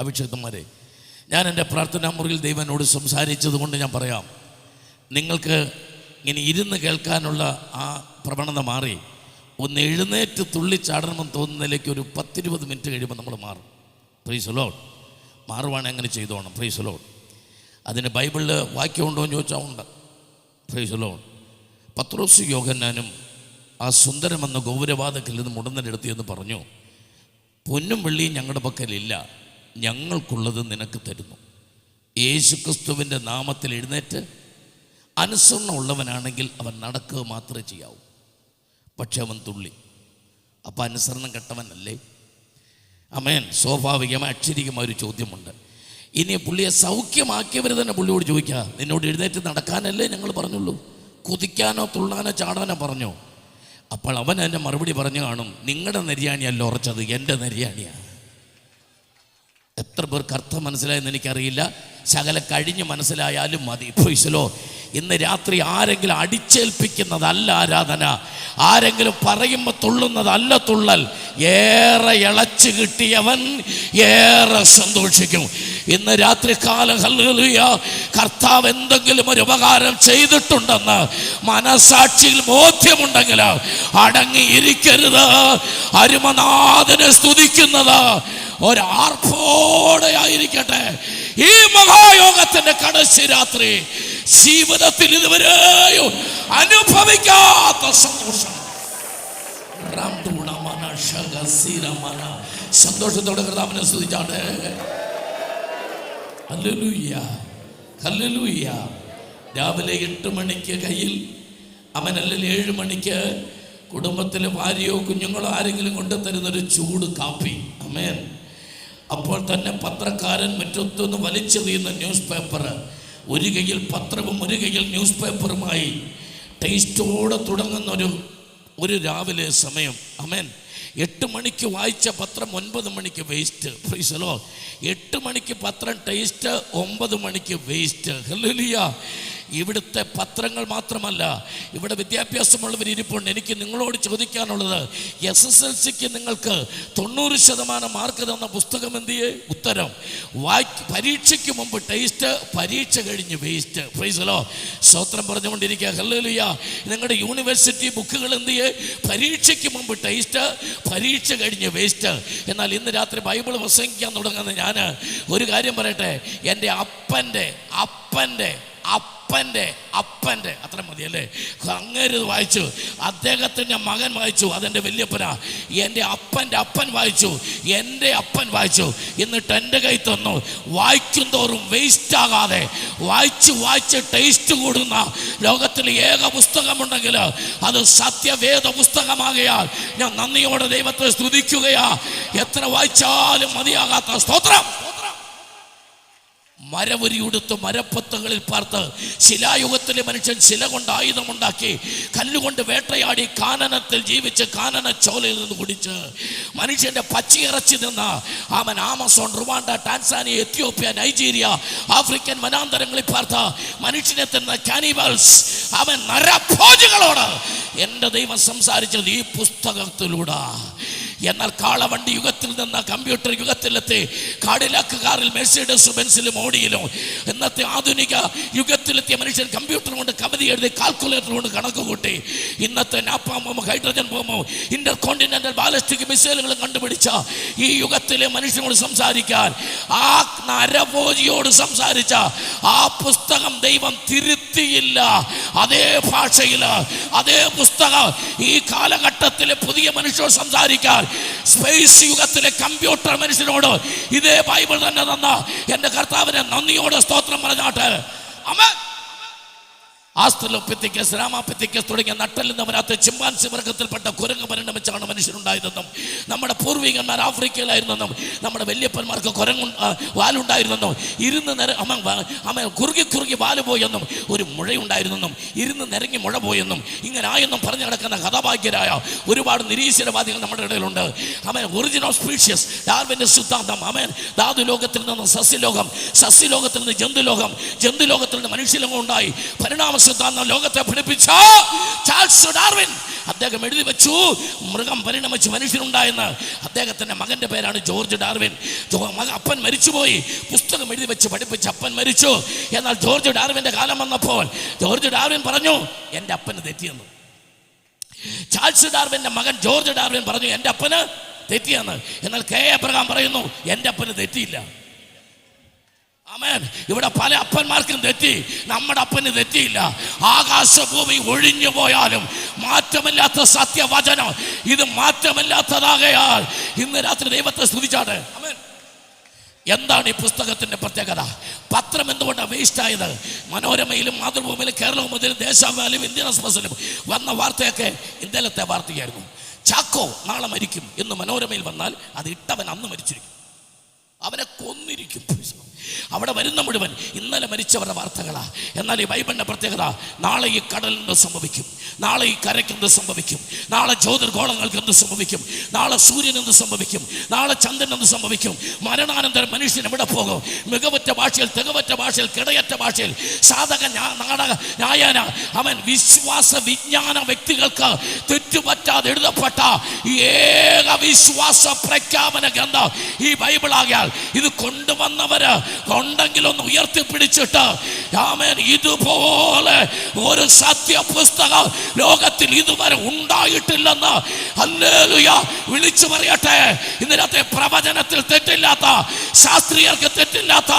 അഭിഷിക്തന്മാരെ, ഞാൻ എൻ്റെ പ്രാർത്ഥനാ മുറിയിൽ ദൈവനോട് സംസാരിച്ചത് കൊണ്ട് ഞാൻ പറയാം, നിങ്ങൾക്ക് ഇങ്ങനെ ഇരുന്ന് കേൾക്കാനുള്ള ആ പ്രവണത മാറി ഒന്ന് എഴുന്നേറ്റ് തുള്ളിച്ചാടണമെന്ന് തോന്നുന്നതിലേക്ക് ഒരു 10-20 മിനിറ്റ് കഴിയുമ്പോൾ നമ്മൾ മാറും. Price the Lord. മാറുവാണെങ്കിൽ അങ്ങനെ ചെയ്തോണം. Price the Lord. അതിന് ബൈബിളിൽ വാക്യമുണ്ടോ എന്ന് ചോദിച്ചാൽ ഉണ്ട്. Price the Lord. പത്രോസ് യോഹന്നാനും ആ സുന്ദരമെന്ന ഗോപുരവാതിൽക്കൽ നിന്ന് മുടന്നെടുത്തിയെന്ന് പറഞ്ഞു, പൊന്നും വെള്ളിയും ഞങ്ങളുടെ പക്കലില്ല, ഞങ്ങൾക്കുള്ളത് നിനക്ക് തരുന്നു. യേശുക്രിസ്തുവിൻ്റെ നാമത്തിൽ എഴുന്നേറ്റ് അനുസരണം ഉള്ളവനാണെങ്കിൽ അവൻ നടക്കുക മാത്രമേ ചെയ്യാവൂ. പക്ഷെ അവൻ തുള്ളി. അപ്പം അനുസരണം കെട്ടവനല്ലേ? ആമേൻ. സ്വാഭാവികമായ അക്ഷരികമായ ഒരു ചോദ്യമുണ്ട്. ഇനി പുള്ളിയെ സൗഖ്യമാക്കിയവർ തന്നെ പുള്ളിയോട് ചോദിക്കുക, നിന്നോട് എഴുന്നേറ്റ് നടക്കാനല്ലേ ഞങ്ങൾ പറഞ്ഞുള്ളൂ, കുതിക്കാനോ തുള്ളാനോ ചാടാനോ പറഞ്ഞോ? അപ്പോൾ അവൻ എൻ്റെ മറുപടി പറഞ്ഞു കാണും, നിങ്ങളുടെ നെരിയാണിയല്ല ഉറച്ചത്, എൻ്റെ നെരിയാണിയാണ്. എത്ര പേർക്ക് അർത്ഥം മനസ്സിലായെന്ന് എനിക്കറിയില്ല. ശകല കഴിഞ്ഞ് മനസ്സിലായാലും മതി. പ്രൈസലോ. ഇന്ന് രാത്രി ആരെങ്കിലും അടിച്ചേൽപ്പിക്കുന്നതല്ല ആരാധന, ആരെങ്കിലും പറയുമ്പോൾ തുള്ളുന്നതല്ല തുള്ളൽ. ഏറെ ഇളച്ചു കിട്ടിയവൻ ഏറെ സന്തോഷിക്കും. ഇന്ന് രാത്രി കാലം ഹല്ലേലൂയ, കർത്താവ് എന്തെങ്കിലും ഒരു ഉപകാരം ചെയ്തിട്ടുണ്ടെന്ന് മനസാക്ഷിയിൽ ബോധ്യമുണ്ടെങ്കിൽ അടങ്ങിയിരിക്കരുത്. അരുമനാഥനെ സ്തുതിക്കുന്നത് ഒരാർപ്പോടെ ആയിരിക്കട്ടെ. ഈ മഹായോഗത്തിന്റെ കടശി രാത്രി ജീവിതത്തിൽ ഇതുവരെയും അനുഭവിക്കാത്ത സന്തോഷം, സന്തോഷത്തോടെ കർത്താവിനെ സ്തുതിച്ചാണ്. Hallelujah, hallelujah. രാവിലെ 8 മണിക്ക് കയ്യിൽ അവനല്ലെങ്കിൽ 7 മണിക്ക് കുടുംബത്തിലെ ഭാര്യയോ കുഞ്ഞുങ്ങളോ ആരെങ്കിലും കൊണ്ടുതരുന്നൊരു ചൂട് കാപ്പി. ആമേൻ. അപ്പോൾ തന്നെ പത്രക്കാരൻ മുറ്റത്തുനിന്ന് വലിച്ചെറിയുന്ന ന്യൂസ് പേപ്പർ, ഒരു കയ്യിൽ പത്രവും ഒരു കയ്യിൽ ന്യൂസ് പേപ്പറുമായി ടേസ്റ്റോടെ തുടങ്ങുന്ന ഒരു രാവിലെ സമയം. ആമേൻ. 8 മണിക്ക് വായിച്ച പത്രം 9 മണിക്ക് വേസ്റ്റ്. Price the Lord. 8 മണിക്ക് പത്രം ടേസ്റ്റ്, 9 മണിക്ക് വേസ്റ്റ്. ഹല്ലേലൂയ. ഇവിടുത്തെ പത്രങ്ങൾ മാത്രമല്ല, ഇവിടെ വിദ്യാഭ്യാസമുള്ളവർ ഇരിപ്പുണ്ട്. എനിക്ക് നിങ്ങളോട് ചോദിക്കാനുള്ളത്, SSLCക്ക് നിങ്ങൾക്ക് 90% മാർക്ക് തന്ന പുസ്തകം എന്തിയേ? ഉത്തരം. പരീക്ഷയ്ക്ക് മുമ്പ് ടേസ്റ്റ്, പരീക്ഷ കഴിഞ്ഞ് വേസ്റ്റ്. Price the Lord. സ്തോത്രം പറഞ്ഞുകൊണ്ടിരിക്കുക. ഹല്ലേലൂയ. നിങ്ങളുടെ യൂണിവേഴ്സിറ്റി ബുക്കുകൾ എന്തിയേ? പരീക്ഷയ്ക്ക് മുമ്പ് ടേസ്റ്റ്, പരീക്ഷ കഴിഞ്ഞ് വേസ്റ്റ്. എന്നാൽ ഇന്ന് രാത്രി ബൈബിൾ പ്രസംഗിക്കാൻ തുടങ്ങുന്ന ഞാൻ ഒരു കാര്യം പറയട്ടെ. എൻ്റെ അപ്പൻ്റെ അത്ര മതിയല്ലേ? അങ്ങേര് വായിച്ചു, അദ്ദേഹത്തിൻ്റെ മകൻ വായിച്ചു, അതെൻ്റെ വല്യപ്പനാ. എൻ്റെ അപ്പൻ വായിച്ചു, എൻ്റെ അപ്പൻ വായിച്ചു. എന്നിട്ട് എൻ്റെ കൈ തന്നു. വായിക്കും തോറും വേസ്റ്റ് ആകാതെ വായിച്ച് ടേസ്റ്റ് കൂടുന്ന ലോകത്തിൽ ഏക പുസ്തകമുണ്ടെങ്കിൽ അത് സത്യവേദ പുസ്തകമാകയാൽ ഞാൻ നന്ദിയോടെ ദൈവത്തെ സ്തുതിക്കുകയാ. എത്ര വായിച്ചാലും മതിയാകാത്ത സ്തോത്രം. മരവരിയുടുത്ത് മരപ്പത്തകളിൽ പാർത്ത് ശിലായുഗത്തിലെ മനുഷ്യൻ ശില കൊണ്ട് ആയുധമുണ്ടാക്കി, കല്ലുകൊണ്ട് വേട്ടയാടി, കാനനത്തിൽ ജീവിച്ച് കാനന ചോലയിൽ നിന്ന് കുടിച്ച് മനുഷ്യന്റെ പച്ചയിറച്ചി നിന്ന് അവൻ Amazon, Rwanda, Tanzania, Ethiopia, Nigeria, African വനാന്തരങ്ങളിൽ പാർത്ത മനുഷ്യനെ തന്ന കാനിബൽസ്, അവൻ നരഭോജികളോട് എൻ്റെ ദൈവം സംസാരിച്ചത് ഈ പുസ്തകത്തിലൂടെ. എന്നാൽ കാളവണ്ടി യുഗത്തിൽ നിന്ന് കമ്പ്യൂട്ടർ യുഗത്തിലെത്തി, കാഡിലാക്ക് കാറിൽ, മെഴ്സിഡസ് ബെൻസിലും ഓടിയിലും ഇന്നത്തെ ആധുനിക യുഗത്തിലെത്തിയ മനുഷ്യൻ കമ്പ്യൂട്ടർ കൊണ്ട് കവിത എഴുതി, കാൽക്കുലേറ്റർ കൊണ്ട് കണക്ക് കൂട്ടി. ഇന്നത്തെ napalm bomb, hydrogen bomb, inter continental ballistic മിസൈലുകളും കണ്ടുപിടിച്ച ഈ യുഗത്തിലെ മനുഷ്യനോട് സംസാരിക്കാൻ, ആ നരഭോജിയോട് സംസാരിച്ച ആ പുസ്തകം ദൈവം തിരുത്തിയില്ല. അതേ ഭാഷയിൽ അതേ പുസ്തകം ഈ കാലഘട്ടത്തിലെ പുതിയ മനുഷ്യരോട് സംസാരിക്കാൻ, സ്പേസ് യുഗത്തിലെ കമ്പ്യൂട്ടർ മനുഷ്യനോട് ഇതേ ബൈബിൾ തന്നെ തന്ന എൻ്റെ കർത്താവിനെ നന്ദിയോടെ സ്തോത്രം പറഞ്ഞാട്ടെ. ആമേൻ. ആസ്ട്രലോപിത്തിക്കസ്, രാമാപിത്തിക്കസ് തുടങ്ങിയ നട്ടലിന്നവരാത്ത ചിമ്പാൻസി വർഗത്തിൽപ്പെട്ട കുരങ്ങ് പരിണമിച്ചാണ് മനുഷ്യനുണ്ടായതെന്നും, നമ്മുടെ പൂർവികന്മാർ ആഫ്രിക്കയിലായിരുന്നെന്നും, നമ്മുടെ വല്യപ്പന്മാർക്ക് വാലുണ്ടായിരുന്നെന്നും, കുറുകി വാല് പോയെന്നും, ഒരു മുഴയുണ്ടായിരുന്നെന്നും, ഇരുന്ന് നിരങ്ങി മുഴ പോയെന്നും, ഇങ്ങനെ ആയെന്നും പറഞ്ഞു കിടക്കുന്ന ഹതഭാഗ്യരായ ഒരുപാട് നിരീശ്വരവാദികൾ നമ്മുടെ ഇടയിലുണ്ട്. ഒറിജിൻ ഓഫ് സ്പീഷ്യസ്, ഡാർവിന്റെ സിദ്ധാന്തം. ധാതു ലോകത്തിൽ നിന്ന് സസ്യലോകം, സസ്യലോകത്തിൽ നിന്ന് ജന്തുലോകം, ജന്തുലോകത്തിൽ നിന്ന് മനുഷ്യലോകം ഉണ്ടായി. പരിണാമ സിദ്ധാന്തം ലോകത്തെ പഠിപ്പിച്ച ചാൾസ് ഡാർവിൻ അദ്ദേഹം എഴുതി വെച്ചു, മൃഗം പരിണമിച്ച് മനുഷ്യനുണ്ടായെന്ന്. അദ്ദേഹത്തിൻ്റെ മകൻ്റെ പേരാണ് ജോർജ് ഡാർവിൻ. അപ്പൻ മരിച്ചുപോയി, പുസ്തകം എഴുതി വെച്ച് പഠിപ്പിച്ച് അപ്പൻ മരിച്ചു. എന്നാൽ ജോർജ് ഡാർവിൻ്റെ കാലം വന്നപ്പോൾ ജോർജ് ഡാർവിൻ പറഞ്ഞു, എൻ്റെ അപ്പന് തെറ്റിയെന്ന്. ചാൾസ് ഡാർവിൻ്റെ മകൻ ജോർജ് ഡാർവിൻ പറഞ്ഞു, എൻ്റെ അപ്പന് തെറ്റിയെന്ന്. എന്നാൽ കെ എബ്രഹാം പറയുന്നു, എൻ്റെ അപ്പന് തെറ്റിയില്ല. ആമേൻ. ഇവിടെ പല അപ്പന്മാർക്കും തെറ്റി, നമ്മുടെ അപ്പന് തെറ്റിയില്ല. ആകാശഭൂമി ഒഴിഞ്ഞു പോയാലും മാറ്റമില്ലാത്ത സത്യവചനം ഇത് മാറ്റമില്ലാത്തതാകയാൽ ഇന്ന് രാത്രി ദൈവത്തെ സ്തുതിച്ചാട്ടെ. ആമേൻ. എന്താണ് ഈ പുസ്തകത്തിൻ്റെ പ്രത്യേകത? പത്രം എന്തുകൊണ്ടാണ് വേസ്റ്റ് ആയത്? മനോരമയിലും മാതൃഭൂമിയിലും കേരളകൗമുദിയിലും ദേശാഭിമാനിയിലും ഇന്ത്യൻ എക്സ്പ്രസിലും വന്ന വാർത്തയൊക്കെ ഇന്നലത്തെ വാർത്തയായിരുന്നു. ചാക്കോ നാളെ മരിക്കും എന്ന് മനോരമയിൽ വന്നാൽ അത് ഇട്ടവൻ അന്ന് മരിച്ചിരിക്കും, അവനെ കൊന്നിരിക്കും. അവിടെ വരുന്ന മുഴുവൻ ഇന്നലെ മരിച്ചവരുടെ വാർത്തകളാ. എന്നാൽ ഈ ബൈബിളിൻ്റെ പ്രത്യേകത, നാളെ ഈ കടലിൽ എന്ത് സംഭവിക്കും, നാളെ ഈ കരയ്ക്ക് എന്ത് സംഭവിക്കും, നാളെ ജ്യോതിർഗോളങ്ങൾക്ക് എന്ത് സംഭവിക്കും, നാളെ സൂര്യൻ എന്ത് സംഭവിക്കും, നാളെ ചന്ദ്രൻ എന്ത് സംഭവിക്കും, മരണാനന്തരം മനുഷ്യൻ എവിടെ പോകും, മികവറ്റ ഭാഷയിൽ, തികവറ്റ ഭാഷയിൽ, കിടയറ്റ ഭാഷയിൽ, സാധക നാടക ന്യായന, അവൻ വിശ്വാസ വിജ്ഞാന വ്യക്തികൾക്ക് തെറ്റുപറ്റാതെ എഴുതപ്പെട്ട ഈ ഏക വിശ്വാസ പ്രഖ്യാപന ഗ്രന്ഥം ഈ ബൈബിളാകിയാൽ ഇത് കൊണ്ടുവന്നവര് ഉണ്ടെങ്കിലൊന്ന് ഉയർത്തിപ്പിടിച്ചിട്ട് ആമേൻ, ഇതുപോലെ ഒരു സത്യ പുസ്തകം ലോകത്തിൽ ഇതുവരെ ഉണ്ടായിട്ടില്ലെന്ന് ഹല്ലേലൂയ വിളിച്ചു പറയട്ടെ. ഇന്നത്തെ പ്രവചനത്തിൽ തെറ്റില്ലാത്ത, ശാസ്ത്രീയർക്ക് തെറ്റില്ലാത്ത,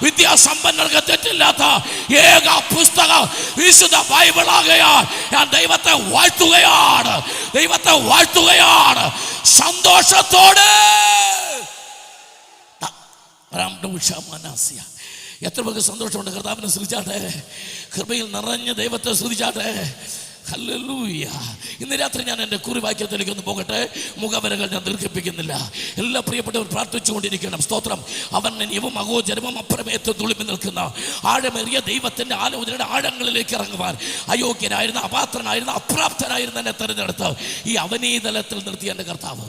വിദ്യാസമ്പന്നർക്ക് തെറ്റില്ലാത്ത ഏക പുസ്തകം വിശുദ്ധ ബൈബിളാകയാൽ ഞാൻ ദൈവത്തെ വാഴ്ത്തുകയാണ്, ദൈവത്തെ വാഴ്ത്തുകയാണ് സന്തോഷത്തോടെ. എത്ര പേർക്ക് സന്തോഷമുണ്ട്? കർത്താവിനെ സ്തുതിച്ചാട്ടെ, കൃപയിൽ നിറഞ്ഞ ദൈവത്തെ സ്തുതിച്ചാട്ടെ. ഹല്ലേലൂയ. ഇന്ന് രാത്രി ഞാൻ എൻ്റെ കുറിവാക്യത്തിലേക്ക് ഒന്ന് പോകട്ടെ. മുഖവരകൾ ഞാൻ ദീർഘിപ്പിക്കുന്നില്ല. എല്ലാ പ്രിയപ്പെട്ടവർ പ്രാർത്ഥിച്ചുകൊണ്ടിരിക്കണം. സ്തോത്രം. അവൻ യവം അഗോചരവും അപ്രമേയത്വം തുളുമ്പി നിൽക്കുന്ന ആഴമേറിയ ദൈവത്തിൻ്റെ ആലോചനയുടെ ആഴങ്ങളിലേക്ക് ഇറങ്ങുവാൻ അയോഗ്യനായിരുന്ന, അപാത്രനായിരുന്ന, അപ്രാപ്തനായിരുന്ന എന്നെ തിരഞ്ഞെടുത്ത് ഈ അവനീതലത്തിൽ നിർത്തിയ എൻ്റെ കർത്താവ്.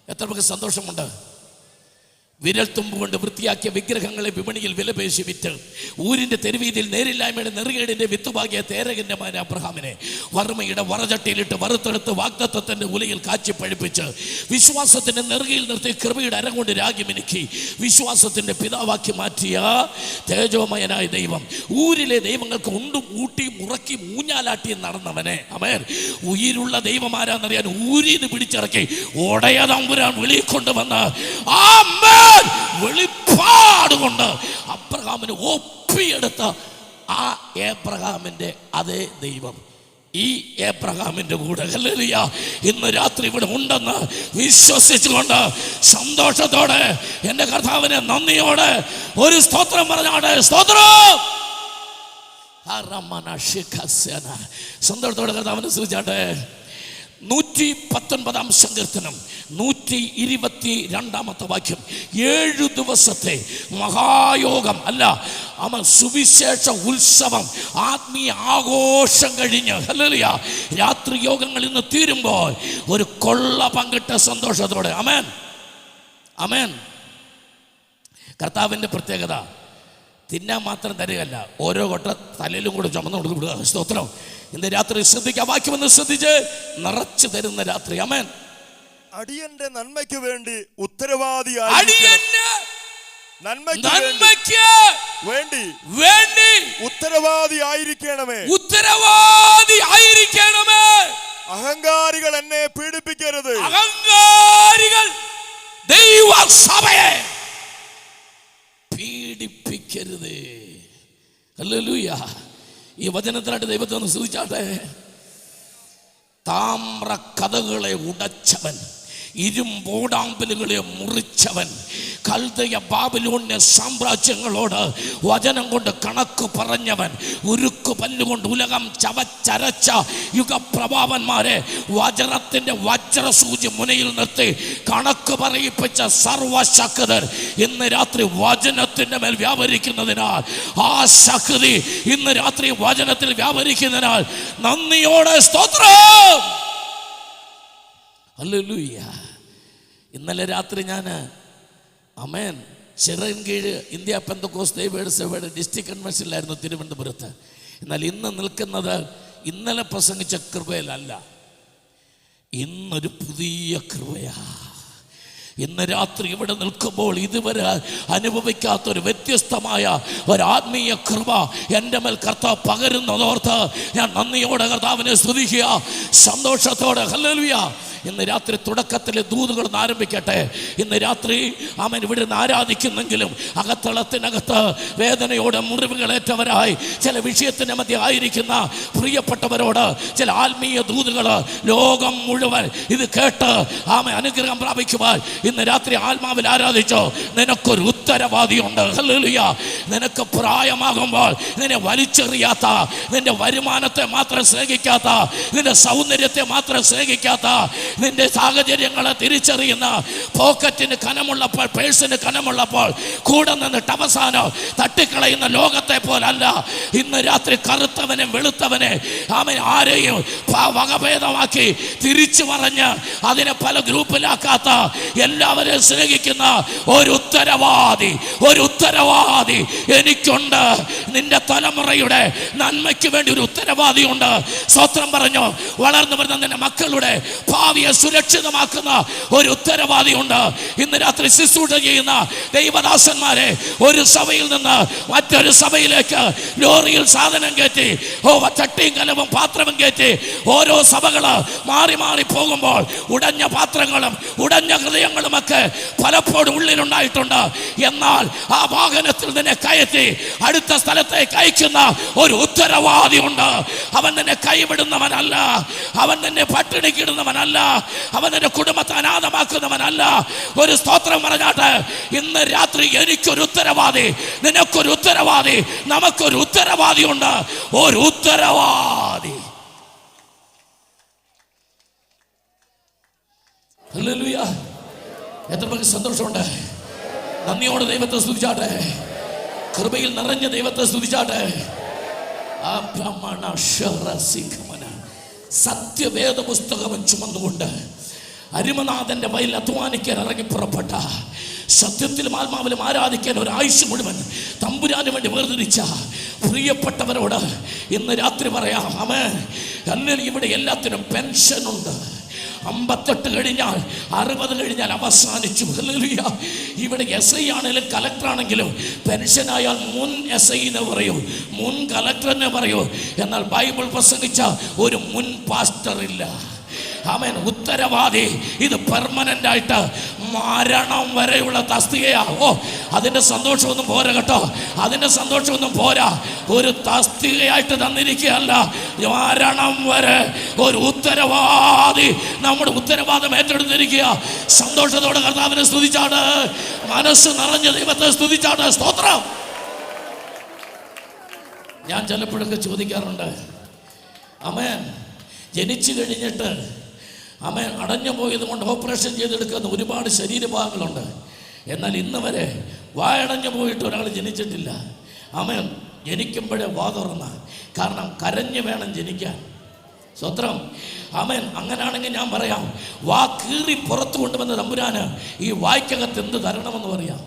എത്ര പേർക്ക് സന്തോഷമുണ്ട്? വിരൽത്തുമ്പ് കൊണ്ട് വൃത്തിയാക്കിയ വിഗ്രഹങ്ങളെ വിപണിയിൽ വിലപേശി വിറ്റ് ഊരിൻ്റെ തെരുവീതിയിൽ നേരില്ലായ്മയുടെ നെറുകേടിൻ്റെ വിത്തുപാകിയ തേരകൻ്റെ മകൻ അബ്രഹാമിനെ വറുമയുടെ വറചട്ടിയിലിട്ട് വറുത്തെടുത്ത് വാഗ്ദത്തത്തിൻ്റെ ഉലയിൽ കാച്ചി പഴിപ്പിച്ച് വിശ്വാസത്തിൻ്റെ നെറുകയിൽ നിർത്തി കൃപയുടെ അരം കൊണ്ട് രാഗിമിനുക്കി വിശ്വാസത്തിൻ്റെ പിതാവാക്കി മാറ്റിയ തേജോമയനായ ദൈവം, ഊരിലെ ദൈവങ്ങൾക്ക് ഉണ്ടും ഊട്ടിയും ഉറക്കി മൂഞ്ഞാലാട്ടി നടന്നവനെ, ആമേൻ, ഉயிருള്ള ദൈവം ആരാന്നറിയാൻ ഊരിന്ന് പിടിച്ചിറക്കി ഒടയ തമ്പുരാൻ വിളിക്കൊണ്ടുവന്ന് ആമേൻ വെളിപ്പാട് കൊണ്ട് അബ്രഹാമിന് ഒപ്പിയെടുത്ത ആ ഏബ്രഹാമിൻ്റെ അതേ ദൈവം ഈ ഏബ്രഹാമിൻ്റെ കൂടെ ഹല്ലേലൂയ ഇന്ന് രാത്രി ഇവിടെ ഉണ്ടെന്ന് വിശ്വസിച്ചുകൊണ്ട് സന്തോഷത്തോടെ എൻ്റെ കർത്താവിനെ നന്ദിയോടെ ഒരു സ്തോത്രം പറഞ്ഞാണ്. സ്തോത്രം. സന്തോഷത്തോടെ കർത്താവിനെ സ്തുതിച്ചാട്ടെ. 119 സങ്കീർത്തനം 122 വാക്യം. 7 ദിവസത്തെ മഹായോഗം അല്ല, അവൻ സുവിശേഷ ഉത്സവം, ആത്മീയ ആഘോഷം കഴിഞ്ഞ് ഹല്ലേലൂയ രാത്രി യോഗങ്ങൾ ഇന്ന് തീരുമ്പോൾ ഒരു കൊള്ള പങ്കിട്ട സന്തോഷത്തോടെ ആമേൻ, ആമേൻ. കർത്താവിൻ്റെ പ്രത്യേകത തിന്നാൻ മാത്രം തരികയല്ല, ഓരോ കൊട്ട തലയിലും കൂടെ ചുമന്ന് കൊടുക്കുക. സ്തോത്രം. ഇന്ന് രാത്രി ശ്രദ്ധിക്കുക, വാക്യമെന്ന് ശ്രദ്ധിച്ച് നിറച്ചു തരുന്ന രാത്രി. ആമേൻ. അടിയന്റെ നന്മയ്ക്ക് വേണ്ടി ഉത്തരവാദിയായി ഉത്തരവാദി ആയിരിക്കണമേ. അഹങ്കാരികൾ എന്നെ പീഡിപ്പിക്കരുത്. അഹങ്കാരികൾ ദൈവസഭയെ പീഡിപ്പിക്കരുത്. ഹല്ലേലൂയ. ഈ വചനത്തിനായിട്ട് ദൈവത്തെ ഒന്ന് സ്തുതിച്ചാട്ടെ. താമ്ര കഥകളെ ഉടച്ചവൻ, ഇരുമ്പോടാമ്പലുകളെ മുറിച്ചവൻ, കൽദയ ബാബിലോണ്യ സാമ്രാജ്യങ്ങളോട് വചനം കൊണ്ട് കണക്ക് പറഞ്ഞവൻ, ഉരുക്കു പല്ലുകൊണ്ട് ഉലകം ചവച്ചരച്ച യുഗപ്രഭാവന്മാരെ വചനത്തിൻ്റെ വജ്രസൂചി മുനയിൽ നിർത്തി കണക്ക് പറയിപ്പിച്ച സർവശക്തർ ഇന്ന് രാത്രി വചനത്തിൻ്റെ മേൽ വ്യാപരിക്കുന്നതിനാൽ, ആ ശക്തി ഇന്ന് രാത്രി വചനത്തിൽ വ്യാപരിക്കുന്നതിനാൽ നന്ദിയോടെ സ്തോത്രം. ഹല്ലേലൂയ. ഇന്നലെ രാത്രി ഞാൻ ആമേൻ ചിറൻകീഴ് ഇന്ത്യ പെന്തക്കോസ്ത് ദൈവവേദ സഭയുടെ ഡിസ്ട്രിക്ട് കൺവെൻഷനിലായിരുന്നു തിരുവനന്തപുരത്ത്. എന്നാൽ ഇന്ന് നിൽക്കുന്നത് ഇന്നലെ പ്രസംഗിച്ച കൃപയിലല്ല. ഇന്നൊരു പുതിയ കൃപയാ. ഇന്ന് രാത്രി ഇവിടെ നിൽക്കുമ്പോൾ ഇതുവരെ അനുഭവിക്കാത്തൊരു വ്യത്യസ്തമായ ഒരാത്മീയ കൃപ എൻ്റെ മേൽ കർത്താവ് പകരുന്നതോർത്ത് ഞാൻ നന്ദിയോടെ കർത്താവിനെ സ്തുതിക്കുക, സന്തോഷത്തോടെ. ഹല്ലേലൂയ. ഇന്ന് രാത്രി തുടക്കത്തിൽ ദൂതുകൾ ആരംഭിക്കട്ടെ. ഇന്ന് രാത്രി അവൻ ഇവിടെ നിന്ന് ആരാധിക്കുന്നെങ്കിലും അകത്തളത്തിനകത്ത് വേദനയോടെ മുറിവുകളേറ്റവരായി ചില വിഷയത്തിന് മധ്യ ആയിരിക്കുന്ന പ്രിയപ്പെട്ടവരോട് ചില ആത്മീയ ദൂതുകൾ ലോകം മുഴുവൻ ഇത് കേട്ട് ആമൻ അനുഗ്രഹം പ്രാപിക്കുവാൻ ഇന്ന് രാത്രി ആത്മാവിൽ ആരാധിച്ചോ. നിനക്കൊരു ഉത്തരവാദിയുണ്ട്. ഹല്ലേലൂയ. നിനക്ക് പ്രായമാകുമ്പോൾ നിന്നെ വലിച്ചെറിയാത്ത, നിന്റെ വരുമാനത്തെ മാത്രം സ്നേഹിക്കാത്ത, നിന്റെ സൗന്ദര്യത്തെ മാത്രം സ്നേഹിക്കാത്ത, നിന്റെ സാഹചര്യങ്ങളെ തിരിച്ചറിയുന്ന, പോക്കറ്റിന് കനമുള്ളപ്പോൾ, പേഴ്സിന് കനമുള്ളപ്പോൾ കൂടെ നിന്നിട്ട് അവസാനം തട്ടിക്കളയുന്ന ലോകത്തെ പോലല്ല ഇന്ന് രാത്രി കറുത്തവനെ വെളുത്തവനെ അവൻ ആരെയും വകഭേദമാക്കി തിരിച്ചു പറഞ്ഞ് അതിനെ പല ഗ്രൂപ്പിലാക്കാത്ത, എല്ലാവരെയും സ്നേഹിക്കുന്ന ഒരു ഉത്തരവാദി എനിക്കുണ്ട്. നിന്റെ തലമുറയുടെ നന്മയ്ക്ക് വേണ്ടി ഒരു ഉത്തരവാദിയുണ്ട്. സ്വത്രം പറഞ്ഞു വളർന്നു വരുന്ന നിന്റെ മക്കളുടെ ഭാവിയെ സുരക്ഷിതമാക്കുന്ന ഒരു ഉത്തരവാദിയുണ്ട്. ഇന്ന് രാത്രി ശുശ്രൂഷ ചെയ്യുന്ന ദൈവദാസന്മാരെ ഒരു സഭയിൽ നിന്ന് മറ്റൊരു സഭയിലേക്ക് ലോറിയിൽ സാധനം കയറ്റി, ചട്ടിയും കലവും പാത്രവും കയറ്റി ഓരോ സഭകള് മാറി മാറി പോകുമ്പോൾ ഉടഞ്ഞ പാത്രങ്ങളും ഉടഞ്ഞ ഹൃദയങ്ങളുമൊക്കെ പലപ്പോഴും ഉള്ളിലുണ്ടായിട്ടുണ്ട്. എന്നാൽ ആ വാഹനത്തിൽ നിന്നെ കയറ്റി അടുത്ത സ്ഥലത്തേക്ക് അയക്കുന്ന ഒരു ഉത്തരവാദിയുണ്ട്. അവൻ നിന്നെ കൈവിടുന്നവനല്ല, അവൻ നിന്നെ പട്ടിണിക്കിടുന്നവനല്ല, അവൻ നിന്റെ കുടുംബത്തെ അനാഥമാക്കുന്നവനല്ല. ഒരു സ്തോത്രം പറഞ്ഞാട്ടെ. ഇന്ന് രാത്രി എനിക്കൊരു ഉത്തരവാദി, നിനക്കൊരു ഉത്തരവാദി, നമുക്കൊരു ഉത്തരവാദിയുണ്ട്. ഒരു ഉത്തരവാദി. ഹല്ലേലൂയ. എത്ര പേർക്ക് സന്തോഷമുണ്ട്? നന്ദിയോടെ ദൈവത്തെ സ്തുതിച്ചാട്ടെ. കൃപയിൽ നിറഞ്ഞ ദൈവത്തെ സ്തുതിച്ചാട്ടെ. സത്യവേദ പുസ്തകം ചുമന്നുകൊണ്ട് അരിമനാഥന്റെ വയലിൽ അധ്വാനിക്കാൻ ഇറങ്ങി പുറപ്പെട്ട, സത്യത്തിലും ആത്മാവിലും ആരാധിക്കാൻ ഒരു ആയുഷ്യം മുഴുവൻ തമ്പുരാന് വേണ്ടി വേർതിരിച്ച പ്രിയപ്പെട്ടവരോട് ഇന്ന് രാത്രി പറയാം, ആമേൻ. അല്ലെങ്കിൽ ഇവിടെ എല്ലാത്തിനും പെൻഷനുണ്ട്. 58 കഴിഞ്ഞാൽ 60 കഴിഞ്ഞാൽ അവസാനിച്ചു. ഹല്ലേലൂയ. ഇവിടെ SI ആണെങ്കിലും കലക്ടറാണെങ്കിലും പെൻഷനായാൽ മുൻ SI എന്ന് പറയൂ, മുൻ കലക്ടറിനെ പറയൂ. എന്നാൽ ബൈബിൾ പ്രസംഗിച്ച ഒരു മുൻ പാസ്റ്റർ ഇല്ല. ആമേൻ. ഉത്തരവാദി. ഇത് പെർമനന്റ് ആയിട്ട് മരണം വരെയുള്ള തസ്തികയാ. അതിന്റെ സന്തോഷമൊന്നും പോരാ കേട്ടോ, അതിന്റെ സന്തോഷമൊന്നും പോരാ. ഒരു തസ്തികയായിട്ട് തന്നിരിക്കുകയല്ല, മരണം വരെ ഒരു ഉത്തരവാദി നമ്മുടെ ഉത്തരവാദം ഏറ്റെടുത്തിരിക്കുക. സന്തോഷത്തോടെ കർത്താവിനെ സ്തുതിച്ചാണ്, മനസ്സ് നിറഞ്ഞ ദൈവത്തെ സ്തുതിച്ചാണ്. സ്തോത്രം. ഞാൻ ചിലപ്പോഴൊക്കെ ചോദിക്കാറുണ്ട്, ആമേൻ, ജനിച്ചു കഴിഞ്ഞിട്ട് ആമേൻ അടഞ്ഞു പോയത് കൊണ്ട് ഓപ്പറേഷൻ ചെയ്തെടുക്കുന്ന ഒരുപാട് ശരീരഭാഗങ്ങളുണ്ട്. എന്നാൽ ഇന്ന് വരെ വായടഞ്ഞു പോയിട്ട് ഒരാൾ ജനിച്ചിട്ടില്ല. ആമേൻ. ജനിക്കുമ്പോഴേ വാ തുറന്ന, കാരണം കരഞ്ഞു വേണം ജനിക്കാൻ. സ്വത്രം. ആമേൻ. അങ്ങനാണെങ്കിൽ ഞാൻ പറയാം, വാ കീറി പുറത്തു കൊണ്ടുവന്ന തമ്പുരാന് ഈ വായ്ക്കകത്ത് എന്ത് തരണമെന്ന് പറയാം.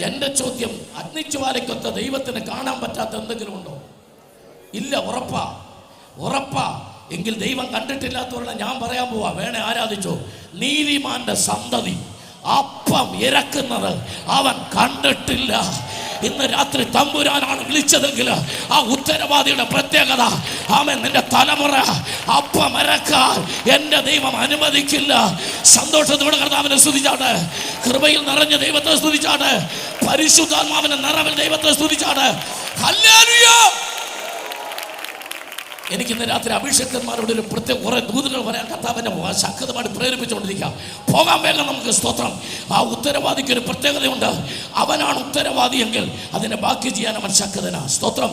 എൻ്റെ ചോദ്യം, അഗ്നിജ്വാലയ്ക്കൊത്ത ദൈവത്തിന് കാണാൻ പറ്റാത്ത എന്തെങ്കിലും ഉണ്ടോ? ഇല്ല. ഉറപ്പാ. എങ്കിൽ ദൈവം കണ്ടിട്ടില്ലാത്തവരുടെ ഞാൻ പറയാൻ പോവാ, വേണേ ആരാധിച്ചോ. നീതിമാന്റെ സന്തതി അപ്പം ഇറക്കുന്നത് അവൻ കണ്ടിട്ടില്ല. ഇന്ന് രാത്രി തമ്പുരാനാണ് വിളിച്ചതെങ്കിൽ ആ ഉത്തരവാദിയുടെ പ്രത്യേകത, ആമേൻ, നിന്റെ തലമുറ അപ്പം ഇറക്കാൻ എൻ്റെ ദൈവം അനുവദിക്കില്ല. സന്തോഷത്തോടെ കർത്താവിനെ സ്തുതിച്ചാട്ടെ. കൃപയിൽ നിറഞ്ഞ ദൈവത്തെ സ്തുതിച്ചാട്ടെ. പരിശുദ്ധാത്മാവിന്റെ നിറവിൽ ദൈവത്തെ സ്തുതിച്ചാട്ടെ. ഹല്ലേലൂയ. എനിക്കിന്ന് രാത്രി അഭിഷേകന്മാരോട് ഒരു പ്രത്യേക കുറെ ദൂതുകൾ പറയാൻ കർത്താവിനെ ശക്തമായിട്ട് പ്രേരിപ്പിച്ചുകൊണ്ടിരിക്കുക. പോകാൻ വേഗം നമുക്ക്. സ്തോത്രം. ആ ഉത്തരവാദിക്ക് ഒരു പ്രത്യേകതയുണ്ട്. അവനാണ് ഉത്തരവാദിയെങ്കിൽ അതിനെ ബാക്കി ചെയ്യാൻ അവൻ ശക്തനാണ്. സ്തോത്രം.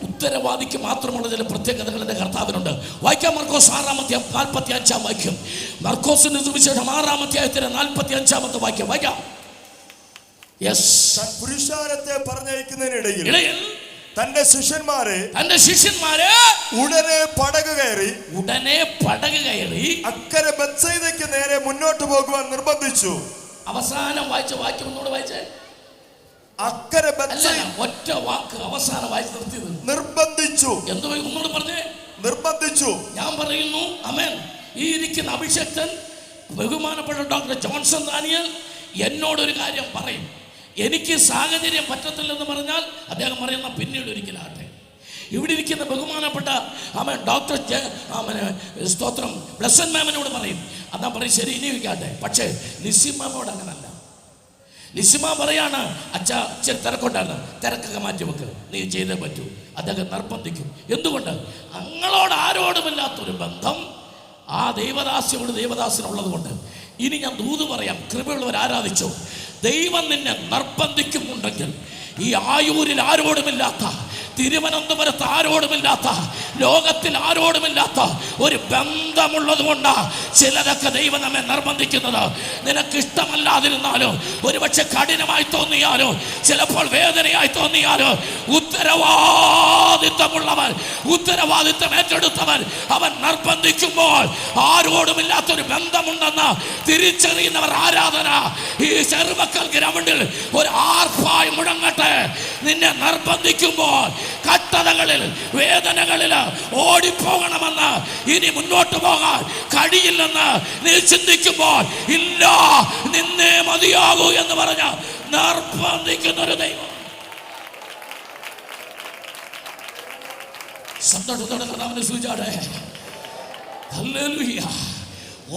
ഉത്തരവാദിക്ക് മാത്രമുള്ള ചില പ്രത്യേകതകൾ എൻ്റെ കർത്താവിനുണ്ട്. വായിക്കാം. മർക്കോസ് 6-ാം 45-ാം വാക്യം. മർക്കോസിന്റെ സുവിശേഷം 6-ാം അധ്യായത്തിലെ 45-ാമത്തെ വാക്യം വായിക്കാം. യെസ്. പുരുഷാരത്തെ പറഞ്ഞയക്കുന്നതിനിടയിൽ തന്റെ ശിഷ്യന്മാരെ ഉടനെ പടക് കയറി അക്കരെ ബത്സയിദയ്ക്ക് നേരെ മുന്നോട്ട് പോകുവാൻ നിർബന്ധിച്ചു. അവസാനം വായിച്ച വാക്യം ഒന്നുകൂടെ വായിച്ചേ. അക്കരെ ബത്സയിദ. ഒറ്റ വാക്ക് അവസാനം വായിച്ച് നിർത്തിയത്. നിർബന്ധിച്ചു. എന്തോ ഒന്നുകൂടെ പറഞ്ഞേ. നിർബന്ധിച്ചു. ഞാൻ പറയുന്നു, ആമേൻ, ഈ ഇരിക്കുന്ന അഭിഷക്തൻ ബഹുമാനപ്പെട്ട ഡോക്ടർ ജോൺസൺ ദാനിയൽ എന്നോടൊരു കാര്യം പറയും. എനിക്ക് സാഹചര്യം പറ്റത്തില്ലെന്ന് പറഞ്ഞാൽ അദ്ദേഹം പറയുന്ന പിന്നീട് ഒരിക്കലാട്ടെ. ഇവിടെ ഇരിക്കുന്ന ബഹുമാനപ്പെട്ട ഡോക്ടർ സ്തോത്രം ബ്ലസ്സൻ മാമിനോട് പറയും. അതാ പറയും ശരി ഇനി വയ്ക്കാട്ടെ. പക്ഷേ ലിസി മാമോട് അങ്ങനല്ല. ലിസിമ പറയാണ് അച്ഛാ ഇച്ചിരി തിരക്കുണ്ടായിരുന്നു, തിരക്കൊക്കെ മാറ്റി വെക്ക്, നീ ചെയ്തേ പറ്റൂ. അദ്ദേഹം നിർബന്ധിക്കും. എന്തുകൊണ്ട്? അങ്ങളോട് ആരോടുമില്ലാത്തൊരു ബന്ധം ആ ദൈവദാസിനുള്ളത് കൊണ്ട്. ഇനി ഞാൻ ദൂത് പറയാം, കൃപയുള്ളവർ ആരാധിച്ചു. ദൈവം നിന്നെ നിർബന്ധിക്കുന്നുണ്ടെങ്കിൽ ഈ ആയൂരിൽ ആരോടുമില്ലാത്ത, തിരുവനന്തപുരത്ത് ആരോടുമില്ലാത്ത, ലോകത്തിൽ ആരോടുമില്ലാത്ത ഒരു ബന്ധമുള്ളത് കൊണ്ടാണ് ചിലരൊക്കെ ദൈവം നമ്മെ നിർബന്ധിക്കുന്നത്. നിനക്ക് ഇഷ്ടമല്ലാതിരുന്നാലോ, ഒരുപക്ഷെ കഠിനമായി തോന്നിയാലോ, ചിലപ്പോൾ വേദനയായി തോന്നിയാലോ, ഉത്തരവാദിത്വം ഏറ്റെടുത്തവൻ അവൻ നിർബന്ധിക്കുമ്പോൾ ആരോടുമില്ലാത്തൊരു ബന്ധമുണ്ടെന്ന് തിരിച്ചറിയുന്നവർ ആരാധന ഈ ചെറുമക്കൾ ഗ്രൗണ്ടിൽ ഒരു ആർപ്പായി മുഴങ്ങട്ടെ. നിന്നെ നിർബന്ധിക്കുമ്പോൾ കട്ടതകളിൽ, വേദനകളിൽ ഓടിപ്പോകണമെന്ന്, ഇനി മുന്നോട്ട് പോകാൻ കഴിയില്ലെന്ന് നീ ചിന്തിക്കുമ്പോൾ ഇല്ല, നിന്നേ മതിയാകൂ എന്ന് പറഞ്ഞ നിർബന്ധിക്കുന്ന ഒരു ദൈവം. സന്തോഷത്തോടെ കർത്താവിനെ സ്തുതിച്ചാട്ടെ. ഹല്ലേലൂയ.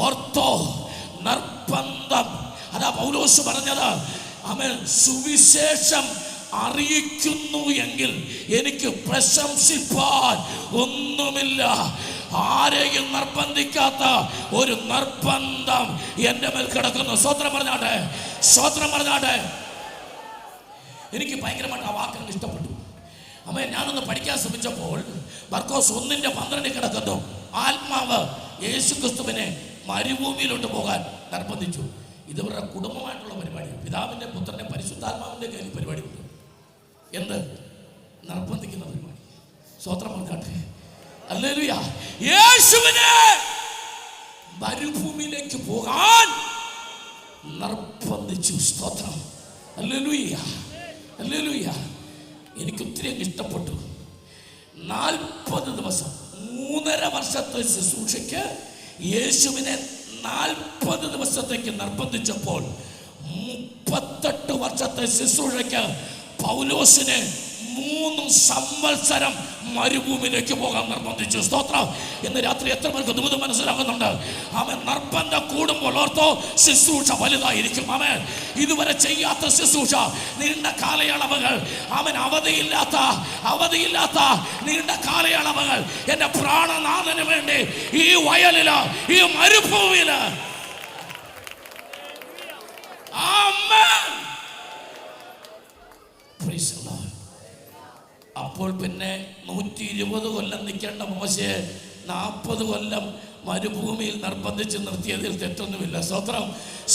ഓർത്തോ, നിർബന്ധം. അതാ പൗലോസ് പറഞ്ഞത്. ആമേൻ. സുവിശേഷം അറിയിക്കുന്നു എങ്കിൽ എനിക്ക് പ്രശംസിപ്പാൻ ഒന്നുമില്ല. ആരെയും നിർബന്ധിക്കാത്ത ഒരു നിർബന്ധം എൻ്റെ മേൽ കിടക്കുന്നു. സ്വത്രം പറഞ്ഞാട്ടെ, സ്വത്രം പറഞ്ഞാട്ടെ. എനിക്ക് ഭയങ്കരമായിട്ട് ആ വാക്കുകൾ ഇഷ്ടപ്പെട്ടു. അമ്മേ, ഞാനൊന്ന് പഠിക്കാൻ ശ്രമിച്ചപ്പോൾ മർക്കോസ് 1:12 കിടക്കുന്നു. ആത്മാവ് യേശുക്രിസ്തുവിനെ മരുഭൂമിയിലോട്ട് പോകാൻ നിർബന്ധിച്ചു. ഇതവരുടെ കുടുംബമായിട്ടുള്ള പരിപാടിയാണ്. പിതാവിൻ്റെ പുത്രൻ്റെ പരിശുദ്ധാത്മാവിൻ്റെ കയ്യിൽ പരിപാടിയുണ്ട്. എന്ത്? നിർബന്ധിക്കുന്ന പരിപാടി. സ്വത്രം കൊടുക്കട്ടെ. ഹല്ലേലൂയ. യേശുവിനെ മരുഭൂമിയിലേക്ക് പോകാൻ നിർബന്ധിച്ചു. സ്തോത്രം. Hallelujah, hallelujah. എനിക്ക് ഒത്തിരി ഇഷ്ടപ്പെട്ടു. 40 ദിവസം, 3.5 വർഷത്തെ ശുശ്രൂഷയ്ക്ക് യേശുവിനെ 40 ദിവസത്തേക്ക് നിർബന്ധിച്ചപ്പോൾ 38 വർഷത്തെ ശുശ്രൂഷയ്ക്ക് പൗലോസിനെ 3 സംവത്സരം മരുഭൂമിയിലേക്ക് പോകാൻ നിർബന്ധിച്ചു. സ്തോത്രം. ഇന്ന് രാത്രി എത്ര പേർക്ക് ദൂത് മനസ്സിലാകുന്നുണ്ട്? അവൻ നിർബന്ധം കൂടുമ്പോൾ ഓർത്തോ, ശുശ്രൂഷ വലുതായിരിക്കും. അവൻ ഇതുവരെ ചെയ്യാത്ത ശുശ്രൂഷ, നീണ്ട കാലയളവുകൾ, അവൻ അവധിയില്ലാത്ത നീണ്ട കാലയളവുകൾ എന്റെ പ്രാണനാഥന് വേണ്ടി ഈ വയലില്, ഈ മരുഭൂമിയില്. ആമേൻ. Praise the lord. അപ്പോൾ പിന്നെ 120 കൊല്ലം നിൽക്കേണ്ട മോശയെ 40 കൊല്ലം മരുഭൂമിയിൽ നിർബന്ധിച്ച് നിർത്തിയതിൽ തെറ്റൊന്നുമില്ല. സ്തോത്രം.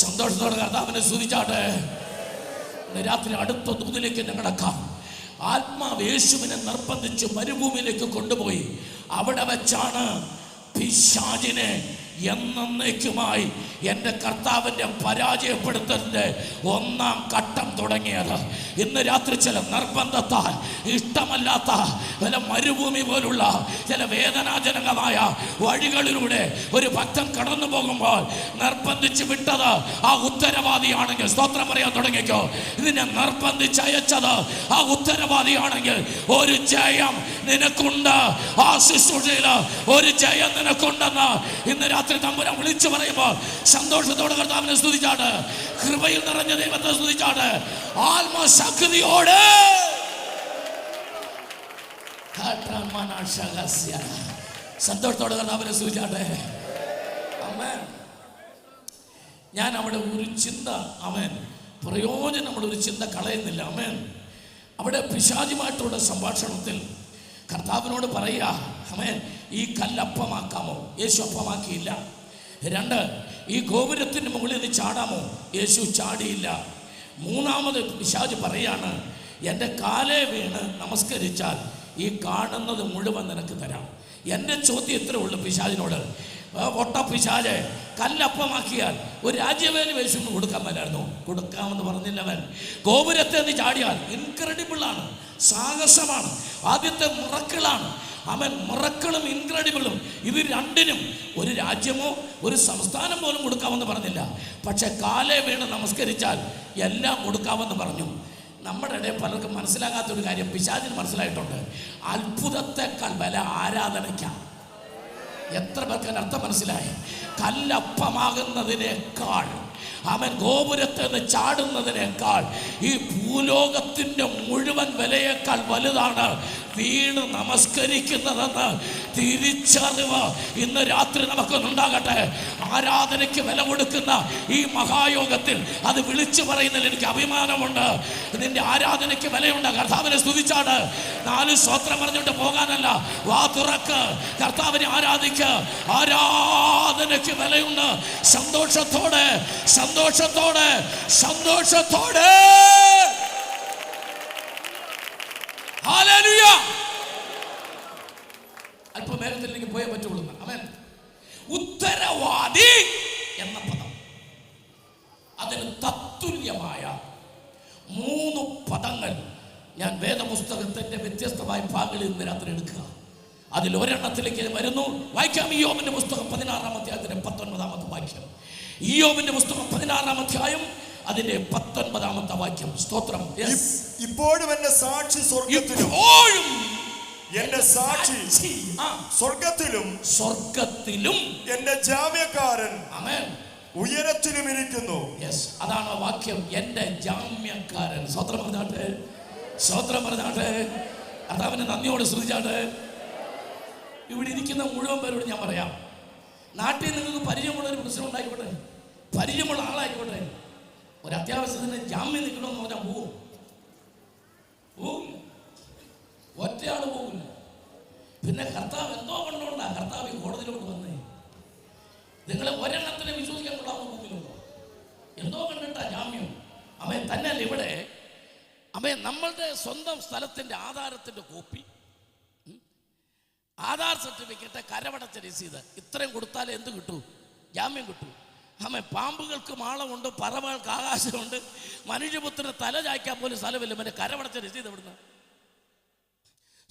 സന്തോഷത്തോടെ കർത്താവിനെ സ്തുതിച്ചാട്ടെ. രാത്രി അടുത്ത ദൂതിലേക്ക് കിടക്കാം. ആത്മാവ് യേശുവിനെ നിർബന്ധിച്ച് മരുഭൂമിയിലേക്ക് കൊണ്ടുപോയി. അവിടെ വെച്ചാണ് പിശാചിനെ എന്നേക്കുമായി എൻ്റെ കർത്താവിൻ്റെ പരാജയപ്പെടുത്തലിൻ്റെ 1-ാം ഘട്ടം തുടങ്ങിയത്. ഇന്ന് രാത്രി ചില നിർബന്ധത്താൽ, ഇഷ്ടമല്ലാത്ത ചില മരുഭൂമി പോലുള്ള ചില വേദനാജനകമായ വഴികളിലൂടെ ഒരു ഭക്തൻ കടന്നു പോകുമ്പോൾ നിർബന്ധിച്ച് വിട്ടത് ആ ഉത്തരവാദിയാണെങ്കിൽ, സ്തോത്രം പറയാൻ തുടങ്ങിക്കോ. ഇതിനെ നിർബന്ധിച്ചയച്ചത് ആ ഉത്തരവാദിയാണെങ്കിൽ ഒരു ജയം നിനക്കുണ്ട്. ആ ശുശ്രൂഷയിൽ ഒരു ജയം നിനക്കുണ്ടെന്ന് ഇന്ന് രാത്രി തമ്പുരാൻ വിളിച്ചു പറയുമ്പോൾ സന്തോഷത്തോടെ കർത്താവിനെ സ്തുതിച്ചാട്. കൃപയിൽ നിറഞ്ഞ ദൈവത്തെ സ്തുതിച്ചാട്. ആത്മശക്തിയോടെ സന്തോഷത്തോടെ കർത്താവിനെ സ്തുതിച്ചാട്ടെ. ആമേൻ. ഞാൻ അവിടെ ഒരു ചിന്ത, ആമേൻ, പ്രയോജനമുള്ള ഒരു ചിന്ത കളയുന്നില്ല. ആമേൻ. അവിടെ പിശാചുമായിട്ടുള്ള സംഭാഷണത്തിൽ കർത്താവിനോട് പറയുക, ആമേൻ, ഈ കല്ലപ്പമാക്കാമോ? യേശു അപ്പമാക്കിയില്ല. 2, ഈ ഗോപുരത്തിന് മുകളിൽ നിന്ന് ചാടാമോ? യേശു ചാടിയില്ല. 3-ാമത് പിശാച് പറയാണ്, എൻ്റെ കാലേ വീണ് നമസ്കരിച്ചാൽ ഈ കാണുന്നത് മുഴുവൻ നിനക്ക് തരാം. എൻ്റെ ചോദ്യം ഇത്രേ ഉള്ളൂ പിശാചിനോട്. പൊട്ട പിശാച്, കല്ലപ്പമാക്കിയാൽ ഒരു രാജ്യവേല യേശുവിന് കൊടുക്കാൻ മേലായിരുന്നു. കൊടുക്കാമെന്ന് പറഞ്ഞില്ലവൻ. ഗോപുരത്തെ നീ ചാടിയാൽ ഇൻക്രെഡിബിളാണ്, സാഹസമാണ്, ആദ്യത്തെ മുറക്കിളാണ്. അവൻ മിറക്കിളും ഇൻക്രെഡിബിളും ഇത് രണ്ടിനും ഒരു രാജ്യമോ ഒരു സംസ്ഥാനം പോലും കൊടുക്കാമെന്ന് പറഞ്ഞില്ല. പക്ഷെ കാലേ വീണ് നമസ്കരിച്ചാൽ എല്ലാം കൊടുക്കാമെന്ന് പറഞ്ഞു. നമ്മുടെ ഇടയിൽ പലർക്കും മനസ്സിലാകാത്തൊരു കാര്യം പിശാചിന് മനസ്സിലായിട്ടുണ്ട്. അത്ഭുതത്തെക്കാൾ വില ആരാധനയ്ക്കാണ്. എത്ര പേർക്ക് അർത്ഥം മനസ്സിലായി? കല്ലപ്പമാകുന്നതിനേക്കാൾ, അവൻ ഗോപുരത്തിൽ നിന്ന് ചാടുന്നതിനേക്കാൾ, ഈ ഭൂലോകത്തിൻ്റെ മുഴുവൻ വിലയേക്കാൾ വലുതാണ് വീണ് നമസ്കരിക്കുന്നതെന്ന് തിരിച്ചറിവ് ഇന്ന് രാത്രി നമുക്കൊന്നുണ്ടാകട്ടെ. ആരാധനയ്ക്ക് വില കൊടുക്കുന്ന ഈ മഹായോഗത്തിൽ അത് വിളിച്ചു പറയുന്നതിൽ എനിക്ക് അഭിമാനമുണ്ട്. നിന്റെ ആരാധനയ്ക്ക് വിലയുണ്ട്. കർത്താവിനെ സ്തുതിച്ചാണ്. 4 സ്തോത്രം പറഞ്ഞിട്ട് പോകാനല്ല, വാ തുറക്ക്, കർത്താവിനെ ആരാധിക്ക്. ആരാധനയ്ക്ക് വിലയുണ്ട്. സന്തോഷത്തോടെ സന്തോഷത്തോടെ സന്തോഷത്തോടെ ഹല്ലേലൂയ. അല്പം വേഗത്തിലേക്ക് പോയേ പറ്റുള്ളൂ. ആമേൻ. ഉത്തരവാദി എന്ന പദം, അതിന് തത്തുല്യമായ 3 പദങ്ങൾ ഞാൻ വേദപുസ്തകത്തിന്റെ വ്യത്യസ്തമായ ഭാഗങ്ങളിൽ ഇന്ന് രാത്രി എടുക്കുക. അതിൽ ഒരെണ്ണത്തിലേക്ക് വരുന്നു. വായിക്കാം. ഇയ്യോബിന്റെ പുസ്തകം 16-ാം അധ്യായത്തിന്റെ 19-ാമത്തെ വാക്യം. ഇയ്യോബിന്റെ പുസ്തകം 16-ാം അധ്യായം അതിന്റെ 19-ാമത്തെ വാക്യം. സ്തോത്രം. ഇപ്പോഴും എന്റെ സാക്ഷി സ്വർഗ്ഗത്തിലും, എന്റെ സാക്ഷി സ്വർഗ്ഗത്തിലും എന്റെ ജാമ്യക്കാരൻ ഉയരത്തിലും ഇരിക്കുന്നു. അതാണ് വാക്യം. എന്റെ ജാമ്യക്കാരൻ. സ്തോത്രം പറഞ്ഞാട്ടെ, സ്തോത്രം പറഞ്ഞാട്ടെ, കർത്താവിനെ നന്ദിയോടെ സ്തുതിച്ചാട്ടെ. ഇവിടെ ഇരിക്കുന്ന മുഴുവൻ പേരോട് ഞാൻ പറയാം, നാട്ടിൽ നിങ്ങൾക്ക് പരിചയമുള്ള ഒരു പ്രശ്നം ഉണ്ടായിക്കോട്ടെ, പരിചയമുള്ള ആളായിക്കോട്ടെ, ഒരു അത്യാവശ്യത്തിന് ജാമ്യം നിൽക്കണമെന്ന് പറഞ്ഞാൽ പോകില്ല. ഒറ്റയാൾ പോകില്ല. പിന്നെ കർത്താവ് എന്തോ കൊണ്ടുകൊണ്ടാ കർത്താവ് ഈ കോടതിയിലോട്ട് വന്നേ. നിങ്ങളെ ഒരെണ്ണത്തിനെ വിശ്വസിക്കാൻ കൊള്ളാവുന്ന മുമ്പിലുണ്ടോ? എന്തോ കണ്ടിട്ടാ ജാമ്യം. അവൻ തന്നെയല്ല ഇവിടെ അവൻ നമ്മളുടെ സ്വന്തം സ്ഥലത്തിന്റെ ആധാരത്തിന്റെ കോപ്പി, ആധാർ സർട്ടിഫിക്കറ്റ്, കരമടച്ച രസീത്, ഇത്രയും കൊടുത്താലേ എന്ത് കിട്ടൂ? ജാമ്യം കിട്ടൂ. അമ്മ പാമ്പുകൾക്ക് മാളമുണ്ട്, പറവകൾക്ക് ആകാശമുണ്ട്, മനുഷ്യപുത്രന് തല ചായ്ക്കാൻ പോലും സ്ഥലമില്ല. മറ്റേ കരമടച്ച രസീത് എവിടുന്ന്?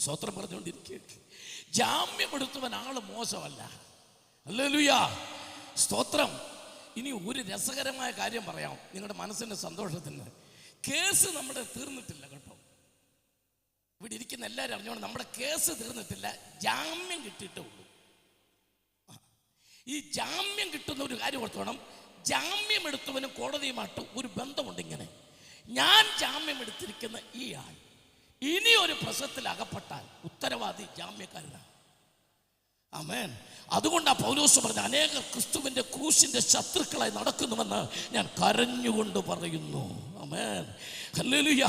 സ്വത്രം പറഞ്ഞുകൊണ്ടിരിക്കുക. ജാമ്യം എടുത്തവൻ ആള് മോശമല്ല. ഹല്ലേലൂയ, സ്തോത്രം. ഇനി ഒരു രസകരമായ കാര്യം പറയാം നിങ്ങളുടെ മനസ്സിൻ്റെ സന്തോഷത്തിന്. കേസ് നമ്മുടെ തീർന്നിട്ടില്ല കേട്ടോ. ഇവിടെ ഇരിക്കുന്ന എല്ലാവരും അറിഞ്ഞോണ്ട് നമ്മുടെ കേസ് തീർന്നിട്ടില്ല, ജാമ്യം കിട്ടിയിട്ടേ ഉള്ളൂ. ഈ ജാമ്യം കിട്ടുന്ന ഒരു കാര്യം ഓർത്തോണം. ജാമ്യം എടുത്തവനും കോടതിയുമായിട്ട് ഒരു ബന്ധമുണ്ട്. ഇങ്ങനെ ഞാൻ ജാമ്യം എടുത്തിരിക്കുന്ന ഈ ആൾ ഇനി ഒരു പ്രശ്നത്തിൽ അകപ്പെട്ടാൽ ഉത്തരവാദി ജാമ്യക്കാരനാണ്. ആമേൻ. അതുകൊണ്ടാണ് പൗലോസ് പറഞ്ഞ അനേകർ ക്രിസ്തുവിന്റെ ക്രൂശിന്റെ ശത്രുക്കളായി നടക്കുന്നുവെന്ന് ഞാൻ കരഞ്ഞുകൊണ്ട് പറയുന്നു. ആമേൻ, ഹല്ലേലൂയ.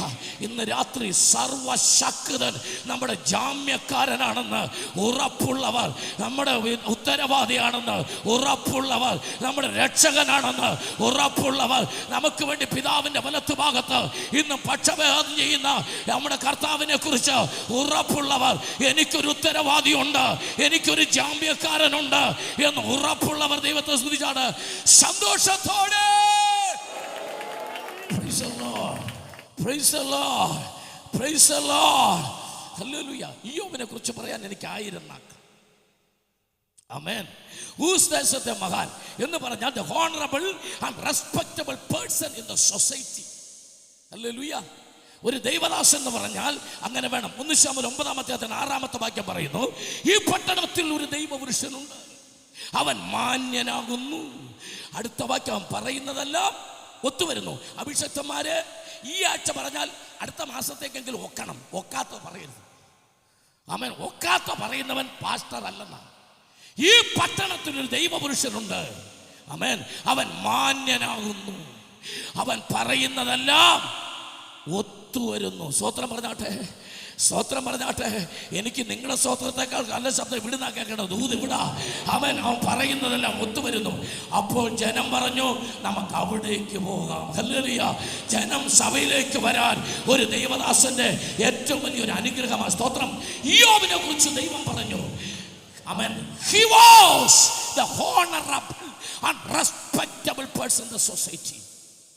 ഇന്ന് രാത്രി സർവശക്തൻ നമ്മുടെ ജാമ്യക്കാരനാണെന്ന് ഉറപ്പുള്ളവർ, നമ്മുടെ ഉത്തരവാദിയാണെന്ന് ഉറപ്പുള്ളവർ, നമ്മുടെ രക്ഷകനാണെന്ന് ഉറപ്പുള്ളവർ, നമുക്ക് വേണ്ടി പിതാവിന്റെ വലത്തുഭാഗത്ത് ഇന്നും പക്ഷഭേദം ചെയ്യുന്ന നമ്മുടെ കർത്താവിനെ കുറിച്ച് ഉറപ്പുള്ളവർ, എനിക്കൊരു ഉത്തരവാദിയുണ്ട്, എനിക്കൊരു ജാമ്യക്കാരനുണ്ട് എന്ന് ഉറപ്പുള്ളവർ ദൈവത്തെ സ്തുതിച്ചാണ് സന്തോഷത്തോടെ. Praise the Lord, praise the Lord, praise the Lord, hallelujah. ഇയ്യോബിനെ കുറിച്ച് പറയാൻ എനിക്ക് 1000 നാക്ക്. ആമേൻ. ഊസ്ദേശത്തെ മഹാൻ എന്ന് പറഞ്ഞാൽ the honorable and respectable person in the society. hallelujah. ഒരു ദൈവദാസൻ എന്ന് പറഞ്ഞാൽ അങ്ങനെ വേണം. 1 ശമൂവേൽ 9-ാമത്തെ വാക്യം പറയുന്നു, ഈ പട്ടണത്തിൽ ഒരു ദൈവപുരുഷനുണ്ട്, അവൻ മാന്യനാകുന്നു. അടുത്ത വാക്യം പറയുന്നതെല്ലാം ഒത്തുവരുന്നു. അഭിഷക്തന്മാര് ഈ ആഴ്ച പറഞ്ഞാൽ അടുത്ത മാസത്തേക്കെങ്കിലും ഒക്കണം. ഒക്കാത്ത പറയരുത്. ആമേൻ. ഒക്കാത്ത പറയുന്നവൻ പാസ്റ്റർ അല്ലെന്നാണ്. ഈ പട്ടണത്തിൽ ഒരു ദൈവപുരുഷനുണ്ട്, ആമേൻ, അവൻ മാന്യനാകുന്നു, അവൻ പറയുന്നതെല്ലാം ഒത്തുവരുന്നു. സ്തോത്രം പറഞ്ഞാട്ടെ, സ്തോത്രം പറഞ്ഞാട്ടെ. എനിക്ക് നിങ്ങളുടെ സ്തോത്രത്തെക്കാൾ നല്ല ശബ്ദം ഇവിടുന്ന് കേൾക്കണം. ദൂത് ഇവിടാ. അവൻ പറയുന്നതെല്ലാം ഒത്തുവരുന്നു. അപ്പോൾ ജനം പറഞ്ഞു, നമുക്ക് അവിടേക്ക് പോകാം. ഹല്ലേലൂയ. ജനം സഭയിലേക്ക് വരാൻ ഒരു ദൈവദാസന്റെ ഏറ്റവും വലിയൊരു അനുഗ്രഹമാണ്. സ്തോത്രം. ഇയ്യോബിനെ കുറിച്ച് ദൈവം പറഞ്ഞു, അവൻ he was the honorable and respectable person in the society.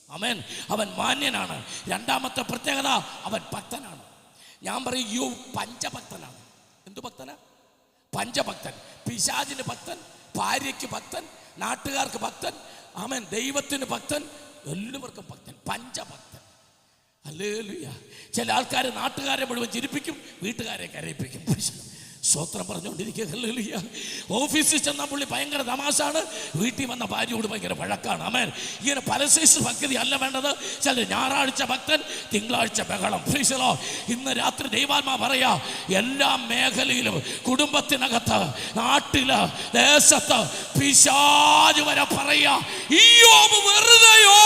ആമേൻ. അവൻ മാന്യനാണ്. രണ്ടാമത്തെ പ്രത്യേകത, അവൻ ഭക്തനാണ്. ഞാൻ പറയും യോ പഞ്ചഭക്തനാണ്. എന്തു ഭക്തനാ? പഞ്ചഭക്തൻ. പിശാചിന് ഭക്തൻ, ഭാര്യയ്ക്ക് ഭക്തൻ, നാട്ടുകാർക്ക് ഭക്തൻ, ആമേൻ, ദൈവത്തിന് ഭക്തൻ, എല്ലാവർക്കും ഭക്തൻ, പഞ്ചഭക്തൻ. ഹല്ലേലൂയ. ചില ആൾക്കാർ നാട്ടുകാരെ മുഴുവൻ ചിരിപ്പിക്കും, വീട്ടുകാരെ കരയിപ്പിക്കും. സ്വത്രം പറഞ്ഞുകൊണ്ടിരിക്കുക. ഹല്ലേലൂയ. ഓഫീസിൽ ചെന്ന പുള്ളി ഭയങ്കര തമാശാണ്, വീട്ടിൽ വന്ന ഭാര്യയോട് ഭയങ്കര വഴക്കാണ്. ആമേൻ. ഇങ്ങനെ പല സൈസ് ഭക്തി അല്ല വേണ്ടത്. ചില ഞായറാഴ്ച ഭക്തൻ, തിങ്കളാഴ്ച ബഹളം. Price the Lord. ഇന്ന് രാത്രി ദൈവാത്മാ പറയാ, എല്ലാ മേഖലയിലും, കുടുംബത്തിനകത്ത്, നാട്ടില്, ദേശത്ത്, പിശാച് വരെ പറയാ, ഇയ്യോബ് വെറുതെയോ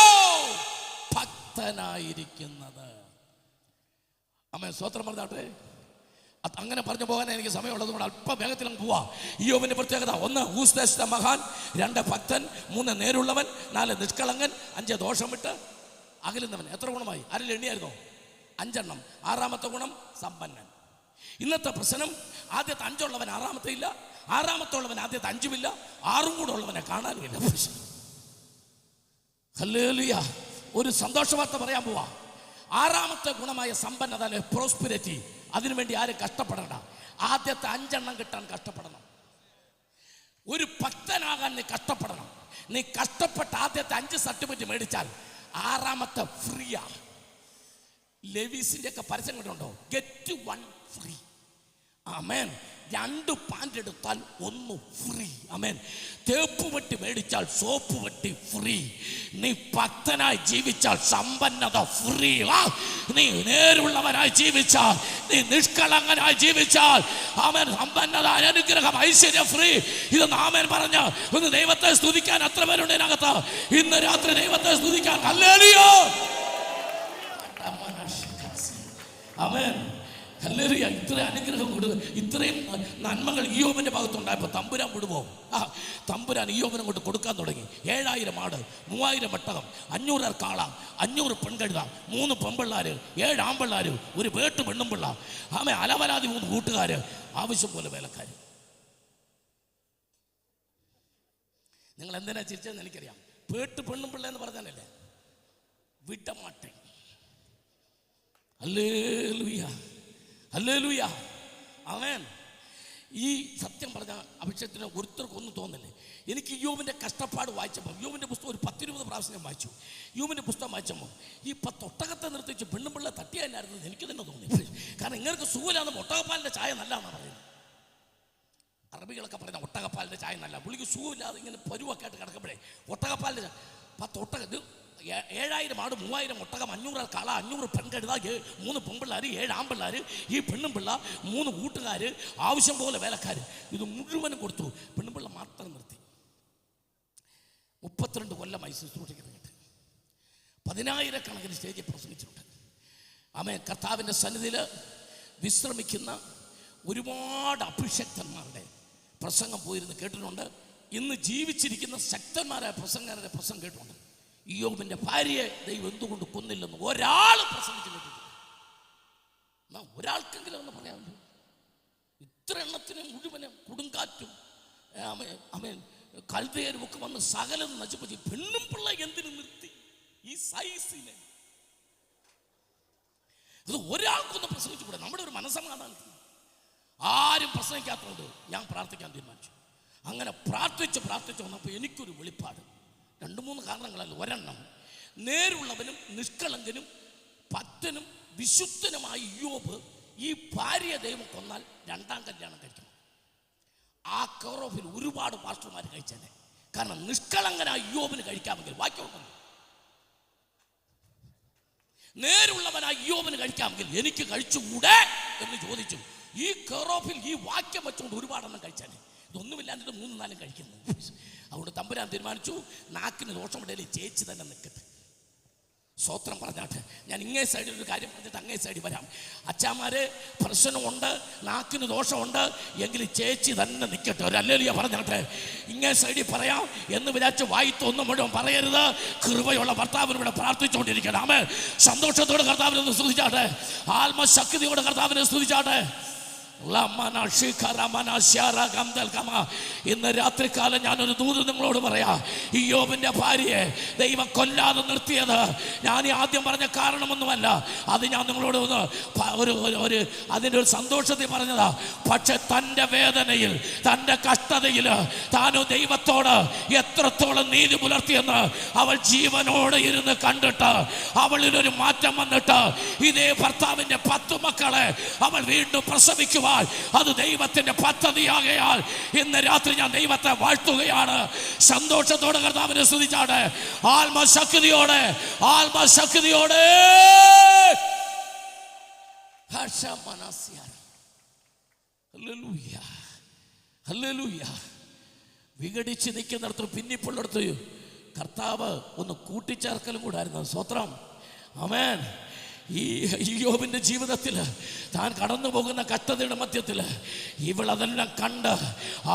ഭക്തനായിരിക്കുന്നത്. ആമേൻ. സ്വത്രം പറഞ്ഞാട്ടെ. അങ്ങനെ പറഞ്ഞു പോകാൻ എനിക്ക് സമയമുള്ളത് കൊണ്ട് അല്പം വേഗത്തിൽ പോവാ. ഇയ്യോബിന്റെ പ്രത്യേകത: 1 ഊസ്ദേശ മഹാൻ, 2 ഭക്തൻ, 3 നേരുള്ളവൻ, 4 നിഷ്കളങ്കൻ, 5 ദോഷം വിട്ട് അകലുന്നവൻ. എത്ര ഗുണമായി? ആരിൽ എണ്ണിയായിരുന്നോ? 5 എണ്ണം. 6ാമത്തെ ഗുണം സമ്പന്നൻ. ഇന്നത്തെ പ്രശ്നം, ആദ്യത്തെ 5 ഉള്ളവൻ 6ാമത്തെ ഇല്ല, 6ാമത്തെ ഉള്ളവൻ ആദ്യത്തെ 5 ഇല്ല, 6 കൂടെ ഉള്ളവനെ കാണാനുമില്ല. ഹല്ലേലൂയ. ഒരു സന്തോഷ വാർത്ത പറയാൻ പോവാ. 6ാമത്തെ ഗുണമായ സമ്പന്നത, പ്രോസ്പിരിറ്റി, അതിനുവേണ്ടി ആരും കഷ്ടപ്പെടണ്ട. ആദ്യത്തെ 5 എണ്ണം കിട്ടാൻ കഷ്ടപ്പെടണം. ഒരു ഭക്തനാകാൻ നീ കഷ്ടപ്പെടണം. നീ കഷ്ടപ്പെട്ട് ആദ്യത്തെ 5 സർട്ടിഫിക്കറ്റ് മേടിച്ചാൽ 6ാമത്തെ ഫ്രീയാ. ലെവീസിന്റെ ഒക്കെ പരസ്യം കണ്ടുണ്ടോ? Get 1 free. ആമേൻ. 2 പാൻറ് എടുത്താൽ 1 ഫ്രീ. ആമേൻ. തേപ്പ് വെട്ടി മേടിച്ചാൽ സോപ്പ് വെട്ടി ഫ്രീ. നീ ഭക്തനായി ജീവിച്ചാൽ സമ്പന്നത ഫ്രീ. നീ നേരുള്ളവനായി ജീവിച്ചാൽ, നീ നിഷ്കളങ്കനായി ജീവിച്ചാൽ, ആമേൻ, സമ്പന്നത, അനുഗ്രഹം, ഐശ്വര്യം ഫ്രീ. ഇതൊന്ന് ആമേൻ പറഞ്ഞ ഒന്ന് ദൈവത്തെ സ്തുതിക്കാൻ എത്ര പേരുണ്ട് ഇതിനകത്ത്? ഇന്ന് രാത്രി ദൈവത്തെ സ്തുതിക്കാൻ. ഹല്ലേലൂയ. ആമേൻ. ഹല്ലേലൂയ. ഇത്രയും അനുഗ്രഹം കൊടുക്കുക, ഇത്രയും നന്മകൾ ഇയ്യോബിന്റെ ഭാഗത്തുണ്ടായപ്പോൾ തമ്പുരാൻ വിടുമോ? തമ്പുരാൻ ഇയ്യോബിനെ കൊണ്ട് കൊടുക്കാൻ തുടങ്ങി. 7000 ആട്, 3000 ഒട്ടകം, 500 കാള, 500 പെൺകഴുത, 3 പെൺപിള്ളാര്, 7 ആൺപിള്ളാര്, ഒരു വേട്ട് പെണ്ണുംപിള്ള, ആമേ, അലവലാതി 3 കൂട്ടുകാര്, ആവശ്യം പോലെ വേലക്കാര്. നിങ്ങൾ എന്തിനാ ചിരിച്ചതെന്ന് എനിക്കറിയാം. വേട്ട് പെണ്ണുംപിള്ള എന്ന് പറഞ്ഞാലല്ലേ വിടമാട്ടെ. ഹല്ലേലൂയ. ഹല്ലേലൂയ. ആമേൻ. ഈ സത്യം പറഞ്ഞ അഭിഷേകത്തിന് ഒരുത്തർക്കൊന്നും തോന്നില്ലേ? എനിക്ക് ഇയ്യോബിന്റെ കഷ്ടപ്പാട് വായിച്ചപ്പോൾ, ഇയ്യോബിന്റെ പുസ്തകം ഒരു 10-20 പ്രാവശ്യം ഞാൻ വായിച്ചു. ഇയ്യോബിന്റെ പുസ്തകം വായിച്ചപ്പോൾ ഈ 10 ഒട്ടകത്തെ നിർത്തിച്ച് പെണ്ണുമ്പിള്ള തട്ടിയായിരുന്നു എനിക്ക് തന്നെ തോന്നി. കാരണം ഇങ്ങൾക്ക് സുഖമില്ലാന്ന് ഒട്ടകപ്പാലിന്റെ ചായ നല്ലതാണെന്നാണ് പറയുന്നത്. അറബികളൊക്കെ പറയുന്ന ഒട്ടകപ്പാലിന്റെ ചായ നല്ല. പുള്ളിക്ക് സുഖമില്ലാതെ ഇങ്ങനെ പരുവൊക്കെ ആയിട്ട് കിടക്കുമ്പോഴേ ഒട്ടകപ്പാലിന്റെ 10 ഒട്ടകം, 7000 ആട്, 3000 ഒട്ടകം, 500 കാള, 500 പെൺകഴുത, 3 പെൺപിള്ളാര്, 7 ആൺപിള്ളാര്, ഈ പെണ്ണുംപിള്ള, 3 കൂട്ടുകാര്, ആവശ്യം പോലെ വേലക്കാര്. ഇത് മുഴുവനും കൊടുത്തു. പെണ്ണുമ്പിള്ള മാത്രം നിർത്തി. 32 കൊല്ലമായി ശുശ്രൂഷിക്കുന്നുണ്ട്. 10,000-കണക്കിന് സ്റ്റേജിൽ പ്രസംഗിച്ചിട്ടുണ്ട്. ആമേൻ. കർത്താവിൻ്റെ സന്നിധിയിൽ വിശ്രമിക്കുന്ന ഒരുപാട് അഭിഷക്തന്മാരുടെ പ്രസംഗം പോയിരുന്ന് കേട്ടിട്ടുണ്ട്. ഇന്ന് ജീവിച്ചിരിക്കുന്ന ശക്തന്മാരായ പ്രസംഗക്കാരുടെ പ്രസംഗം കേട്ടിട്ടുണ്ട്. ഇയ്യോബിന്റെ ഭാര്യയെ ദൈവം എന്തുകൊണ്ട് കൊന്നില്ലെന്ന് ഒരാൾ പ്രസംഗിച്ചു കേട്ടിട്ടില്ല. ഒരാൾക്കെങ്കിലും ഒന്ന് പറയാമല്ലോ. ഇത്ര എണ്ണത്തിന് മുഴുവനും കൊടുങ്കാറ്റും ആമേൻ കൽദയരും ഒക്കെ വന്ന് സകലം നശിപ്പിച്ച് പെണ്ണും പിള്ള എന്തിനു നിർത്തി? ഈ സൈസിനെ ഇത് ഒരാൾക്കൊന്ന് പ്രസംഗിച്ചുകൂടെ? നമ്മുടെ ഒരു മനസ്സമാധാനത്തിന് ആരും പ്രസംഗിക്കാത്തതുകൊണ്ട് ഞാൻ പ്രാർത്ഥിക്കാൻ തീരുമാനിച്ചു. അങ്ങനെ പ്രാർത്ഥിച്ച് വന്നപ്പോൾ എനിക്കൊരു വെളിപ്പാട്. 2-3 കാരണങ്ങളല്ല, ഒരെണ്ണം. നേരുള്ളവനും നിഷ്കളങ്കനും ഭക്തനും വിശുദ്ധനുമായ ഇയ്യോബ് ഈ ഭാര്യ ദൈവം കൊന്നാൽ 2ാം കല്യാണം കഴിക്കണം. ആ കെറോഫിൽ ഒരുപാട് പാസ്റ്റർമാർ കഴിച്ചേനെ. കാരണം നിഷ്കളങ്കനായ ഇയ്യോബിന് കഴിക്കാമെങ്കിൽ വാക്യം നേരുള്ളവനായ ഇയ്യോബിന് കഴിക്കാമെങ്കിൽ എനിക്ക് കഴിച്ചുകൂടെ എന്ന് ചോദിച്ചു. ഈ കെറോഫിൽ ഈ വാക്യം വെച്ചുകൊണ്ട് ഒരുപാടെണ്ണം കഴിച്ചേനെ. ഇതൊന്നുമില്ലാണ്ടിട്ട് 3-4 കഴിക്കുന്നു. അതുകൊണ്ട് തമ്പുരാൻ തീരുമാനിച്ചു, നാക്കിന് ദോഷമുണ്ടെങ്കിൽ ചേച്ചി തന്നെ നിൽക്കട്ടെ. സ്വത്രം പറഞ്ഞാട്ടെ. ഞാൻ ഇങ്ങേ സൈഡിൽ ഒരു കാര്യം പറഞ്ഞിട്ട് അങ്ങേ സൈഡിൽ വരാം. അച്ഛാമാരെ പ്രശ്നമുണ്ട്, നാക്കിന് ദോഷമുണ്ട് എങ്കിൽ ചേച്ചി തന്നെ നിൽക്കട്ടെ. ഒരു ഹല്ലേലൂയ പറഞ്ഞാട്ടെ. ഇങ്ങേ സൈഡിൽ പറയാം എന്ന് വിചാരിച്ച് വായിത്തൊന്നും മുഴുവൻ പറയരുത്. കൃപയുള്ള ഭർത്താവിനോട് പ്രാർത്ഥിച്ചുകൊണ്ടിരിക്കണം. ആമേൻ. സന്തോഷത്തോടെ കർത്താവിനെ സ്തുതിച്ചാട്ടെ. ആത്മശക്തിയോടെ കർത്താവിനെ സ്തുതിച്ചാട്ടെ. ഇന്ന് രാത്രികാലം ഞാനൊരു ദൂത് നിങ്ങളോട് പറയാം. ഇയ്യോബിന്റെ ഭാര്യയെ ദൈവം കൊല്ലാതെ നിർത്തിയത് ഞാൻ ആദ്യം പറഞ്ഞ കാരണമൊന്നുമല്ല. അത് ഞാൻ നിങ്ങളോട് ഒരു അതിൻ്റെ ഒരു സന്തോഷത്തിൽ പറഞ്ഞതാ. പക്ഷെ തൻ്റെ വേദനയിൽ, തൻ്റെ കഷ്ടതയിൽ താനോ ദൈവത്തോട് എത്രത്തോളം നീതി പുലർത്തിയെന്ന് അവൾ ജീവനോടെ ഇരുന്ന് കണ്ടിട്ട് അവളിലൊരു മാറ്റം വന്നിട്ട് ഇതേ ഭർത്താവിൻ്റെ 10 മക്കളെ അവൾ വീണ്ടും പ്രസവിക്കുവാൻ അത് ദൈവത്തിന്റെ പദ്ധതിയാകയാൽ ഇന്ന് രാത്രി ഞാൻ ദൈവത്തെ വാഴ്ത്തുകയാണ്. സന്തോഷത്തോടെ കർത്താവിനെ സ്തുതിച്ചാട്ടെ. ആത്മശക്തിയോടെ വിഘടിച്ച് നിൽക്കുന്നിടത്ത് പിന്നിപ്പുള്ളിടത്ത് കർത്താവ് ഒന്ന് കൂട്ടിച്ചേർക്കലും കൂടായിരുന്നു. സ്തോത്രം. ആമേൻ. ഈ ഇയ്യോബിൻ്റെ ജീവിതത്തിൽ താൻ കടന്നു പോകുന്ന കഷ്ടതയുടെ മധ്യത്തിൽ ഇവളതെല്ലാം കണ്ട്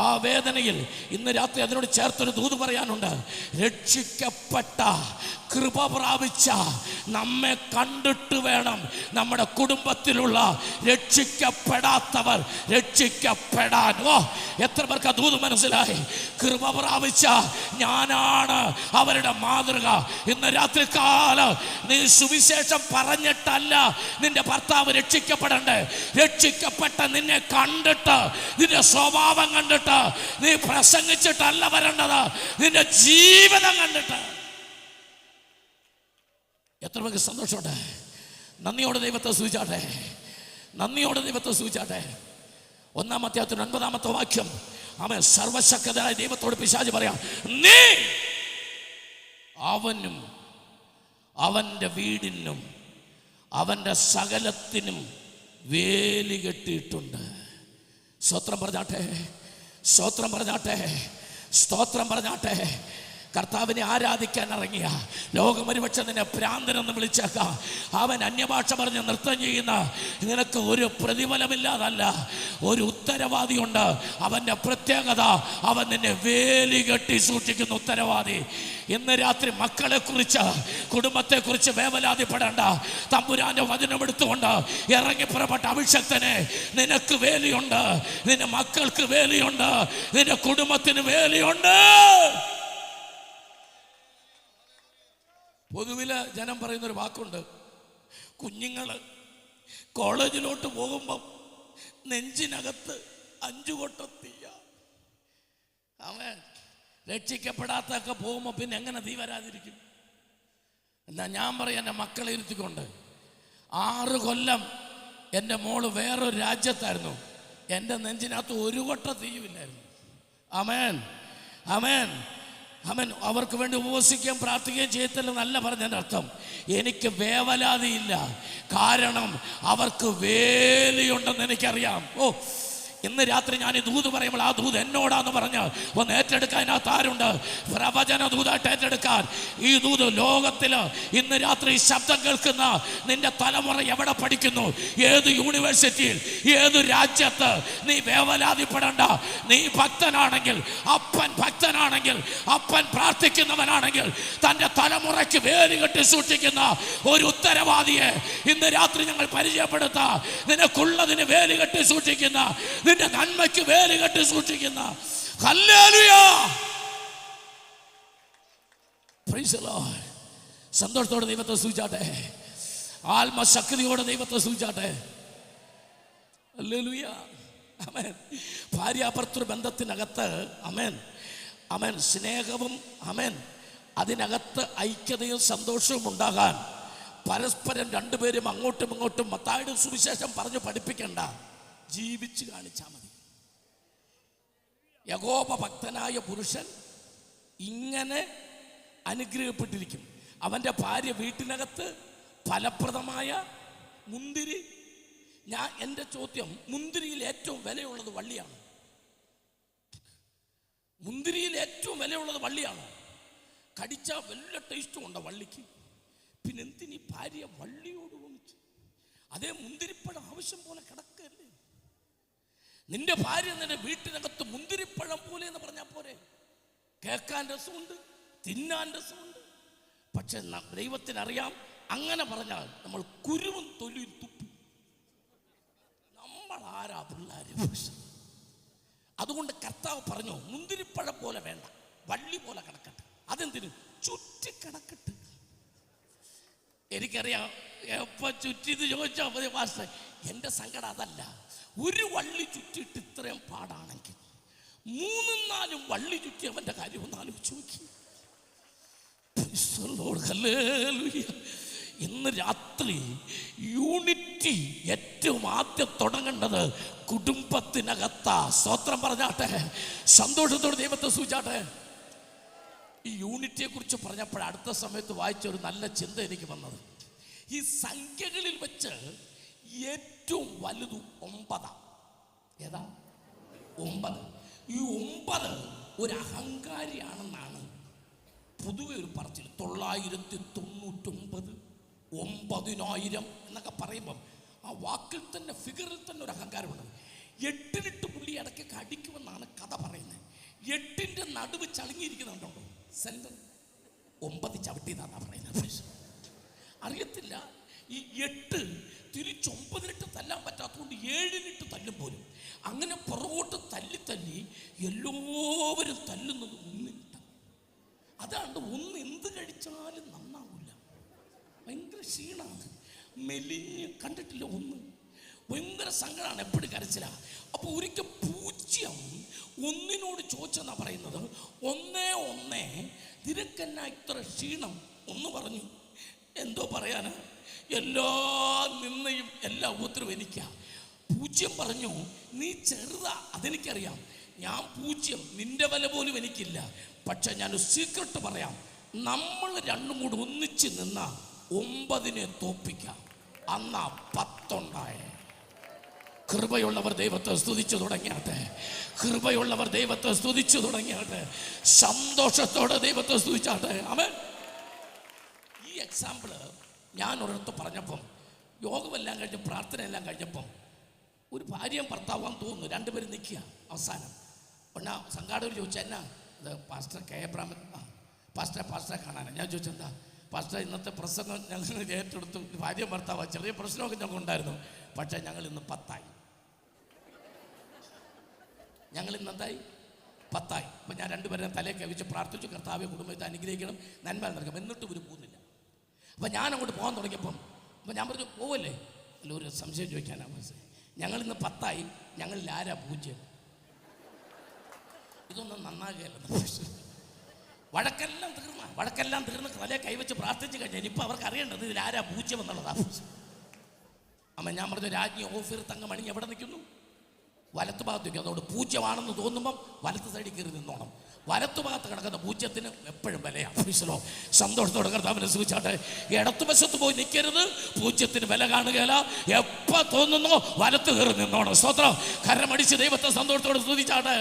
ആ വേദനയിൽ ഇന്ന് രാത്രി അതിനോട് ചേർത്തൊരു ദൂത് പറയാനുണ്ട്. രക്ഷിക്കപ്പെട്ട കൃപ പ്രാപിച്ച നമ്മെ കണ്ടിട്ട് വേണം നമ്മുടെ കുടുംബത്തിലുള്ള രക്ഷിക്കപ്പെടാത്തവർ രക്ഷിക്കപ്പെടാൻ. എത്ര പേർക്ക് ആ ദൂത് മനസ്സിലായി? കൃപ പ്രാപിച്ച ഞാനാണ് അവരുടെ മാതൃക. ഇന്ന് രാത്രി കാലം നീ സുവിശേഷം പറഞ്ഞിട്ടല്ല നിന്റെ ഭർത്താവ് രക്ഷിക്കപ്പെടണ്ടേ. രക്ഷിക്കപ്പെട്ട നിന്നെ കണ്ടിട്ട്, നിന്റെ സ്വഭാവം കണ്ടിട്ട്, നീ പ്രസംഗിച്ചിട്ടല്ല വരേണ്ടത്, നിന്റെ ജീവിതം കണ്ടിട്ട്. എത്ര പേർക്ക് സന്തോഷമുണ്ട്? നന്ദിയോടെ ദൈവത്തെ സൂചിച്ചാട്ടെ. 1 അധ്യായത്തിന് 9-ാമത്തെ വാക്യം. അവൻ സർവശക്തനായ ദൈവത്തോട് പിശാച് പറയാം, നീ അവനും അവൻ്റെ വീടിനും അവൻ്റെ സകലത്തിനും വേലി കെട്ടിയിട്ടുണ്ട്. സ്തോത്രം പറഞ്ഞാട്ടെ. കർത്താവിനെ ആരാധിക്കാൻ ഇറങ്ങിയ ലോകം ഒരുപക്ഷെ നിന്നെ ഭ്രാന്തനെന്ന് വിളിച്ചേക്കാം. അവൻ അന്യഭാഷ പറഞ്ഞ് നൃത്തം ചെയ്യുന്ന നിനക്ക് ഒരു പ്രതിഫലമില്ലാതല്ല, ഒരു ഉത്തരവാദിയുണ്ട്. അവൻ്റെ പ്രത്യേകത, അവൻ നിന്നെ വേലി കെട്ടി സൂക്ഷിക്കുന്ന ഉത്തരവാദി. ഇന്ന് രാത്രി മക്കളെക്കുറിച്ച്, കുടുംബത്തെക്കുറിച്ച് വേവലാതിപ്പെടേണ്ട. തമ്പുരാന്റെ വചനമെടുത്തുകൊണ്ട് ഇറങ്ങി പുറപ്പെട്ട അഭിഷക്തനെ, നിനക്ക് വേലിയുണ്ട്, നിന്റെ മക്കൾക്ക് വേലിയുണ്ട്, നിന്റെ കുടുംബത്തിന് വേലിയുണ്ട്. പൊതുവില് ജനം പറയുന്നൊരു വാക്കുണ്ട്, കുഞ്ഞുങ്ങൾ കോളേജിലോട്ട് പോകുമ്പം നെഞ്ചിനകത്ത് 5 കൊട്ട തീയ. അവൻ രക്ഷിക്കപ്പെടാത്തൊക്കെ പോകുമ്പോൾ പിന്നെ എങ്ങനെ തീ വരാതിരിക്കും? എന്നാ ഞാൻ പറയും, എൻ്റെ മക്കളെ ഇരുത്തിക്കൊണ്ട് 6 കൊല്ലം എൻ്റെ മോള് വേറൊരു രാജ്യത്തായിരുന്നു, എൻ്റെ നെഞ്ചിനകത്ത് 1 കൊട്ട തീയുമില്ലായിരുന്നു. ആമേൻ. അവർക്ക് വേണ്ടി ഉപവസിക്കുകയും പ്രാർത്ഥിക്കുകയും ചെയ്യത്തില്ലെന്നല്ല പറഞ്ഞതിൻ്റെ അർത്ഥം. എനിക്ക് വേവലാതിയില്ല, കാരണം അവർക്ക് വേലിയുണ്ടെന്ന് എനിക്കറിയാം. ഇന്ന് രാത്രി ഞാൻ ഈ ദൂത് പറയുമ്പോൾ ആ ദൂത് എന്നോടാന്ന് പറഞ്ഞ് ഒന്ന് ഏറ്റെടുക്കാൻ അതിനകത്ത് ആരുണ്ട്? പ്രവചന ദൂതായിട്ട് ഏറ്റെടുക്കാൻ. ഈ ദൂത് ലോകത്തിൽ ഇന്ന് രാത്രി ശബ്ദം കേൾക്കുന്ന നിന്റെ തലമുറ എവിടെ പഠിക്കുന്നു, ഏത് യൂണിവേഴ്സിറ്റിയിൽ, ഏത് രാജ്യത്ത്, നീ വേവലാതിപ്പെടണ്ട. നീ ഭക്തനാണെങ്കിൽ, അപ്പൻ പ്രാർത്ഥിക്കുന്നവനാണെങ്കിൽ, തൻ്റെ തലമുറയ്ക്ക് വേലി കെട്ടി സൂക്ഷിക്കുന്ന ഒരു ഉത്തരവാദിയെ ഇന്ന് രാത്രി ഞങ്ങൾ പരിചയപ്പെടുത്താം. നിനക്കുള്ളതിന് വേലി കെട്ടി സൂക്ഷിക്കുന്ന, നിന്റെ നന്മയ്ക്ക് വേലി കെട്ടി സൂക്ഷിക്കുന്ന. ഹല്ലേലൂയ. Price the Lord. സന്തോഷത്തോടെ ദൈവത്തെ സൂചിച്ചാട്ടെ. ആത്മശക്തിയോടെ ദൈവത്തെ സൂചിച്ചാട്ടെ. ഹല്ലേലൂയ. ആമേൻ. ഭാര്യാഭർത്തൃ ബന്ധത്തിനകത്ത് ആമേൻ സ്നേഹവും അതിനകത്ത് ഐക്യതയും സന്തോഷവും ഉണ്ടാകാൻ പരസ്പരം രണ്ടുപേരും അങ്ങോട്ടും ഇങ്ങോട്ടും മത്തായിയുടെ സുവിശേഷം പറഞ്ഞു പഠിപ്പിക്കണ്ട, ജീവിച്ച് കാണിച്ചാൽ മതി. യഹോവ ഭക്തനായ പുരുഷൻ ഇങ്ങനെ അനുഗ്രഹിക്കപ്പെട്ടിരിക്കും. അവൻ്റെ ഭാര്യ വീട്ടിനകത്ത് ഫലപ്രദമായ മുന്തിരി. എൻ്റെ ചോദ്യം, മുന്തിരിയിൽ ഏറ്റവും വിലയുള്ളത് വള്ളിയാണ്. കടിച്ചാൽ വല്ല ടേസ്റ്റും ഉണ്ടോ വള്ളിക്ക്? പിന്നെ എന്തിനീ ഭാര്യ വള്ളിയോട് ഒന്നിച്ചു? അതേ മുന്തിരിപ്പഴം ആവശ്യം പോലെ കിടക്കല്ലേ? നിന്റെ ഭാര്യ നിന്റെ വീട്ടിനകത്ത് മുന്തിരിപ്പഴം പോലെ എന്ന് പറഞ്ഞാൽ പോരെ? കേൾക്കാൻ രസമുണ്ട്, തിന്നാൻ രസമുണ്ട്. പക്ഷെ ദൈവത്തിനറിയാം, അങ്ങനെ പറഞ്ഞാൽ നമ്മൾ കുരുവും തൊലിയും തുപ്പും. നമ്മൾ ആരാ പിള്ളേർ? കർത്താവ് പറഞ്ഞു, മുന്തിരിപ്പഴം പോലെ വേണ്ട, വള്ളി പോലെ കിടക്കട്ടെ. അതെന്തിനു? ചുറ്റി കിടക്കട്ടെ. എനിക്കറിയാം എപ്പോ ചുറ്റിന്ന് ചോദിച്ചാൽ മതി മാസ്റ്റർ. എൻ്റെ സങ്കടം അതല്ല. ഒരു വള്ളി ചുറ്റിയിട്ട് ഇത്രയും പാടാണെങ്കിൽ 3-4 വള്ളി ചുറ്റി അവൻ്റെ കാര്യം ഒന്ന് ആലോചിച്ച് നോക്കി. ഇന്ന് രാത്രി യൂണിറ്റി ഏറ്റവും ആദ്യം തുടങ്ങേണ്ടത് കുടുംബത്തിനകത്താ. സ്തോത്രം പറഞ്ഞാട്ടെ, സന്തോഷത്തോടെ ദൈവത്തെ സൂചിച്ചാട്ടെ. ഈ യൂണിറ്റിയെ കുറിച്ച് പറഞ്ഞപ്പോൾ അടുത്ത സമയത്ത് വായിച്ച ഒരു നല്ല ചിന്ത എനിക്ക് വന്നത്, ഈ സംഖ്യകളിൽ വെച്ച് ഏറ്റവും വലുത് 9. ഏതാ? 9. ഈ 9 ഒരു അഹങ്കാരിയാണെന്നാണ് പൊതുവെ ഒരു പറച്ചിൽ. 999, 9000 എന്നൊക്കെ പറയുമ്പം ആ വാക്കിൽ തന്നെ, ഫിഗറിൽ തന്നെ ഒരു അഹങ്കാരമുണ്ട്. 8 പുള്ളി ഇടയ്ക്ക് അടിക്കുമെന്നാണ് കഥ പറയുന്നത്. 8ന്റെ നടുവ് ചളുങ്ങിയിരിക്കുന്നുണ്ടോ? സെന്റർ 9 ചവിട്ടിയതാന്നാ പറയുന്നത്. അറിയത്തില്ല. ഈ 8 തിരിച്ച് 9 തല്ലാൻ പറ്റാത്തതുകൊണ്ട് 7 തല്ലും പോലും. അങ്ങനെ പുറകോട്ട് തല്ലി എല്ലാവരും തല്ലുന്നത് 1. അതാണ്ട് 1 എന്ത് കഴിച്ചാലും നന്നാവില്ല, ഭയങ്കര ക്ഷീണമാണ്, മെലിഞ്ഞ് കണ്ടിട്ടില്ല. 1 ഭയങ്കര സങ്കടമാണ്, എപ്പോഴും കരച്ചില. അപ്പോൾ ഒരിക്കൽ 0 1 ചോദിച്ചെന്നാ പറയുന്നത്. 1 നിനക്കെന്നാ ഇത്ര ക്ഷീണം? 1 പറഞ്ഞു, എന്തോ പറയാനാ, എല്ലാ നിന്നയും എല്ലാ ഉപദ്രവം എനിക്കാ. 0 പറഞ്ഞു, നീ ചെറുതാ, അതെനിക്കറിയാം, ഞാൻ 0, നിന്റെ വില പോലും എനിക്കില്ല. പക്ഷെ ഞാനൊരു സീക്രട്ട് പറയാം, നമ്മൾ 2 കൂടി ഒന്നിച്ച് നിന്ന 9 തോപ്പിക്കാം. അന്നാ 10 ഉണ്ടായേ. കൃപയുള്ളവർ ദൈവത്തെ സ്തുതിച്ചു തുടങ്ങിയാട്ടെ. കൃപയുള്ളവർ ദൈവത്തെ സ്തുതിച്ചു തുടങ്ങിയാട്ടെ. സന്തോഷത്തോടെ ദൈവത്തെ സ്തുതിച്ചാട്ടെ. ആമേൻ. ഈ എക്സാമ്പിള് ഞാൻ ഒരിടത്ത് പറഞ്ഞപ്പം, യോഗമെല്ലാം കഴിഞ്ഞ് പ്രാർത്ഥനയെല്ലാം കഴിഞ്ഞപ്പം ഒരു ഭാര്യയും ഭർത്താവാൻ തോന്നുന്നു, 2 പേരും നിൽക്കുക. അവസാനം ഒന്നാ സംഘാടകർ ചോദിച്ചു, എന്നാ ഇത് പാസ്റ്റർ കെ എബ്രാമൻ, പാസ്റ്ററെ കാണാനാണ്. ഞാൻ ചോദിച്ചെന്താ പാസ്റ്റർ, ഇന്നത്തെ പ്രസംഗം ഞങ്ങൾ ഏറ്റെടുത്തു, ഭാര്യയും ഭർത്താവ്, ചെറിയ പ്രശ്നമൊക്കെ ഞങ്ങൾക്ക് ഉണ്ടായിരുന്നു, പക്ഷേ ഞങ്ങൾ ഇന്ന് 10 ഞങ്ങൾ ഇന്ന് എന്തായി? 10. അപ്പം ഞാൻ 2 പേരെ തലയെ കവിച്ച് പ്രാർത്ഥിച്ചു, കർത്താവെ കുടുംബത്തെ അനുഗ്രഹിക്കണം, നന്മ നൽകണം. എന്നിട്ടും ഇവർ പോകുന്നില്ല. അപ്പം ഞാൻ അങ്ങോട്ട് പോകാൻ തുടങ്ങിയപ്പം അപ്പം ഞാൻ പറഞ്ഞു, പോവല്ലേ? അല്ല, ഒരു സംശയം ചോദിക്കാനാണ് മനസ്സിലായി. ഞങ്ങളിന്ന് 10, ഞങ്ങളിൽ ആരാ 0? ഇതൊന്നും നന്നാകുകയല്ല. വഴക്കെല്ലാം തീർന്ന് തലയെ കൈവച്ച് പ്രാർത്ഥിച്ച് കഴിഞ്ഞാൽ ഇനിയിപ്പോൾ അവർക്ക് അറിയേണ്ടത് ഇതിൽ ആരാ 0 എന്നുള്ളതാണ്. അമ്മ ഞാൻ പറഞ്ഞു, രാജ്ഞി ഓഫീർ തങ്കമണി എവിടെ നിൽക്കുന്നു? വലത്ത് ഭാഗത്ത് നിൽക്കും. അതുകൊണ്ട് 0 തോന്നുമ്പം വലത്ത് സൈഡിൽ കയറി നിന്നോണം. വലത്ത് ഭാഗത്ത് കിടക്കുന്ന 0 എപ്പോഴും വിലയാണ്. സന്തോഷത്തോടെ കർത്താവിനെ സൂചിച്ചാട്ടെ. ഇടത്തുവശത്ത് പോയി നിൽക്കരുത്, 0 വില കാണുകയില്ല. എപ്പോൾ തോന്നുന്നോ വലത്ത് കയറി നിന്നോണം. സ്തോത്രം. കരമടിച്ച് ദൈവത്തെ സന്തോഷത്തോടെ സ്തുതിച്ചാട്ടെ.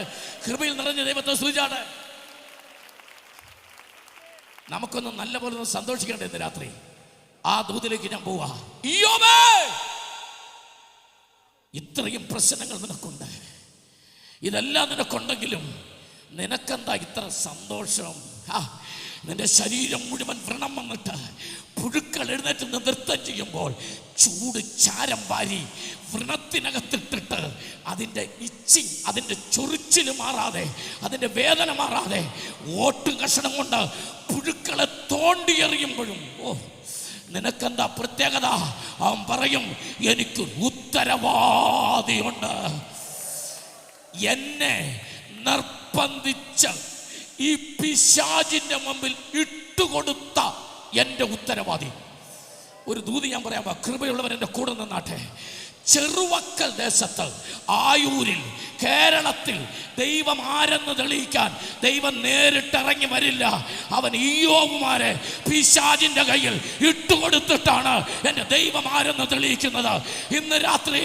കൃപയിൽ നിറഞ്ഞ ദൈവത്തെ സ്തുതിച്ചാട്ടെ. നമുക്കൊന്ന് നല്ലപോലെ സന്തോഷിക്കേണ്ട ഇന്ന് രാത്രി. ആ ദൂതിലേക്ക് ഞാൻ പോവാ. ഇത്രയും പ്രശ്നങ്ങൾ നിനക്കുണ്ട്, ഇതെല്ലാം നിനക്കുണ്ടെങ്കിലും നിനക്കെന്താ ഇത്ര സന്തോഷം? നിന്റെ ശരീരം മുഴുവൻ വ്രണം വന്നിട്ട് പുഴുക്കൾ എഴുന്നേറ്റ് നൃത്തം ചെയ്യുമ്പോൾ ചൂട് ചാരം വാരി വ്രണത്തിനകത്തിട്ടിട്ട് അതിൻ്റെ ഇച്ചിങ്, അതിൻ്റെ ചൊറിച്ചിൽ മാറാതെ, അതിൻ്റെ വേദന മാറാതെ ഓട്ട് കഷണം കൊണ്ട് പുഴുക്കളെ തോണ്ടിയെറിയുമ്പോഴും നിനക്കെന്താ പ്രത്യേകത? അവൻ പറയും, എനിക്ക് ഉത്തരവാദിയുണ്ട്. എന്നെ നിർബന്ധിച്ച ഈ പിശാചിന്റെ മുമ്പിൽ ഇട്ടുകൊടുത്ത എൻ്റെ ഉത്തരവാദി. ഒരു ദൂതി ഞാൻ പറയാം, കൃപയുള്ളവർ എൻ്റെ കൂടെ നിന്നാട്ടെ. ചെറുവക്കൽ ദേശത്ത്, ആയൂരിൽ, കേരളത്തിൽ ദൈവം ആരെന്ന് തെളിയിക്കാൻ ദൈവം നേരിട്ടിറങ്ങി വരില്ല. അവൻ ഇയ്യോബുമാരെ പിശാചിന്റെ കയ്യിൽ ഇട്ടുകൊടുത്തിട്ടാണ് എൻ്റെ ദൈവം ആരെന്ന് തെളിയിക്കുന്നത്. ഇന്ന് രാത്രി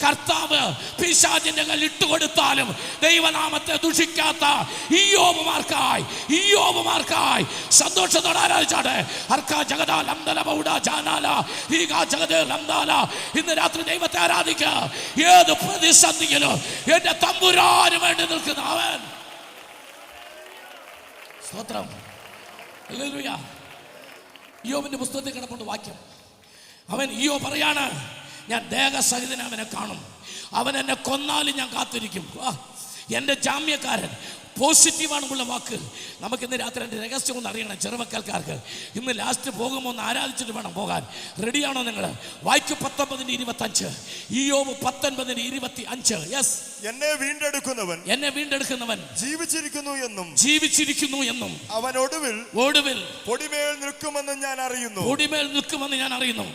കർത്താവ് പിശാചിന്റെ കയ്യിൽ ഇട്ടുകൊടുത്താലും ദൈവനാമത്തെ ദുഷിക്കാത്ത ഇയ്യോബുമാർക്കായി സന്തോഷത്തോടെ ആരാധിച്ചാട്ടെ. ഇന്ന് രാത്രി ദൈവത്തെ ആരാധിക്കുക. ഏത് പ്രതിസന്ധിയിലും എന്റെ തമ്പുരാന് വേണ്ടി നിൽക്കുന്ന അവൻ. സ്തോത്രം. ഹല്ലേലൂയ. ഇയ്യോബിന്റെ പുസ്തകത്തിൽ കിടപ്പുണ്ട് വാക്യം. അവൻ ഇയ്യോബ് പറയാണ്, ഞാൻ ദേഹസഹിതനെ അവനെ കാണും, അവൻ എന്നെ കൊന്നാലും ഞാൻ കാത്തിരിക്കും. എൻ്റെ ജാമ്യക്കാരൻ. പോസിറ്റീവാണെന്നുള്ള വാക്ക് നമുക്ക് ഇന്ന് രാത്രി എൻ്റെ രഹസ്യം ഒന്ന് അറിയണം. ചെറുമക്കൽക്കാർക്ക് ഇന്ന് ലാസ്റ്റ് പോകുമ്പോൾ ഒന്ന് ആരാധിച്ചിട്ട് വേണം പോകാൻ. റെഡിയാണോ നിങ്ങൾ? വായിക്ക് 19:25, ഇയ്യോബ് 19:25. യെസ്. എന്നെ വീണ്ടെടുക്കുന്നവൻ ജീവിച്ചിരിക്കുന്നു എന്നും അവൻ ഒടുവിൽ പൊടിമേൽ നിൽക്കുമെന്ന് ഞാൻ അറിയുന്നു.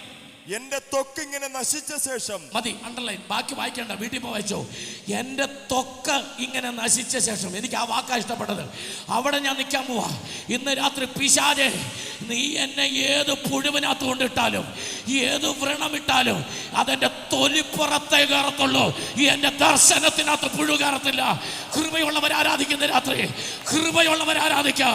എന്റെ ത്വക്ക് ഇങ്ങനെ നശിച്ച ശേഷം, മതി, അണ്ടർലൈൻ, ബാക്കി വായിക്കണ്ട, വീട്ടിൽ പോ വായിച്ചോ. എൻ്റെ ത്വക്ക് ഇങ്ങനെ നശിച്ച ശേഷം. എനിക്ക് ആ വാക്കാ ഇഷ്ടപ്പെട്ടത്. അവിടെ ഞാൻ നിൽക്കാൻ പോവാ. ഇന്ന് രാത്രി പിശാചേ, നീ എന്നെ ഏത് പുഴുവിനകത്ത് കൊണ്ടിട്ടാലും ഏത് വ്രണമിട്ടാലും അതെൻ്റെ തൊലിപ്പുറത്തേ കയറത്തുള്ളൂ. എൻ്റെ ദർശനത്തിനകത്ത് പുഴു കയറത്തില്ല. കൃപയുള്ളവർ ആരാധിക്കുന്ന രാത്രി, കൃപയുള്ളവർ ആരാധിക്കുക.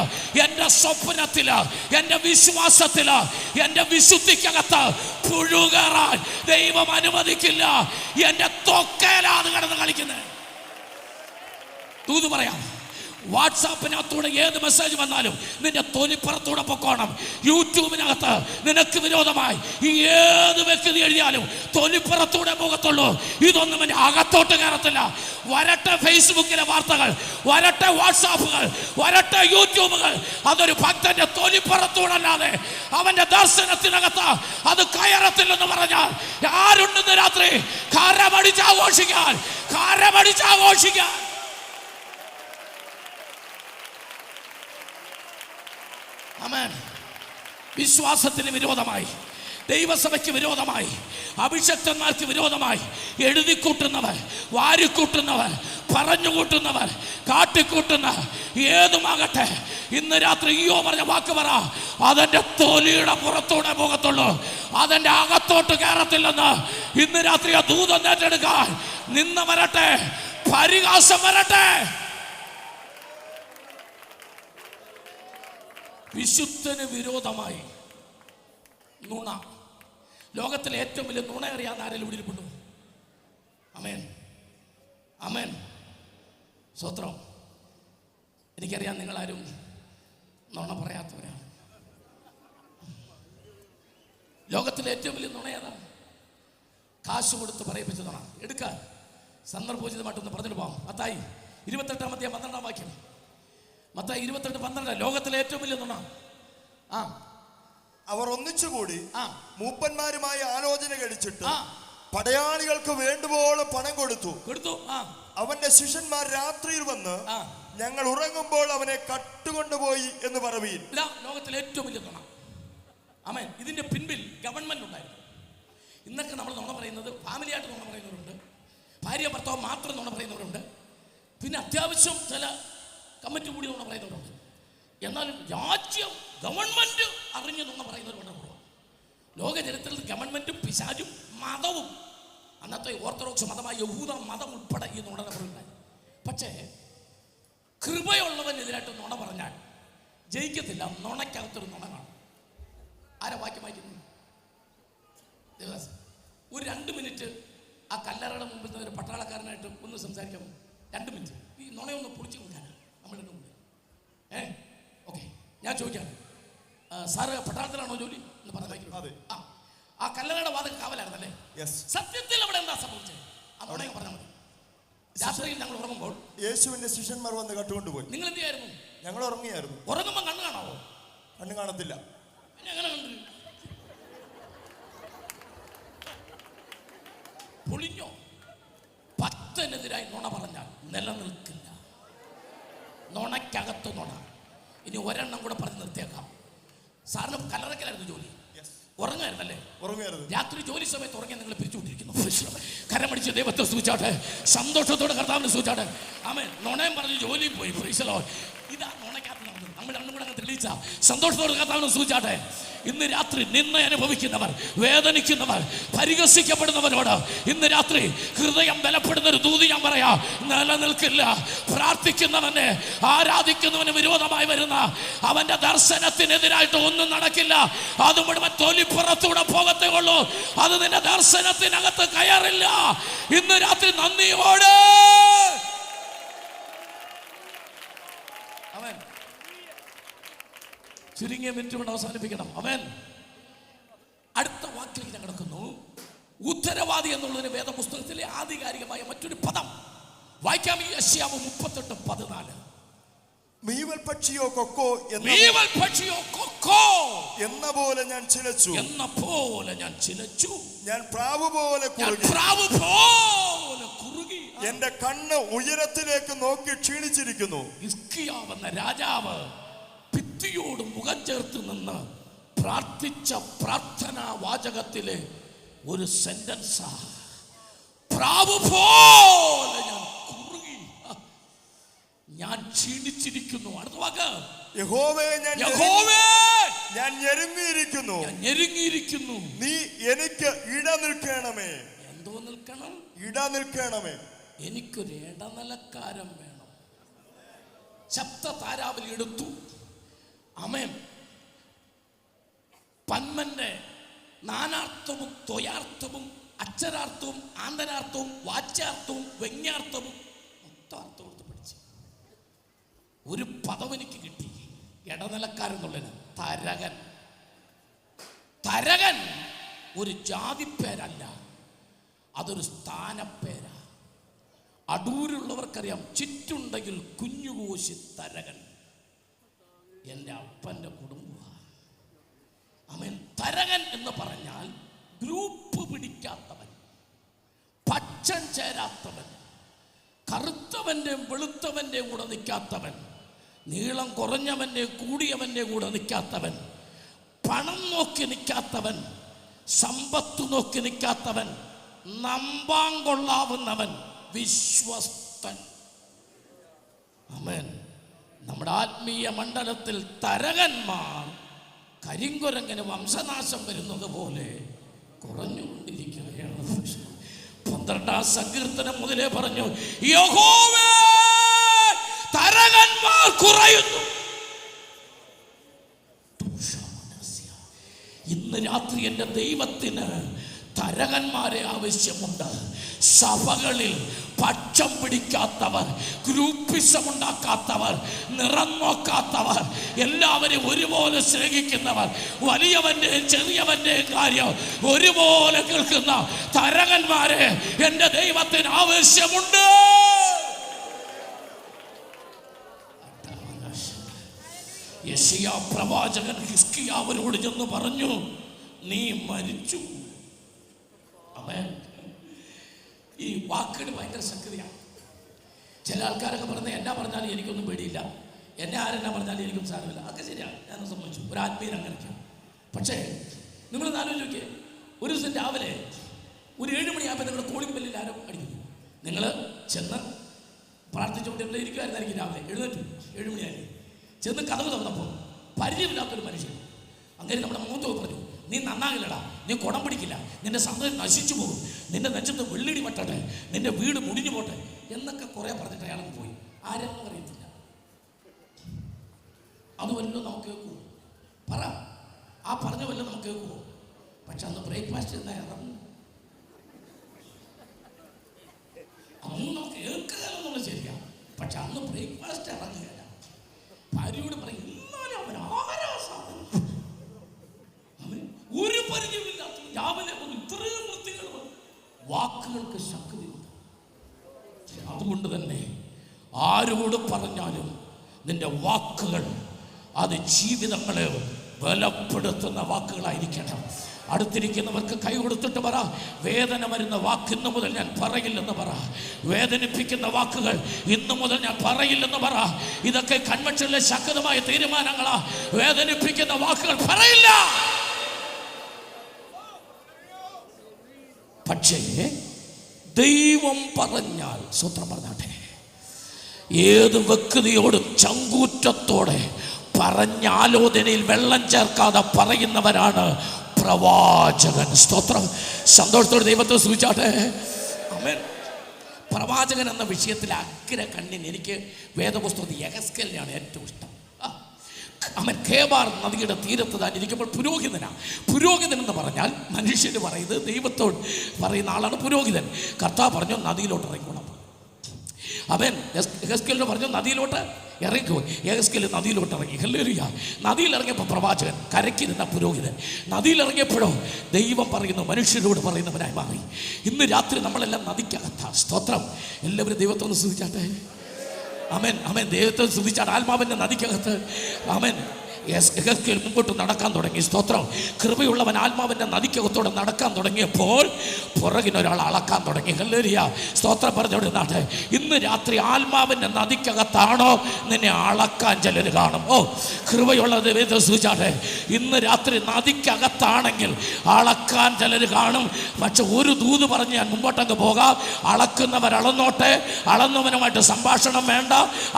എൻ്റെ സ്വപ്നത്തില്, എൻ്റെ വിശ്വാസത്തില്, എൻ്റെ വിശുദ്ധിക്കകത്ത് പുഴു കയറാൻ ദൈവം അനുവദിക്കില്ല. എൻ്റെ ത്വക്കയിലാണ് കിടന്ന് കളിക്കുന്നത്. തൂത് പറയാം. വാട്സാപ്പിനകത്തൂടെ ഏത് മെസ്സേജ് വന്നാലും നിന്റെ തൊലിപ്പുറത്തൂടെ പൊക്കോണം. യൂട്യൂബിനകത്ത് നിനക്ക് വിരോധമായി ഏത് വ്യക്തി എഴുതിയാലും തൊലിപ്പുറത്തൂടെ പോകത്തുള്ളൂ. ഇതൊന്നും എൻ്റെ അകത്തോട്ട് കയറത്തില്ല. വരട്ടെ ഫേസ്ബുക്കിലെ വാർത്തകൾ, വരട്ടെ വാട്സാപ്പുകൾ, വരട്ടെ യൂട്യൂബുകൾ, അതൊരു ഭക്തന്റെ തൊലിപ്പുറത്തൂടല്ലാതെ അവന്റെ ദർശനത്തിനകത്ത് അത് കയറത്തില്ലെന്ന് പറഞ്ഞാൽ ആരുണ്ടെന്ന് രാത്രി കരമടിച്ചാഘോഷിക്കാൻ. ആമേൻ. വിശ്വാസത്തിന് വിരോധമായി, ദൈവസഭയ്ക്ക് വിരോധമായി, അഭിഷക്തന്മാർക്ക് വിരോധമായി എഴുതിക്കൂട്ടുന്നവർ, വാരിക്കൂട്ടുന്നവർ, പറഞ്ഞുകൂട്ടുന്നവർ, കാട്ടിക്കൂട്ടുന്ന ഏതുമാകട്ടെ, ഇന്ന് രാത്രി ഈയോ പറഞ്ഞ വാക്ക് പറ. അതെന്റെ തൊലിയുടെ പുറത്തൂടെ പോകത്തുള്ളൂ, അതെന്റെ അകത്തോട്ട് കയറത്തില്ലെന്ന് ഇന്ന് രാത്രി ആ ദൂതം ഏറ്റെടുക്കാൻ നിന്ന് വരട്ടെ. പരിഹാസം വരട്ടെ. വിശുദ്ധന് വിരോധമായി നുണ. ലോകത്തിലെ ഏറ്റവും വലിയ നുണ അറിയാതെ ആരെങ്കിലും ഇവിടെ ഇരിപ്പുണ്ടോ? ആമേൻ, ആമേൻ, സ്തോത്രം. എനിക്കറിയാം നിങ്ങളാരും നുണ പറയാത്തവരാണ്. ലോകത്തിലെ ഏറ്റവും വലിയ നുണ ഏതാണ്? കാശ് കൊടുത്ത് പറയിപ്പിച്ച നുണ. എടുക്കാൻ സന്ദർഭോചിതമായിട്ടൊന്ന് പറഞ്ഞിട്ട് പോകാം. മത്തായി 28-12 വാക്യം. മത്തായി 28:12. ലോകത്തിലെ ഏറ്റവും വലിയ നുണ. അവർ ഒന്നിച്ചുകൂടി മൂപ്പന്മാരുമായി ആലോചന കഴിച്ചിട്ട് പടയാളികൾക്ക് വേണ്ടുവോളം പണം കൊടുത്തു. അവന്റെ ശിഷ്യന്മാർ രാത്രിയിൽ വന്ന് ഞങ്ങൾ ഉറങ്ങുമ്പോൾ അവനെ കട്ടുകൊണ്ടുപോയി എന്ന് പറവീൻ. ലോകത്തിലെ ഏറ്റവും വലിയ നുണ. ആമേൻ. ഇതിന്റെ പിൻപിൽ ഗവൺമെന്റ് ഉണ്ടായിരുന്നു. ഇന്നൊക്കെ നമ്മൾ നുണ പറയുന്നത് ഫാമിലിയായിട്ട് നുണ പറയുന്നവരുണ്ട്, ഭാര്യ ഭർത്താവ് മാത്രം നുണ പറയുന്നവരുണ്ട്, പിന്നെ അത്യാവശ്യം ചില കമ്മിറ്റി കൂടി നുണ പറയുന്നവരുണ്ട്. എന്നാലും രാജ്യം ഗവൺമെന്റ് അറിഞ്ഞു നുണ പറയുന്നവരുണ്ട്. ലോക ചരിത്രത്തിൽ ഗവൺമെന്റും പിശാചും മതവും, അന്നത്തെ ഓർത്തഡോക്സ് മതമായ യഹൂദ മതം ഉൾപ്പെടെ ഈ നുണ ഉണ്ടായി. പക്ഷേ കൃപയുള്ളവനെതിരായിട്ട് നുണ പറഞ്ഞാൽ ജയിക്കത്തില്ല. നുണയ്ക്കകത്തൊരു നുണ കാണും. ആരാ വാക്യം വായിക്കുന്നു? ഒരു 2 മിനിറ്റ് ആ കല്ലറയുടെ മുമ്പിൽ നിന്ന് ഒരു പട്ടാളക്കാരനായിട്ട് ഒന്ന് സംസാരിക്കാമോ? 2 മിനിറ്റ്. ഈ നുണയൊന്ന് പൊളിച്ചു കൊടുക്കാനാണ് നമ്മളുടെ മുമ്പിൽ. ഓക്കെ, ഞാൻ ചോദിക്കാം, സാറ് പട്ടാളത്തിലാണോ ജോലി എന്ന് പറഞ്ഞു. ആ കല്ലറയുടെ വാതിൽ കാവലായിരുന്നല്ലേ? സത്യത്തിൽ അവിടെ എന്താ സംഭവിച്ചത്? ആ നുണ പറഞ്ഞാൽ മതി. രാത്രിയിൽ ഞങ്ങൾ ഉറങ്ങുമ്പോൾ യേശുവിന്റെ ശിഷ്യന്മാർ വന്ന് കട്ടുകൊണ്ടുപോയി. നിങ്ങൾ എന്ത് ചെയ്യായിരുന്നു? ഞങ്ങൾ ഉറങ്ങിയായിരുന്നു. ഉറങ്ങുമ്പോൾ കണ്ണു കാണാവോ? കണ്ണു കാണത്തില്ല. പിന്നെ എങ്ങനെ കണ്ടു? പൊളിഞ്ഞോ? ഭക്തനെതിരായി നുണ പറഞ്ഞാൽ നിലനിൽക്കില്ല. നുണയ്ക്കകത്ത് നുണ. ഇനി ഒരെണ്ണം കൂടെ പറഞ്ഞ് നിർത്തിയേക്കാം. സാറിന് കല്ലറക്കലായിരുന്നു ജോലി, ഉറങ്ങായിരുന്നല്ലേ? ഉറങ്ങായിരുന്നു. രാത്രി ജോലി സമയത്ത് ഉറങ്ങി നിങ്ങൾ പിരിച്ചുകൊണ്ടിരിക്കുന്നു. കരമടിച്ച് ദൈവത്തെ സൂചിച്ചാട്ടെ, സന്തോഷത്തോടെ കർത്താവിനെ സൂചിച്ചാട്ടെ. ആമേൻ. നുണയും പറഞ്ഞ് ജോലി പോയി. ഇതാ നുണയ്ക്കകത്ത് നടന്നത്. നമ്മൾ രണ്ടും കൂടെ അങ്ങ് തെളിയിച്ച സന്തോഷത്തോടെ കർത്താവിനെ സൂചിച്ചാട്ടെ. ഇന്ന് രാത്രി നിന്ന അനുഭവിക്കുന്നവർ, വേദനിക്കുന്നവർ, പരിഹസിക്കപ്പെടുന്നവരോട് ഇന്ന് രാത്രി ഹൃദയം ബലപ്പെടുന്ന ഒരു ദൂതി ഞാൻ പറയാ. നിലനിൽക്കില്ല. പ്രാർത്ഥിക്കുന്നവനെ, ആരാധിക്കുന്നവന് വിരോധമായി വരുന്ന അവന്റെ ദർശനത്തിനെതിരായിട്ട് ഒന്നും നടക്കില്ല. അത് മുഴുവൻ തൊലിപ്പുറത്തൂടെ പോകത്തേ ഉള്ളൂ. അത് നിന്റെ ദർശനത്തിനകത്ത് കയറില്ല. ഇന്ന് രാത്രി നന്ദിയോടെ അവൻ ചുരുങ്ങിയ മിനിറ്റ് കൊണ്ട് അവസാനിപ്പിക്കണം. അവൻ അടുത്ത വാക്കിൽ ഞാൻ കിടക്കുന്നു. ഉത്തരവാദി എന്നുള്ളതിന് വേദപുസ്തകത്തിലെ ആധികാരികമായ മറ്റൊരു പദം വായിക്കാം യെശയ്യാവ് 38:14. മീവൽ പക്ഷിയോ കൊക്കോ മീവൽ പക്ഷിയോ കൊക്കോ എന്ന പോലെ ഞാൻ ചിലച്ചു, എന്ന പോലെ ഞാൻ ചിലച്ചു, ഞാൻ പ്രാവ് പോലെ കുറുകി, എന്റെ കണ്ണ് ഉയരത്തിലേക്ക് നോക്കി ക്ഷീണിച്ചിരിക്കുന്നു. ഹിസ്കിയാവ് എന്ന രാജാവ് ഭിത്തിയോട് മുഖം ചേർത്ത് നിന്ന് പ്രാർത്ഥിച്ച പ്രാർത്ഥനാ വാചകത്തിലെ ഒരു സെന്റൻസാ, പ്രാവ് പോലെ ഞാൻ കുറുകി, ഞാൻ ക്ഷീണിച്ചിരിക്കുന്നു. അടുത്ത വാക്ക്, യഹോവേ ഞാൻ ഞെരുങ്ങിയിരിക്കുന്നു, നീ എനിക്ക് ഇട നിൽക്കണമേ. എന്തോ നിൽക്കണം? ഇട നിൽക്കണമേ. എനിക്കൊരു ഇടനിലക്കാരൻ വേണം. ശബ്ദ താരാവലി എടുത്തു. ആമേൻ. പന്മന്റെ നാനാർത്ഥവും ത്വയാർത്ഥവും അക്ഷരാർത്ഥവും ആന്തരാർത്ഥവും വാച്യാർത്ഥവും വ്യംഗ്യാർത്ഥവും മൊത്തം അർത്ഥം എടുത്ത് പഠിച്ചു. ഒരു പദം എനിക്ക് കിട്ടി, ഇടനിലക്കാരെന്നുള്ളത്. തരകൻ. തരകൻ ഒരു ജാതിപ്പേരല്ല, അതൊരു സ്ഥാനപ്പേരാ. അടൂരുള്ളവർക്കറിയാം, ചുറ്റുണ്ടെങ്കിൽ കുഞ്ഞുകോശി തരകൻ എൻ്റെ അപ്പൻ്റെ കുടുംബമാണ്. ആമേൻ. തരകൻ എന്ന് പറഞ്ഞാൽ ഗ്രൂപ്പ് പിടിക്കാത്തവൻ, പക്ഷം ചേരാത്തവൻ, കറുത്തവൻ്റെയും വെളുത്തവൻ്റെയും കൂടെ നിൽക്കാത്തവൻ, നീളം കുറഞ്ഞവൻ്റെ കൂടിയവൻ്റെ കൂടെ നിൽക്കാത്തവൻ, പണം നോക്കി നിൽക്കാത്തവൻ, സമ്പത്ത് നോക്കി നിൽക്കാത്തവൻ, നമ്പാൻ കൊള്ളാവുന്നവൻ, വിശ്വസ്തൻ. ആമേൻ. നമ്മുടെ ആത്മീയ മണ്ഡലത്തിൽ തരകന്മാർ കരിങ്കുരങ്ങനെ വംശനാശം വരുന്നത് പോലെ കുറഞ്ഞുകൊണ്ടിരിക്കുകയാണ്. 12-ാം സങ്കീർത്തനം മുതലേ പറഞ്ഞു, യഹോവേ തരകന്മാർ കുറയുന്നു. ഇന്ന് രാത്രി എൻ്റെ ദൈവത്തിന് തരകന്മാരെ ആവശ്യമുണ്ട്. സഭകളിൽ പക്ഷം പിടിക്കാത്തവർ, ഗ്രൂപ്പിസം ഉണ്ടാക്കാത്തവർ, നിറം നോക്കാത്തവർ, എല്ലാവരും ഒരുപോലെ സ്നേഹിക്കുന്നവർ, വലിയവന്റെയും ചെറിയവന്റെയും കാര്യം ഒരുപോലെ കേൾക്കുന്ന തരകന്മാരെ എൻ്റെ ദൈവത്തിന് ആവശ്യമുണ്ട്. യെശയ്യാ പ്രവാചകൻ ഹിസ്കിയാവിനോട് ചെന്ന് പറഞ്ഞു, നീ മരിച്ചു. ആമേൻ. ഈ വാക്കുകൾ ഭയങ്കര ശക്തിയാണ്. ചില ആൾക്കാരൊക്കെ പറഞ്ഞത് എന്നാ പറഞ്ഞാലും എനിക്കൊന്നും പേടിയില്ല, എന്നെ ആരെന്നാ പറഞ്ഞാലും എനിക്കും സാരമില്ല. അതൊക്കെ ശരിയാണ്, ഞാനൊന്ന് സമ്മതിച്ചു. ഒരു ആത്മീയൻ അങ്ങനെയൊക്കെയാണ്. പക്ഷേ നിങ്ങൾ ആലോചിച്ച് നോക്കിയേ, ഒരു ദിവസം രാവിലെ ഒരു 7 മണിയാകുമ്പോൾ നിങ്ങളുടെ കോളിംഗ് ബെല്ലിൽ ആരോ അടിക്കുന്നു. നിങ്ങൾ ചെന്ന് പ്രാർത്ഥിച്ചുകൊണ്ട് ഇരിക്കുമായിരുന്നായിരിക്കും. രാവിലെ എഴുന്നേറ്റു, 7 മണിയായി. ചെന്ന് കഥവ് തുറന്നപ്പോൾ പരിചയമില്ലാത്തൊരു മനുഷ്യൻ അങ്ങനെ നമ്മുടെ മുഖത്ത് പറഞ്ഞു, നീ നന്നാകില്ലടാ, നീ കുടം പിടിക്കില്ല, നിന്റെ സന്തതി നശിച്ചു പോകും, നിന്റെ നെഞ്ചത്ത് വെള്ളിടി വട്ടട്ടെ, നിന്റെ വീട് മുടിഞ്ഞു പോട്ടെ എന്നൊക്കെ കുറെ പറഞ്ഞിട്ട് അയാൾക്ക് പോയി. ആരെന്നും അറിയത്തില്ല. അത് വല്ലതും നമുക്ക് കേൾക്കുമോ? പറ, ആ പറഞ്ഞ വല്ലതും നമുക്ക് കേൾക്കുമോ? പക്ഷെ അന്ന് ബ്രേക്ക്ഫാസ്റ്റ് എന്നാ ഇറങ്ങും. അന്ന് നമുക്ക് കേൾക്കുകയെന്നുള്ളത് ശരിയാ, പക്ഷെ അന്ന് ബ്രേക്ക്ഫാസ്റ്റ് ഇറങ്ങുകയില്ല. ഭാര്യയോട് പറയും, എന്നാലും അവൻ ആരാ സാധനം, ഒരു പരിചയമില്ലാത്ത രാവിലെ ഒന്ന് ഇത്രയും വൃത്തികൾ. വാക്കുകൾക്ക് ശക്തിയുണ്ട്. അതുകൊണ്ട് തന്നെ ആരോട് പറഞ്ഞാലും നിന്റെ വാക്കുകൾ അത് ജീവിതങ്ങളെ ബലപ്പെടുത്തുന്ന വാക്കുകളായിരിക്കണം. അടുത്തിരിക്കുന്നവർക്ക് കൈ കൊടുത്തിട്ട് പറ, വേദന വരുന്ന വാക്ക് ഇന്നു മുതൽ ഞാൻ പറയില്ലെന്ന് പറ. വേദനിപ്പിക്കുന്ന വാക്കുകൾ ഇന്നു മുതൽ ഞാൻ പറയില്ലെന്ന് പറ. ഇതൊക്കെ കൺവെൻഷനിലെ ശക്തമായ തീരുമാനങ്ങളാ. വേദനിപ്പിക്കുന്ന വാക്കുകൾ പറയില്ല. പക്ഷേ ദൈവം പറഞ്ഞാൽ, സൂത്രം പറഞ്ഞാട്ടെ, ഏത് വ്യക്തിയോടും ചങ്കൂറ്റത്തോടെ പറഞ്ഞ ആലോചനയിൽ വെള്ളം ചേർക്കാതെ പറയുന്നവരാണ് പ്രവാചകൻ. സ്തോത്രം. സന്തോഷത്തോടെ ദൈവത്തെ സൂചിച്ചാട്ടെ. ആമേൻ. പ്രവാചകൻ എന്ന വിഷയത്തിൽ അഗ്രകണ്ണിന് എനിക്ക് വേദപുസ്തകത്തിൽ യെഹെസ്കേലിനെയാണ് ഏറ്റവും ഇഷ്ടം. അവൻ കേബാർ നദിയുടെ തീരത്ത് താൻ ഇരിക്കുമ്പോൾ പുരോഹിതനാണ്. പുരോഹിതൻ എന്ന് പറഞ്ഞാൽ മനുഷ്യന് പറയുന്നത് ദൈവത്തോട് പറയുന്ന ആളാണ് പുരോഹിതൻ. കർത്താവ് പറഞ്ഞു നദിയിലോട്ട് ഇറങ്ങിക്കോണം. അവൻ യെഹെസ്കേലിനോട് പറഞ്ഞു നദിയിലോട്ട് ഇറങ്ങിക്കോ. യെഹെസ്കേൽ നദിയിലോട്ട് ഇറങ്ങി. ഹല്ലേലൂയ. നദിയിൽ ഇറങ്ങിയപ്പോൾ പ്രവാചകൻ, കരയ്ക്കിരുന്ന പുരോഹിതൻ. നദിയിൽ ഇറങ്ങിയപ്പോഴോ ദൈവം പറയുന്നു, മനുഷ്യരോട് പറയുന്നവനായി മാറി. ഇന്ന് രാത്രി നമ്മളെല്ലാം നദിക്കകത്താ. സ്തോത്രം. എല്ലാവരും ദൈവത്തെ ഒന്ന് സ്തുതിച്ചാട്ടെ. ആമേൻ, ആമേൻ. ദൈവത്തെ സ്തുതിച്ചാട്ടെ. ആത്മാവിൻ്റെ നദിക്കകത്ത്. ആമേൻ. യെഹെസ്കേൽ മുമ്പോട്ട് നടക്കാൻ തുടങ്ങി. സ്തോത്രം. കൃപയുള്ളവൻ ആത്മാവിൻ്റെ നദിക്കകത്തോടെ നടക്കാൻ തുടങ്ങിയപ്പോൾ പുറകിനൊരാൾ അളക്കാൻ തുടങ്ങി. ഹല്ലേലൂയ. സ്തോത്രം പറഞ്ഞോടുന്നാട്ടെ. ഇന്ന് രാത്രി ആത്മാവിൻ്റെ നദിക്കകത്താണോ നിന്നെ അളക്കാൻ ചിലർ കാണും. ഓ, കൃപയുള്ള ദൈവത്തെ സൂചിച്ചാട്ടെ. ഇന്ന് രാത്രി നദിക്കകത്താണെങ്കിൽ അളക്കാൻ ചിലർ കാണും. പക്ഷെ ഒരു ദൂത് പറഞ്ഞ് ഞാൻ മുമ്പോട്ടങ്ങ് പോകാം. അളക്കുന്നവർ അളന്നോട്ടെ. അളന്നവനുമായിട്ട് സംഭാഷണം വേണ്ട,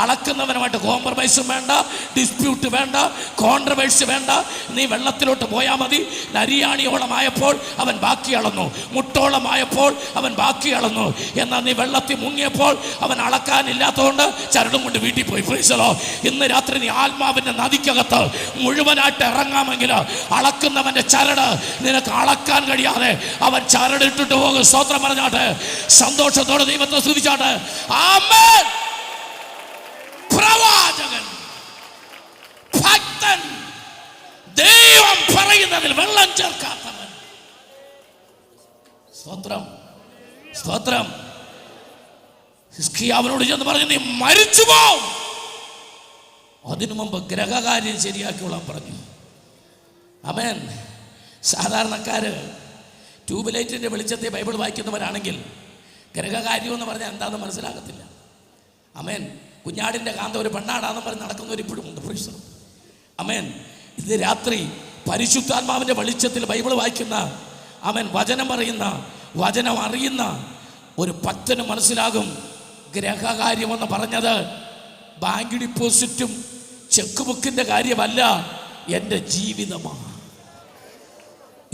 അളക്കുന്നവനുമായിട്ട് കോംപ്രമൈസും വേണ്ട, ഡിസ്പ്യൂട്ട് വേണ്ട, കോൺട്രവേഴ്സി വേണ്ട. നീ വെള്ളത്തിലോട്ട് പോയാൽ മതി. നരിയാണിയോളമായപ്പോൾ അവൻ ബാക്കി അളന്നു, മുട്ടോളമായപ്പോൾ അവൻ ബാക്കി അളന്നു. എന്നാൽ നീ വെള്ളത്തിൽ മുങ്ങിയപ്പോൾ അവൻ അളക്കാനില്ലാത്തതുകൊണ്ട് ചരടും കൊണ്ട് വീട്ടിൽ പോയി. പ്രൈസലോ. ഇന്ന് രാത്രി നീ ആത്മാവിൻ്റെ നദിക്കകത്ത് മുഴുവനായിട്ട് ഇറങ്ങാമെങ്കിൽ അളക്കുന്നവൻ്റെ ചരട് നിനക്ക് അളക്കാൻ കഴിയാതെ അവൻ ചരടിട്ടിട്ട് പോകും. സ്തോത്രം പറഞ്ഞാട്ടെ. സന്തോഷത്തോടെ ദൈവത്തെ സ്തുതിച്ചാട്ടെ. ആമേൻ. പ്രവാചകൻ, ഭക്തൻ, ദൈവം പറയുന്നതിൽ വെള്ളം ചേർക്കാത്തവൻ. സ്തോത്രം, സ്തോത്രം. ഹിസ്കിയാവിനോട് ചെന്ന് പറഞ്ഞു, നീ മരിച്ചു പോവും. അതിനു മുമ്പ് ഗ്രഹകാര്യം ശരിയാക്കിക്കൊള്ളാൻ പറഞ്ഞു. ആമേൻ. സാധാരണക്കാര് ട്യൂബ് ലൈറ്റിൻ്റെ വെളിച്ചത്തെ ബൈബിൾ വായിക്കുന്നവരാണെങ്കിൽ ഗ്രഹകാര്യം എന്ന് പറഞ്ഞാൽ എന്താണെന്ന് മനസ്സിലാകത്തില്ല. ആമേൻ. കുഞ്ഞാടിൻ്റെ കാന്ത ഒരു പെണ്ണാടാന്ന് പറഞ്ഞ് നടക്കുന്നവർ ഇപ്പോഴും ഉണ്ട്. പ്രൈസ്. ആമേൻ. ഇത് രാത്രി പരിശുദ്ധാത്മാവിൻ്റെ വെളിച്ചത്തിൽ ബൈബിൾ വായിക്കുന്ന, ആമേൻ, വചനം പറയുന്ന, വചനം അറിയുന്ന ഒരു ഭക്തന് മനസ്സിലാകും ഗ്രഹകാര്യമെന്ന് പറഞ്ഞത് ബാങ്ക് ഡിപ്പോസിറ്റും ചെക്ക് ബുക്കിൻ്റെ കാര്യമല്ല, എൻ്റെ ജീവിതമാണ്.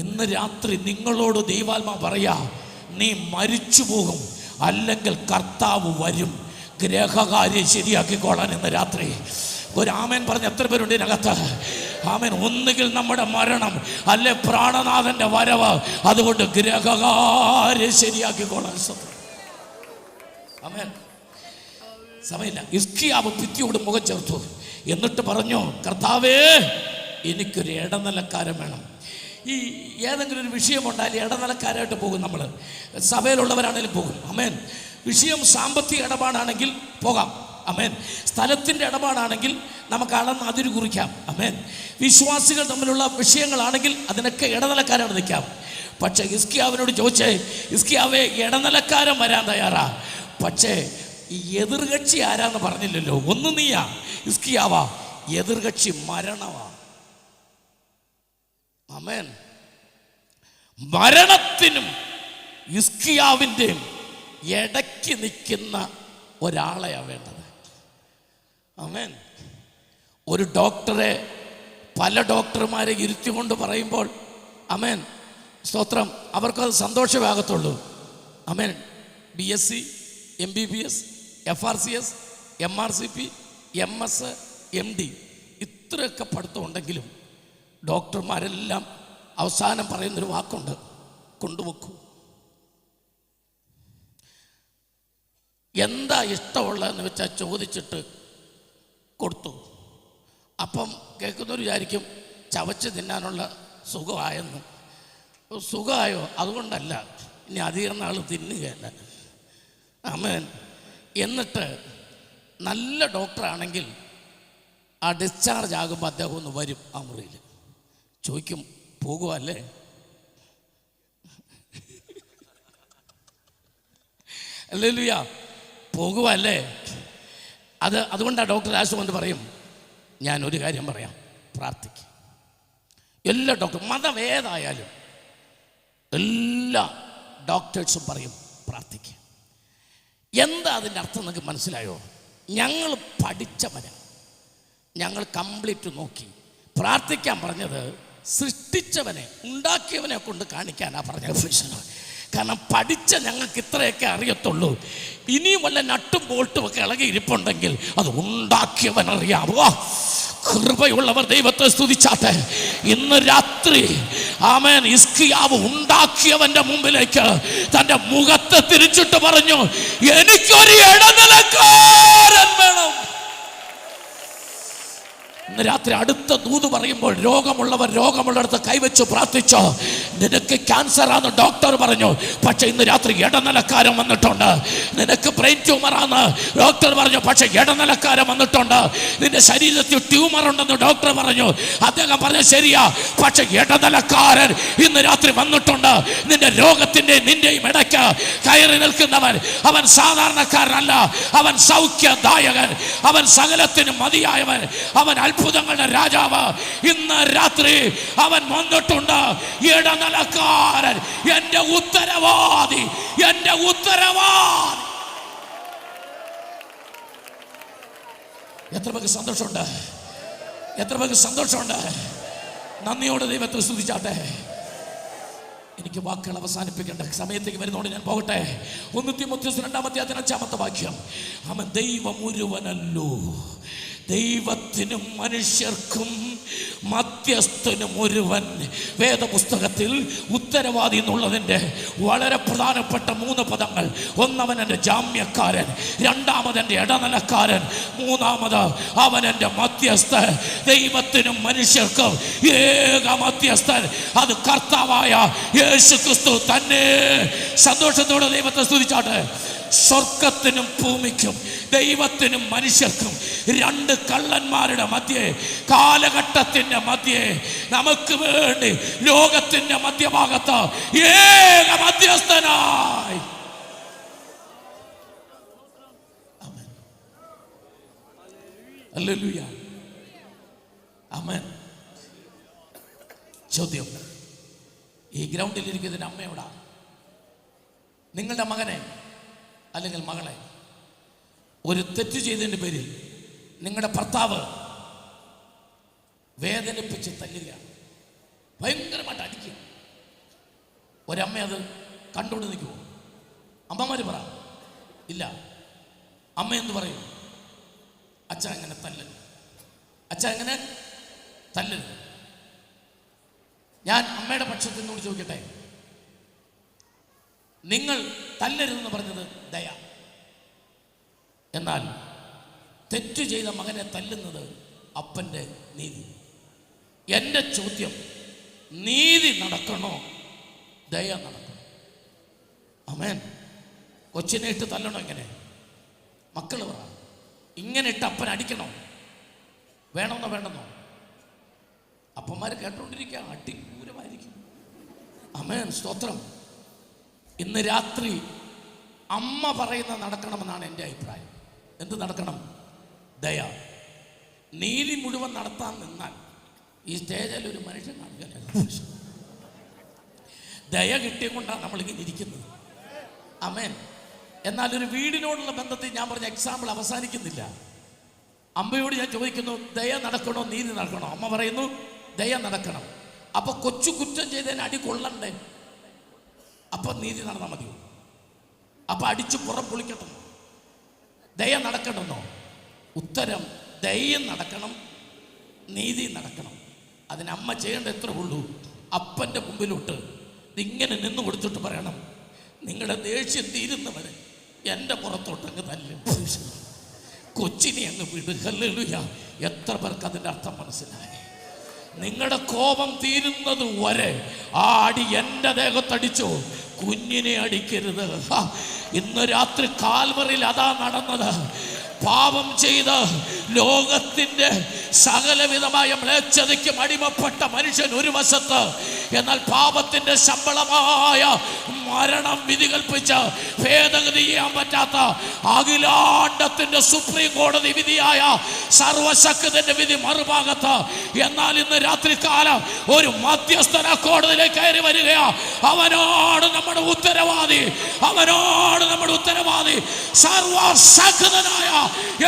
ഇന്ന് രാത്രി നിങ്ങളോട് ദൈവാത്മാ പറയാ, നീ മരിച്ചു പോകും, അല്ലെങ്കിൽ കർത്താവ് വരും ഗ്രഹകാര്യം ശരിയാക്കിക്കോളാൻ. ഇന്ന് രാത്രി ഒരു ആമേൻ പറഞ്ഞ എത്ര പേരുണ്ട് ഇതിനകത്ത്? ആമേൻ. ഒന്നുകിൽ നമ്മുടെ മരണം, അല്ലെ പ്രാണനാഥന്റെ വരവ്. അതുകൊണ്ട് ഗ്രഹകാര്യം ശരിയാക്കിക്കോളാൻ. ആമേൻ. സമയമില്ല. ഹിസ്കിയാവ് ഭിത്തിയോട് മുഖം ചേർത്തു. എന്നിട്ട് പറഞ്ഞു, കർത്താവേ, എനിക്കൊരു ഇടനിലക്കാരൻ വേണം. ഈ ഏതെങ്കിലും ഒരു വിഷയമുണ്ടായാലും ഇടനിലക്കാരായിട്ട് പോകും. നമ്മൾ സഭയിലുള്ളവരാണെങ്കിലും പോകും. ആമേൻ. വിഷയം സാമ്പത്തിക ഇടപാടാണെങ്കിൽ പോകാം. ആമേൻ. സ്ഥലത്തിൻ്റെ ഇടപാടാണെങ്കിൽ നമുക്ക് അളന്ന് അതിര് കുറിക്കാം. ആമേൻ. വിശ്വാസികൾ തമ്മിലുള്ള വിഷയങ്ങളാണെങ്കിൽ അതിനൊക്കെ ഇടനിലക്കാരാണ് നിൽക്കാം. പക്ഷേ ഹിസ്കിയാവിനോട് ചോദിച്ചേ, ഹിസ്കിയാവേ, ഇടനിലക്കാരൻ വരാൻ തയ്യാറാ, പക്ഷേ ഈ എതിർകക്ഷി ആരാന്ന് പറഞ്ഞില്ലല്ലോ. ഒന്ന് നീയാ ഹിസ്കിയാവാ, എതിർകക്ഷി മരണമാ. ആമേൻ. മരണത്തിനും ഹിസ്കിയാവിൻ്റെയും ഇടയ്ക്ക് നിൽക്കുന്ന ഒരാളെയാണ് വേണ്ടത്. ആമേൻ. ഒരു ഡോക്ടറെ പല ഡോക്ടർമാരെ ഇരുത്തിക്കൊണ്ട് പറയുമ്പോൾ, ആമേൻ, സ്തോത്രം, അവർക്കത് സന്തോഷമാകത്തുള്ളൂ. ആമേൻ. BSc, MBBS, FRCS, MRCP, MS, MD ഇത്രയൊക്കെ പഠിത്തം ഉണ്ടെങ്കിലും ഡോക്ടർമാരെല്ലാം അവസാനം പറയുന്നൊരു വാക്കുണ്ട്, കൊണ്ടുവെക്കൂ. എന്താ ഇഷ്ടമുള്ളതെന്ന് വെച്ചാൽ ചോദിച്ചിട്ട് കൊടുത്തു. അപ്പം കേൾക്കുന്നവർ വിചാരിക്കും ചവച്ച് തിന്നാനുള്ള സുഖമായെന്ന്. സുഖമായോ? അതുകൊണ്ടല്ല, ഇനി അധികം നാൾ തിന്നുകയല്ല. ആമേൻ. എന്നിട്ട് നല്ല ഡോക്ടറാണെങ്കിൽ ആ ഡിസ്ചാർജ് ആകുമ്പോൾ അദ്ദേഹം ഒന്ന് വരും ആ മുറിയിൽ. ചോദിക്കും, പോകുമല്ലേ? ഹല്ലേലൂയ. പോകുമല്ലേ? അതുകൊണ്ടാണ് ഡോക്ടർ ആശു കൊണ്ട് പറയും, ഞാൻ ഒരു കാര്യം പറയാം, പ്രാർത്ഥിക്കും. എല്ലാ ഡോക്ടർ, മതം ഏതായാലും എല്ലാ ഡോക്ടേഴ്സും പറയും പ്രാർത്ഥിക്കുക. എന്താ അതിൻ്റെ അർത്ഥം നിങ്ങൾക്ക് മനസ്സിലായോ? ഞങ്ങൾ പഠിച്ചവന്, ഞങ്ങൾ കംപ്ലീറ്റ് നോക്കി. പ്രാർത്ഥിക്കാൻ പറഞ്ഞത് സൃഷ്ടിച്ചവനെ, ഉണ്ടാക്കിയവനെ കൊണ്ട് കാണിക്കാനാണ് പറഞ്ഞത്. കാരണം പഠിച്ച ഞങ്ങൾക്ക് ഇത്രയൊക്കെ അറിയത്തുള്ളൂ. ഇനിയും വല്ല നട്ടും ബോൾട്ടും ഒക്കെ ഇളകി ഇരിപ്പുണ്ടെങ്കിൽ അത് ഉണ്ടാക്കിയവൻ അറിയാമോ? കൃപയുള്ളവർ ദൈവത്തെ സ്തുതിച്ചാട്ടെ. ഇന്ന് രാത്രി ആമേൻ, ഹിസ്കിയാവ് ഉണ്ടാക്കിയവന്റെ മുമ്പിലേക്ക് തന്റെ മുഖത്തെ തിരിച്ചിട്ട് പറഞ്ഞു, എനിക്കൊരു ഇടനിലക്കാരൻ വേണം. ഇന്ന് രാത്രി അടുത്ത ദൂത് പറയുമ്പോൾ രോഗമുള്ളിടത്ത് കൈവച്ച് പ്രാർത്ഥിച്ചോ. നിനക്ക് ക്യാൻസർ ആണെന്ന് ഡോക്ടർ പറഞ്ഞു, പക്ഷെ ഇന്ന് രാത്രി ഇടനിലക്കാരൻ വന്നിട്ടുണ്ട്. നിനക്ക് ബ്രെയിൻ ട്യൂമർ ആണെന്ന് ഡോക്ടർ പറഞ്ഞു, പക്ഷെ ഇടനിലക്കാരൻ വന്നിട്ടുണ്ട്. നിന്റെ ശരീരത്തിൽ ട്യൂമർ ഉണ്ടെന്ന് ഡോക്ടർ പറഞ്ഞു, അദ്ദേഹം പറഞ്ഞ ശരിയാ, പക്ഷെ ഇടനിലക്കാരൻ ഇന്ന് രാത്രി വന്നിട്ടുണ്ട്. നിന്റെ രോഗത്തിന്റെ നിന്റെയും ഇടയ്ക്ക് കയറി നിൽക്കുന്നവൻ, അവൻ സാധാരണക്കാരനല്ല, അവൻ സൗഖ്യദായകൻ, അവൻ സകലത്തിനും മതിയായവൻ, അവൻ അത്ഭുതങ്ങളുടെ രാജാവ്. ഇന്ന് രാത്രി അവൻ വന്നിട്ടുണ്ട്. ഇടനിലക്കാരൻ, എന്റെ ഉത്തരവാദി, എന്റെ ഉത്തരവാദി. എത്ര പേർക്ക് സന്തോഷമുണ്ട്? എത്ര പേർക്ക് സന്തോഷമുണ്ട്? നന്ദിയോടെ ദൈവത്തെ സ്തുതിച്ചാട്ടെ. എനിക്ക് വാക്കുകൾ അവസാനിപ്പിക്കേണ്ട സമയത്തേക്ക് വരുന്നതുകൊണ്ട് ഞാൻ പോകട്ടെ. 1 തിമോഥെയോസ് 2-5 വാക്യം. അവൻ ദൈവം ഒരുവനല്ലോ, ദൈവത്തിനും മനുഷ്യർക്കും മധ്യസ്ഥനും ഒരുവൻ. വേദപുസ്തകത്തിൽ ഉത്തരവാദി എന്നുള്ളതിൻ്റെ വളരെ പ്രധാനപ്പെട്ട 3 പദങ്ങൾ. ഒന്നവൻ എൻ്റെ ജാമ്യക്കാരൻ, രണ്ടാമത് എൻ്റെ ഇടനിലക്കാരൻ, മൂന്നാമത് അവൻ എൻ്റെ മധ്യസ്ഥൻ. ദൈവത്തിനും മനുഷ്യർക്കും ഏക മധ്യസ്ഥൻ, അത് കർത്താവായ യേശു ക്രിസ്തു തന്നെ. സന്തോഷത്തോടെ ദൈവത്തെ സ്തുതിച്ചാട്ടെ. സ്വർഗത്തിനും ഭൂമിക്കും ദൈവത്തിനും മനുഷ്യർക്കും 2 കള്ളന്മാരുടെ മധ്യേ, കാലഘട്ടത്തിന്റെ മധ്യേ, നമുക്ക് വേണ്ടി ലോകത്തിന്റെ മധ്യഭാഗത്ത് ഏക മധ്യസ്ഥനായി. ഹല്ലേലൂയ, ആമേൻ. ചോദ്യം, ഈ ഗ്രൗണ്ടിൽ ഇരിക്കുന്നതിന് അമ്മ എവിടാ? നിങ്ങളുടെ മകനെ അല്ലെങ്കിൽ മകളെ ഒരു തെറ്റ് ചെയ്തതിൻ്റെ പേരിൽ നിങ്ങളുടെ ഭർത്താവ് വേദനിപ്പിച്ച് തല്ലുകയാണ്, ഭയങ്കരമായിട്ട് അടിക്കുക. ഒരമ്മ അത് കണ്ടുകൊണ്ട് നിൽക്കുമോ? അമ്മമാര് പറ ഇല്ല. അമ്മ എന്ത് പറയും? അച്ഛ എങ്ങനെ തല്ലരുത്, അച്ഛ എങ്ങനെ തല്ലരുത്. ഞാൻ അമ്മയുടെ പക്ഷത്തിൽ നിന്നോട് ചോദിക്കട്ടെ, നിങ്ങൾ തല്ലരുതെന്ന് പറഞ്ഞത് ദയ, എന്നാൽ തെറ്റ് ചെയ്ത മകനെ തല്ലുന്നത് അപ്പൻ്റെ നീതി. എൻ്റെ ചോദ്യം, നീതി നടക്കണോ ദയ നടക്കണോ? ആമേൻ. കൊച്ചിനെ ഇട്ട് തല്ലണോ? ഇങ്ങനെ മക്കൾ പറ, ഇങ്ങനെ ഇട്ട് അപ്പൻ അടിക്കണോ? വേണമെന്നോ വേണ്ടെന്നോ? അപ്പന്മാർ കേട്ടോണ്ടിരിക്കുക, അടിപൂരമായിരിക്കും. ആമേൻ, സ്തോത്രം. ഇന്ന് രാത്രി അമ്മ പറയുന്ന നടക്കണമെന്നാണ് എൻ്റെ അഭിപ്രായം. എന്ത് നടക്കണം? ദയ. നീതി മുഴുവൻ നടത്താൻ നിന്നാൽ ഈ സ്റ്റേജിൽ ഒരു മനുഷ്യൻ കാണിക്കാൻ ദയ കിട്ടിയതുകൊണ്ടാണ് നമ്മളിങ്ങനെ ഇരിക്കുന്നത്. ആമേൻ. എന്നാൽ ഒരു വീടിനോടുള്ള ബന്ധത്തിൽ ഞാൻ പറഞ്ഞ എക്സാമ്പിൾ അവസാനിക്കുന്നില്ല. അമ്മയോട് ഞാൻ ചോദിക്കുന്നു, ദയ നടക്കണോ നീതി നടക്കണോ? അമ്മ പറയുന്നു ദയ നടക്കണം. അപ്പൊ കൊച്ചു കുറ്റം ചെയ്തതിന് അടി കൊള്ളണ്ടേ? അപ്പൊ നീതി നടന്നാൽ മതിയോ? അപ്പൊ അടിച്ചു പുറം പൊളിക്കട്ടെന്നോ? ദയ നടക്കണമെന്നോ? ഉത്തരം, ദയം നടക്കണം, നീതി നടക്കണം. അതിനമ്മ ചെയ്യേണ്ട എത്ര ഉള്ളൂ? അപ്പൻ്റെ മുമ്പിലോട്ട് ഇങ്ങനെ നിന്ന് കൊടുത്തിട്ട് പറയണം, നിങ്ങളുടെ ദേഷ്യം തീരുന്നവരെ എൻ്റെ പുറത്തോട്ട് അങ്ങ് തല്ലും, കൊച്ചിനെ അങ്ങ് വിടുക. ഹല്ലേലൂയ. എത്ര പേർക്ക് അതിൻ്റെ അർത്ഥം മനസ്സിലായി? നിങ്ങളുടെ കോപം തീരുന്നത് വരെ ആ അടി എൻ്റെ ദേഹത്തടിച്ചോ, കുഞ്ഞിനെ അടിക്കരുത്. ഇന്ന് രാത്രി കാൽവറിയിൽ അതാ നടന്നത്. പാപം ചെയ്ത് ലോകത്തിൻ്റെ സകലവിധമായ മ്ലേച്ഛതയ്ക്കും അടിമപ്പെട്ട മനുഷ്യൻ ഒരു വശത്ത്, എന്നാൽ പാപത്തിൻ്റെ ശമ്പളമായ മരണം വിധി കൽപ്പിച്ച് ഭേദഗതി ചെയ്യാൻ പറ്റാത്ത അഖിലാണ്ടത്തിൻ്റെ സുപ്രീം കോടതി വിധിയായ സർവശക്തന്റെ വിധി മറുഭാഗത്ത്. എന്നാൽ ഇന്ന് രാത്രി കാലം ഒരു മധ്യസ്ഥന കോടതിയിലേക്ക് കയറി വരികയാ. അവനോട് നമ്മുടെ ഉത്തരവാദി, അവനോട് നമ്മുടെ ഉത്തരവാദി സർവശക്തനായ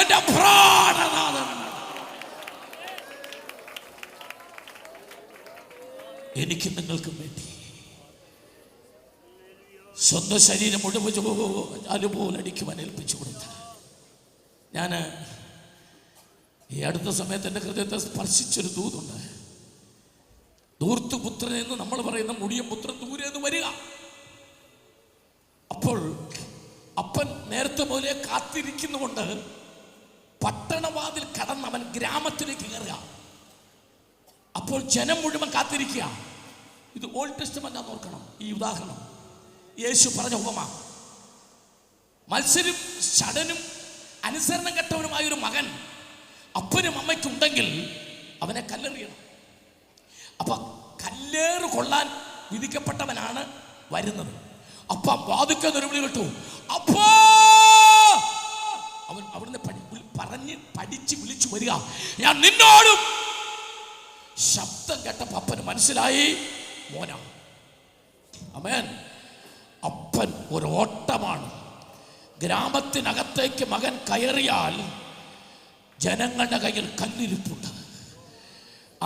എന്റെ പ്രാണനാഥൻ. എനിക്ക് നിങ്ങൾക്കും വേണ്ടി സ്വന്തം ശരീരം മുഴുവൻ അതുപോലെ അടിക്കുവാൻ ഏൽപ്പിച്ചു കൊടുത്ത ഞാൻ ഈ അടുത്ത സമയത്ത് എൻ്റെ ഹൃദയത്തെ സ്പർശിച്ചൊരു ദൂതുണ്ട്. ധൂർത്തുപുത്രൻ എന്ന് നമ്മൾ പറയുന്ന മുടിയൻ പുത്രൻ ദൂരെ നിന്ന് വരിക. അപ്പോൾ അപ്പൻ നേരത്തെ മുതലേ കാത്തിരിക്കുന്നുകൊണ്ട് പട്ടണവാതിൽ കടന്ന് അവൻ ഗ്രാമത്തിലേക്ക് കയറുക. അപ്പോൾ ജനം മുഴുവൻ കാത്തിരിക്കുക. ഇത് ഓൾഡ് ടെസ്റ്റ്മെന്റ് ആണെന്ന് ഓർക്കണം. ഈ ഉദാഹരണം യേശു പറഞ്ഞ ഉപമ. മത്സരം ഷടനും അനുസരണം കെട്ടവനുമായൊരു മകൻ അപ്പനും അമ്മയ്ക്കും ഉണ്ടെങ്കിൽ അവനെ കല്ലെറിയണം. അപ്പൊ കല്ലേറ് കൊള്ളാൻ വിധിക്കപ്പെട്ടവനാണ് വരുന്നത്. അപ്പം വാതിൽക്കൽ ഒരു വിളി കേട്ടു, അപ്പോ! അവൻ അവിടുന്ന് പഠിച്ച് വിളിച്ചു വരിക, ഞാൻ നിന്നോടും. ശബ്ദം കേട്ടപ്പോ അപ്പന് മനസ്സിലായി മോനാ. ആമേൻ. അപ്പൻ ഒരു ഓട്ടമാണ്. ഗ്രാമത്തിനകത്തേക്ക് മകൻ കയറിയാൽ ജനങ്ങളുടെ കയ്യിൽ കല്ലിരിപ്പുണ്ട്.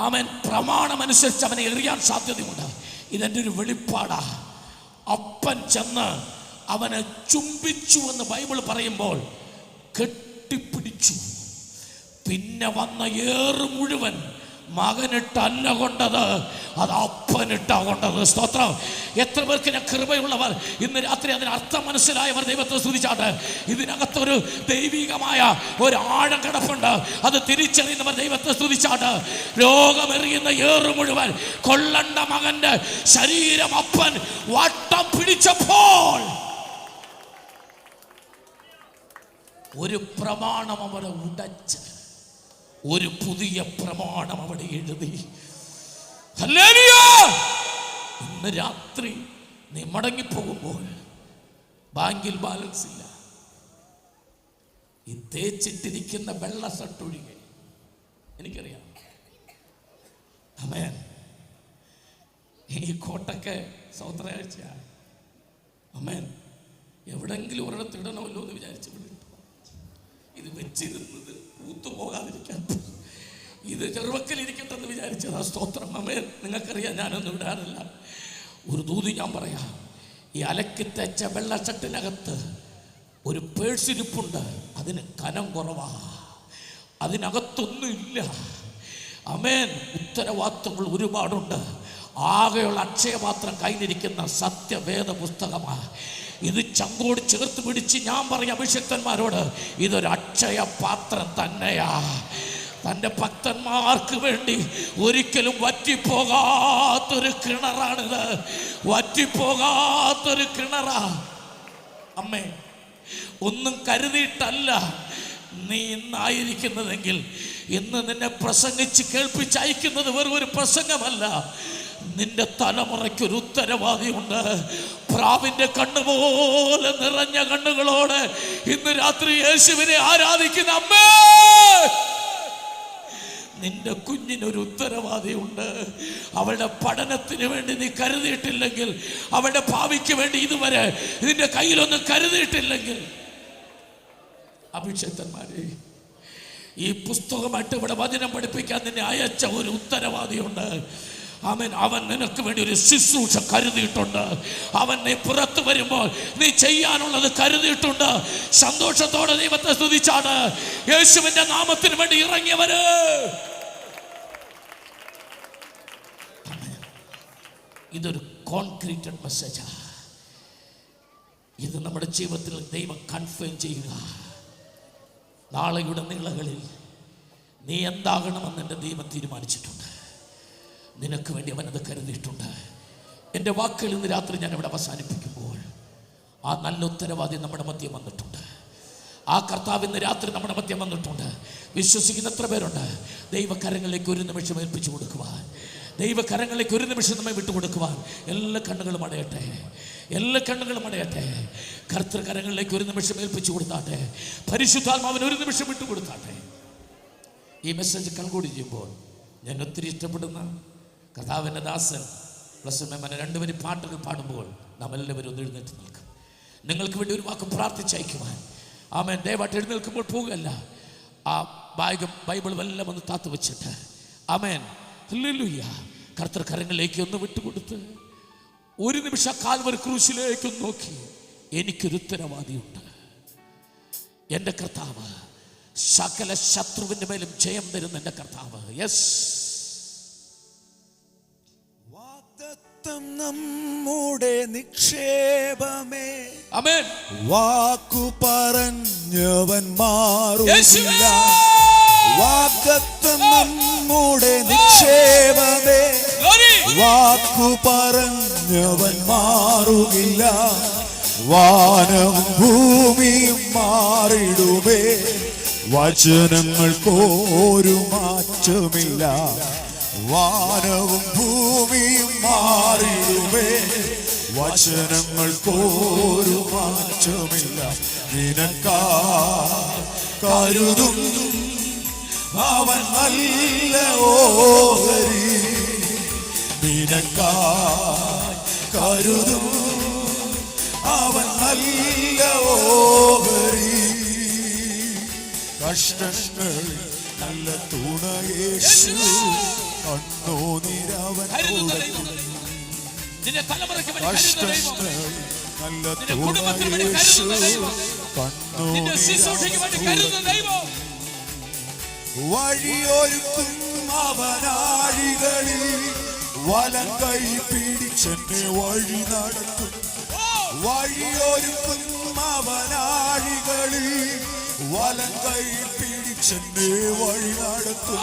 ആമേൻ. പ്രമാണമനുസരിച്ച് അവനെ എറിയാൻ സാധ്യതയുണ്ട്. ഇതെൻ്റെ ഒരു വെളിപ്പാടാ. അപ്പൻ ചെന്ന് അവനെ ചുംബിച്ചു എന്ന് ബൈബിൾ പറയുമ്പോൾ കെട്ടിപ്പിടിച്ചു. പിന്നെ വന്ന ഏറ് മുഴുവൻ മകനിട്ടല്ല കൊണ്ടത്, അത് അപ്പനിട്ടാ കൊണ്ടത്. സ്തോത്രം. എത്ര പേർക്ക് ഞാൻ കൃപയുള്ളവർ ഇന്ന് രാത്രി അതിന് അർത്ഥം മനസ്സിലായവർ ദൈവത്തെ സ്തുതിച്ചാട്ട്. ഇതിനകത്തൊരു ദൈവികമായ ഒരു ആഴം കിടപ്പുണ്ട്. അത് തിരിച്ചറിയുന്നവർ ദൈവത്തെ സ്തുതിച്ചാട്ട്. രോഗമെറിയുന്ന ഏറ് മുഴുവൻ കൊള്ളണ്ട മകന്റെ ശരീരം അപ്പൻ വട്ടം പിടിച്ചപ്പോൾ ഒരു പ്രമാണം അവരെ ഉടച്ച് ഒരു പുതിയ പ്രമാണം അവിടെ എഴുതി. ഹല്ലേലൂയ. ഇന്ന് രാത്രി നീ മടങ്ങിപ്പോകുമ്പോൾ ബാങ്കിൽ ബാലൻസ് ഇല്ല, ഈ തേച്ചിട്ടിരിക്കുന്ന വെള്ള ഷർട്ട് ഒഴികെ. എനിക്കറിയാം. ആമേൻ. ഈ കോട്ടൊക്കെ സൗത്രയാഴ്ചയാണ്. ആമേൻ. എവിടെങ്കിലും ഒരിടത്ത് ഇടണമല്ലോ എന്ന് വിചാരിച്ചു വിടും. ഇത് വെച്ചിരുന്നത് പൂത്തുപോകാതിരിക്കാൻ, ഇത് ചെറുവക്കലിരിക്കട്ടെന്ന് വിചാരിച്ചതാ. സ്തോത്രം. ആമേൻ. നിങ്ങൾക്കറിയാം, ഞാനൊന്നും ഇടാറില്ല. ഒരു ദൂതി ഞാൻ പറയാം. ഈ അലക്കി തേച്ച വെള്ള ഷർട്ടിനകത്ത് ഒരു പേഴ്സിരിപ്പുണ്ട്. അതിന് കനം കുറവാ, അതിനകത്തൊന്നും ഇല്ല. ആമേൻ. ഉത്തരവാദിത്വങ്ങൾ ഒരുപാടുണ്ട്. ആകെയുള്ള അക്ഷയപാത്രം കയ്യിലിരിക്കുന്ന സത്യവേദ പുസ്തകമാണ്. ഇത് ചങ്കോട് ചേർത്ത് പിടിച്ച് ഞാൻ പറയും അഭിഷിക്തന്മാരോട്, ഇതൊരു അക്ഷയ പാത്രം തന്നെയാ. തൻ്റെ ഭക്തന്മാർക്ക് വേണ്ടി ഒരിക്കലും വറ്റിപ്പോകാത്തൊരു കിണറാണിത്. വറ്റിപ്പോകാത്തൊരു കിണറാ. അമ്മേ, ഒന്നും കരുതിയിട്ടല്ല നീ ഇന്നായിരിക്കുന്നതെങ്കിൽ, ഇന്ന് നിന്നെ പ്രസംഗിച്ച് കേൾപ്പിച്ചയക്കുന്നത് വെറും ഒരു പ്രസംഗമല്ല. നിന്റെ തലമുറയ്ക്കൊരു ഉത്തരവാദിയുണ്ട്. പ്രാവിന്റെ കണ്ണുപോലെ നിറഞ്ഞ കണ്ണുകളോടെ ഇന്ന് രാത്രി യേശുവിനെ ആരാധിക്കുന്ന അമ്മേ, നിന്റെ കുഞ്ഞിനൊരു ഉത്തരവാദിയുണ്ട്. അവളുടെ പഠനത്തിന് വേണ്ടി നീ കരുതിയിട്ടില്ലെങ്കിൽ, അവളുടെ ഭാവിക്ക് വേണ്ടി ഇതുവരെ നിന്റെ കയ്യിലൊന്നും കരുതിയിട്ടില്ലെങ്കിൽ, അഭിഷേക്തന്മാരെ, ഈ പുസ്തകമായിട്ട് ഇവിടെ വചനം പഠിപ്പിക്കാൻ നിന്നെ അയച്ച ഒരു ഉത്തരവാദിയുണ്ട്. അവൻ അവൻ നിനക്ക് വേണ്ടി ഒരു ശുശ്രൂഷ കരുതിയിട്ടുണ്ട്. അവൻ നീ പുറത്തു വരുമ്പോൾ നീ ചെയ്യാനുള്ളത് കരുതിയിട്ടുണ്ട്. സന്തോഷത്തോടെ ദൈവത്തെ സ്തുതിച്ചാണ്. യേശുവിന്റെ നാമത്തിന് വേണ്ടി ഇറങ്ങിയവര്. ഇതൊരു കോൺക്രീറ്റഡ് മെസ്സേജാ. ഇത് നമ്മുടെ ജീവിതത്തിൽ ദൈവം കൺഫേം ചെയ്യുക. നാളെയുടെ നിളകളിൽ നീ എന്താകണമെന്ന് എൻ്റെ ദൈവം തീരുമാനിച്ചിട്ടുണ്ട്. നിനക്ക് വേണ്ടി അവനത് കരുതിയിട്ടുണ്ട്. എൻ്റെ വാക്കുകൾ ഇന്ന് രാത്രി ഞാൻ ഇവിടെ അവസാനിപ്പിക്കുമ്പോൾ ആ നല്ല ഉത്തരവാദി നമ്മുടെ മധ്യം വന്നിട്ടുണ്ട്. ആ കർത്താവ് ഇന്ന് രാത്രി നമ്മുടെ മധ്യം വന്നിട്ടുണ്ട്. വിശ്വസിക്കുന്ന എത്ര പേരുണ്ട്? ദൈവകരങ്ങളിലേക്ക് ഒരു നിമിഷം ഏൽപ്പിച്ചു കൊടുക്കുവാൻ, ദൈവകരങ്ങളിലേക്ക് ഒരു നിമിഷം നമ്മെ വിട്ടുകൊടുക്കുവാൻ എല്ലാ കണ്ണുകളും അടയട്ടെ, എല്ലാ കണ്ണുകളും അടയട്ടെ. കർത്തൃകരങ്ങളിലേക്ക് ഒരു നിമിഷം ഏൽപ്പിച്ചു കൊടുത്താട്ടെ. പരിശുദ്ധാത്മാവിന് ഒരു നിമിഷം വിട്ടുകൊടുത്താട്ടെ. ഈ മെസ്സേജ് കൺക്ലൂഡ് ചെയ്യുമ്പോൾ ഞാൻ ഒത്തിരി ഇഷ്ടപ്പെടുന്ന കർത്താവിൻ്റെ ദാസൻ പ്ലസ് രണ്ടുപേരും പാട്ടുകൾ പാടുമ്പോൾ നാം എല്ലാവരും ഒന്ന് എഴുന്നേറ്റ് നിൽക്കും. നിങ്ങൾക്ക് വേണ്ടി ഒരു വാക്ക് പ്രാർത്ഥിച്ചയക്കുവാൻ. ആമേൻ. ദയവായിട്ട് എഴുന്നേൽക്കുമ്പോൾ പോകുകയല്ല, ആ ബൈബിൾ എല്ലാം ഒന്ന് താത്തു വെച്ചിട്ട് ആമേൻ ഹല്ലേലൂയ കർത്തൃകരങ്ങളിലേക്ക് ഒന്ന് വിട്ടുകൊടുത്ത് ഒരു നിമിഷം കാൽവരി ക്രൂശിലേക്ക് നോക്കി, എനിക്കൊരു ഉത്തരവാദിയുണ്ട്. എൻ്റെ കർത്താവ് സകല ശത്രുവിൻ്റെ മേലും ജയം തരുന്ന എൻ്റെ കർത്താവ്. യെസ്, വാഗ്ദത്തം നമ്മുടെ നിക്ഷേപമേ. ആമേൻ. വാക്കു പറഞ്ഞവൻ മാറുകയില്ല. വാഗ്ദത്തം നമ്മുടെ നിക്ഷേപമേ. വാക്കു പറഞ്ഞവൻ മാറുകില്ല. വാനവും ഭൂമിയും മാറിടുമേ, വചനങ്ങൾക്കൊരു മാറ്റമില്ല. വാനവും ഭൂമിയും മാറിടുമേ, വചനങ്ങൾക്കൊരു മാറ്റമില്ല. നിനക്കാ കരുതും അവൻ നല്ല ഓഹരി. നിനക്കാ കരുതും അവൻ നല്ല ഓഹരി. കഷ്ടങ്ങളിൽ നല്ല തുണയേശു, കണ്ണുനീരവൻ തുടയ്ക്കും. കഷ്ടങ്ങളിൽ നല്ല തുണയേശു, കണ്ണുനീരവൻ. വഴിയൊരുക്കും അവനാഴികളിൽ വലം കൈ പിടിച്ചെന്നെ വഴി നടത്തും. വഴിയൊരുക്കും അവനാഴികളിൽ വലം കൈ പിടിച്ചെന്നെ വഴി നടത്തും.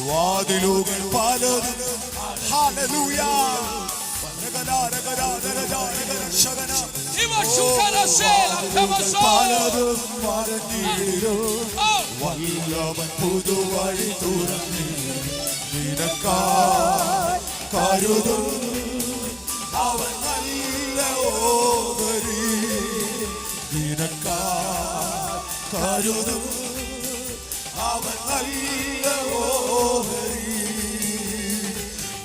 വാതിലുകൾ പലതും ഹല്ലേലൂയ പലതും പറഞ്ഞിടും. വല്ലവൻ പുതുവഴി തുറന്നി. നിനക്കായി കരുതും അവൻ നല്ല ഓഹരി. നിനക്കായി കരുതും അവൻ നല്ല ഓഹരി.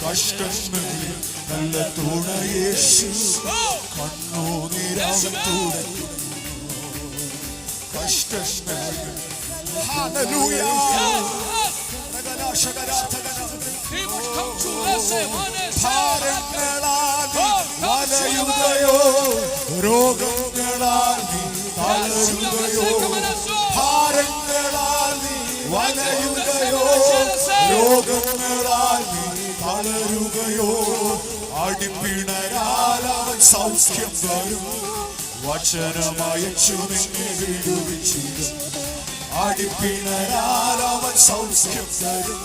കഷ്ടങ്ങളിൽ നല്ല തുണയേശു, കണ്ണുനീരവൻ തുടയ്ക്കും. കഷ്ടങ്ങളിൽ ഹല്ലേലൂയ ഭാരങ്ങളാൽ വലയുകയോ, രോഗങ്ങളാൽ തളരുകയോ. ഭാരങ്ങളാൽ വലയുകയോ, രോഗങ്ങളാൽ തളരുകയോ. അടിപ്പിണരാൽ അവൻ സൗഖ്യം തരും. വചനമയച്ചു നിന്നെ വിടുവിച്ചിടും. അടിപ്പിണരാൽ അവൻ സൗഖ്യം തരും.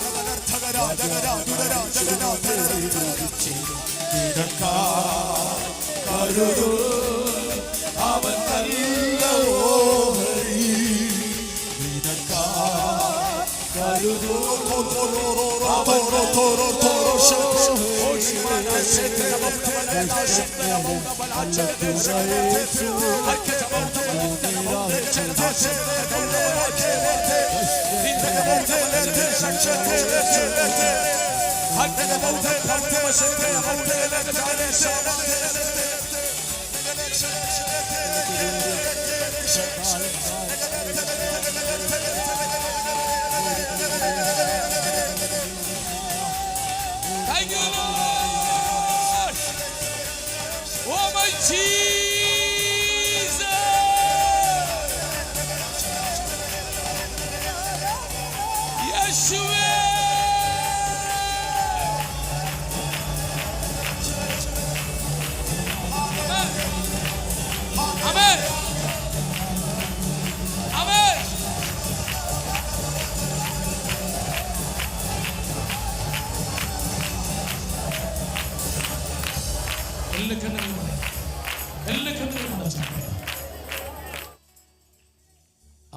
കരുതും അവൻ നല്ല ഓഹരി. കരുതും Thank you, Lord. Oh, my Jesus. Yeshua. Amen. Amen.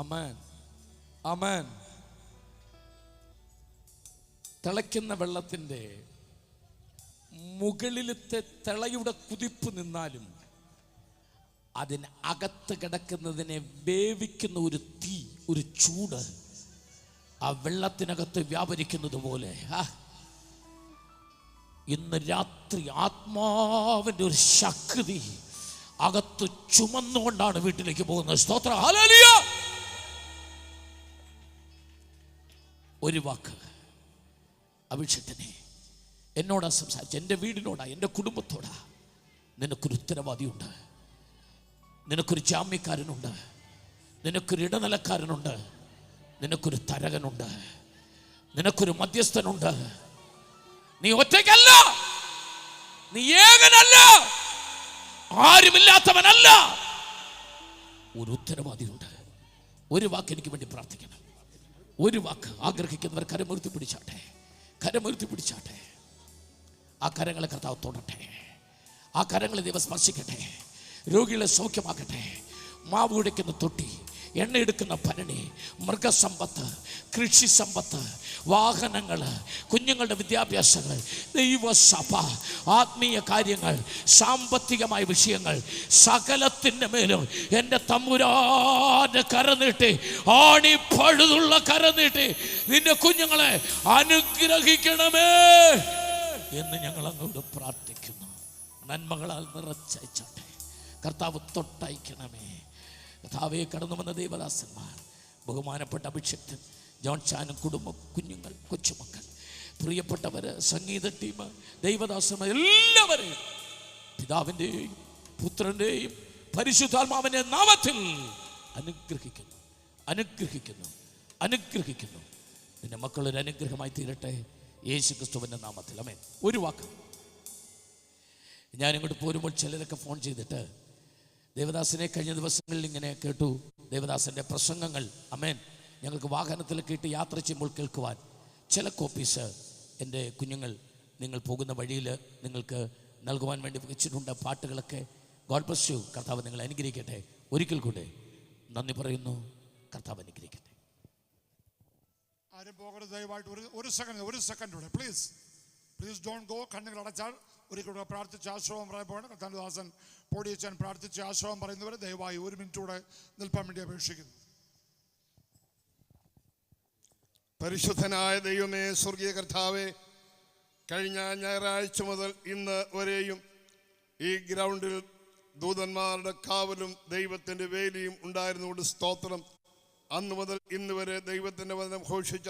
Amen. Amen. തിളയ്ക്കുന്ന വെള്ളത്തിൻ്റെ മുകളിലത്തെ തിളയുടെ കുതിപ്പ് നിന്നാലും അതിന് അകത്ത് കിടക്കുന്നതിനെ വേവിക്കുന്ന ഒരു തീ, ഒരു ചൂട് ആ വെള്ളത്തിനകത്ത് വ്യാപരിക്കുന്നത് പോലെ ഇന്ന് രാത്രി ആത്മാവിൻ്റെ ഒരു ശക്തി അകത്ത് ചുമന്നുകൊണ്ടാണ് വീട്ടിലേക്ക് പോകുന്നത്. സ്തോത്രം, ഹല്ലേലൂയ. ഒരു വാക്ക് അഭിഷേകനെ എന്നോടാ സംസാരിച്ച, എൻ്റെ വീടിനോടാ, എൻ്റെ കുടുംബത്തോടാ. നിനക്കൊരു ഉത്തരവാദിയുണ്ട്, നിനക്കൊരു ജാമ്യക്കാരനുണ്ട്, നിനക്കൊരു ഇടനിലക്കാരനുണ്ട്, നിനക്കൊരു തരകനുണ്ട്, നിനക്കൊരു മധ്യസ്ഥനുണ്ട്. നീ ഒറ്റയ്ക്കല്ല, നീ ഏകനല്ല, ആരുമില്ലാത്തവനല്ല. ഒരു ഉത്തരവാദിയുണ്ട്. ഒരു വാക്ക് എനിക്ക് വേണ്ടി പ്രാർത്ഥിക്കണം. ഒരു വാക്ക് ആഗ്രഹിക്കുന്നവർ കരമുരുത്തി പിടിച്ചാട്ടെ, കരമുരുത്തി പിടിച്ചാട്ടെ. ആ കരങ്ങളെ കർത്താവ് തൊടട്ടെ, ആ കരങ്ങളെ ദൈവം സ്പർശിക്കട്ടെ, രോഗികളെ സൗഖ്യമാക്കട്ടെ. മാവ് ഉടയ്ക്കുന്ന തൊട്ടി, എണ്ണയെടുക്കുന്ന ഭരണി, മൃഗസമ്പത്ത്, കൃഷി സമ്പത്ത്, വാഹനങ്ങൾ, കുഞ്ഞുങ്ങളുടെ വിദ്യാഭ്യാസങ്ങൾ, ദൈവസഭ, ആത്മീയ കാര്യങ്ങൾ, സാമ്പത്തികമായ വിഷയങ്ങൾ, സകലത്തിൻ്റെ മേലും എൻ്റെ തമ്പുരാന്റെ കരനീട്ടി, ആണി പഴുതുള്ള കരനീട്ടി നിന്റെ കുഞ്ഞുങ്ങളെ അനുഗ്രഹിക്കണമേ എന്ന് ഞങ്ങൾ അങ്ങോട്ട് പ്രാർത്ഥിക്കുന്നു. നന്മകളാൽ നിറച്ചയച്ചോട്ടെ കർത്താവ്, തൊട്ടയക്കണമേ കർത്താവേ. കടന്നു വന്ന ദൈവദാസന്മാർ, ബഹുമാനപ്പെട്ട അഭിഷിക്തൻ ജോൺ ചാനും കുടുംബം, കുഞ്ഞുങ്ങൾ, കൊച്ചുമക്കൾ, പ്രിയപ്പെട്ടവർ, സംഗീത ടീം, ദൈവദാസന്മാർ എല്ലാവരെയും പിതാവിൻ്റെയും പുത്രൻ്റെയും പരിശുദ്ധാത്മാവിൻ്റെ നാമത്തിൽ അനുഗ്രഹിക്കുന്നു, അനുഗ്രഹിക്കുന്നു, അനുഗ്രഹിക്കുന്നു. നിന്റെ മക്കളൊരു അനുഗ്രഹമായി തീരട്ടെ യേശു ക്രിസ്തുവിൻ്റെ നാമത്തിൽ, ആമേൻ. ഒരു വാക്ക്, ഞാനിങ്ങോട്ട് പോരുമ്പോൾ ചിലരൊക്കെ ഫോൺ ചെയ്തിട്ട് ദേവദാസനെ കഴിഞ്ഞ ദിവസങ്ങളിൽ ഇങ്ങനെ കേട്ടു, ദേവദാസൻ്റെ പ്രസംഗങ്ങൾ, ആമേൻ, ഞങ്ങൾക്ക് വാഹനത്തിൽ കേട്ട് യാത്ര ചെയ്യുമ്പോൾ കേൾക്കുവാൻ ചില കോപ്പീസ് എൻ്റെ കുഞ്ഞുങ്ങൾ നിങ്ങൾ പോകുന്ന വഴിയിൽ നിങ്ങൾക്ക് നൽകുവാൻ വേണ്ടി വെച്ചിട്ടുണ്ട്. പാട്ടുകളൊക്കെ. God bless you. കർത്താവ് നിങ്ങളെ അനുഗ്രഹിക്കട്ടെ. ഒരിക്കൽ കൂടെ നന്ദി പറയുന്നു. കർത്താവ് അനുഗ്രഹിക്കട്ടെ. ആരും പോകരുത്, ദയവായിട്ട് ഒരു സെക്കൻഡ് കൂടെ പ്ലീസ് ഡോണ്ട് ഗോ. കണ്ണുകൾ അടച്ചാൽ ഒരിക്കൽ പ്രാർത്ഥിച്ച് ആശ്രമം പറയുമ്പോഴാണ് കർത്താൻദാസൻ പൊടിയച്ചാൻ പ്രാർത്ഥിച്ച് ആശ്രമം പറയുന്നവരെ ദയവായി 1 മിനിറ്റ് കൂടെ നിൽപ്പാൻ വേണ്ടി അപേക്ഷിക്കുന്നു. പരിശുദ്ധനായ ദൈവമേ, സ്വർഗീയ കർത്താവേ, കഴിഞ്ഞ ഞായറാഴ്ച മുതൽ ഇന്ന് വരെയും ഈ ഗ്രൗണ്ടിൽ ദൂതന്മാരുടെ കാവലും ദൈവത്തിൻ്റെ വേലിയും ഉണ്ടായിരുന്നുകൊണ്ട് സ്തോത്രം. അന്ന് മുതൽ ഇന്ന് വരെ ദൈവത്തിൻ്റെ വചനം ഘോഷിച്ച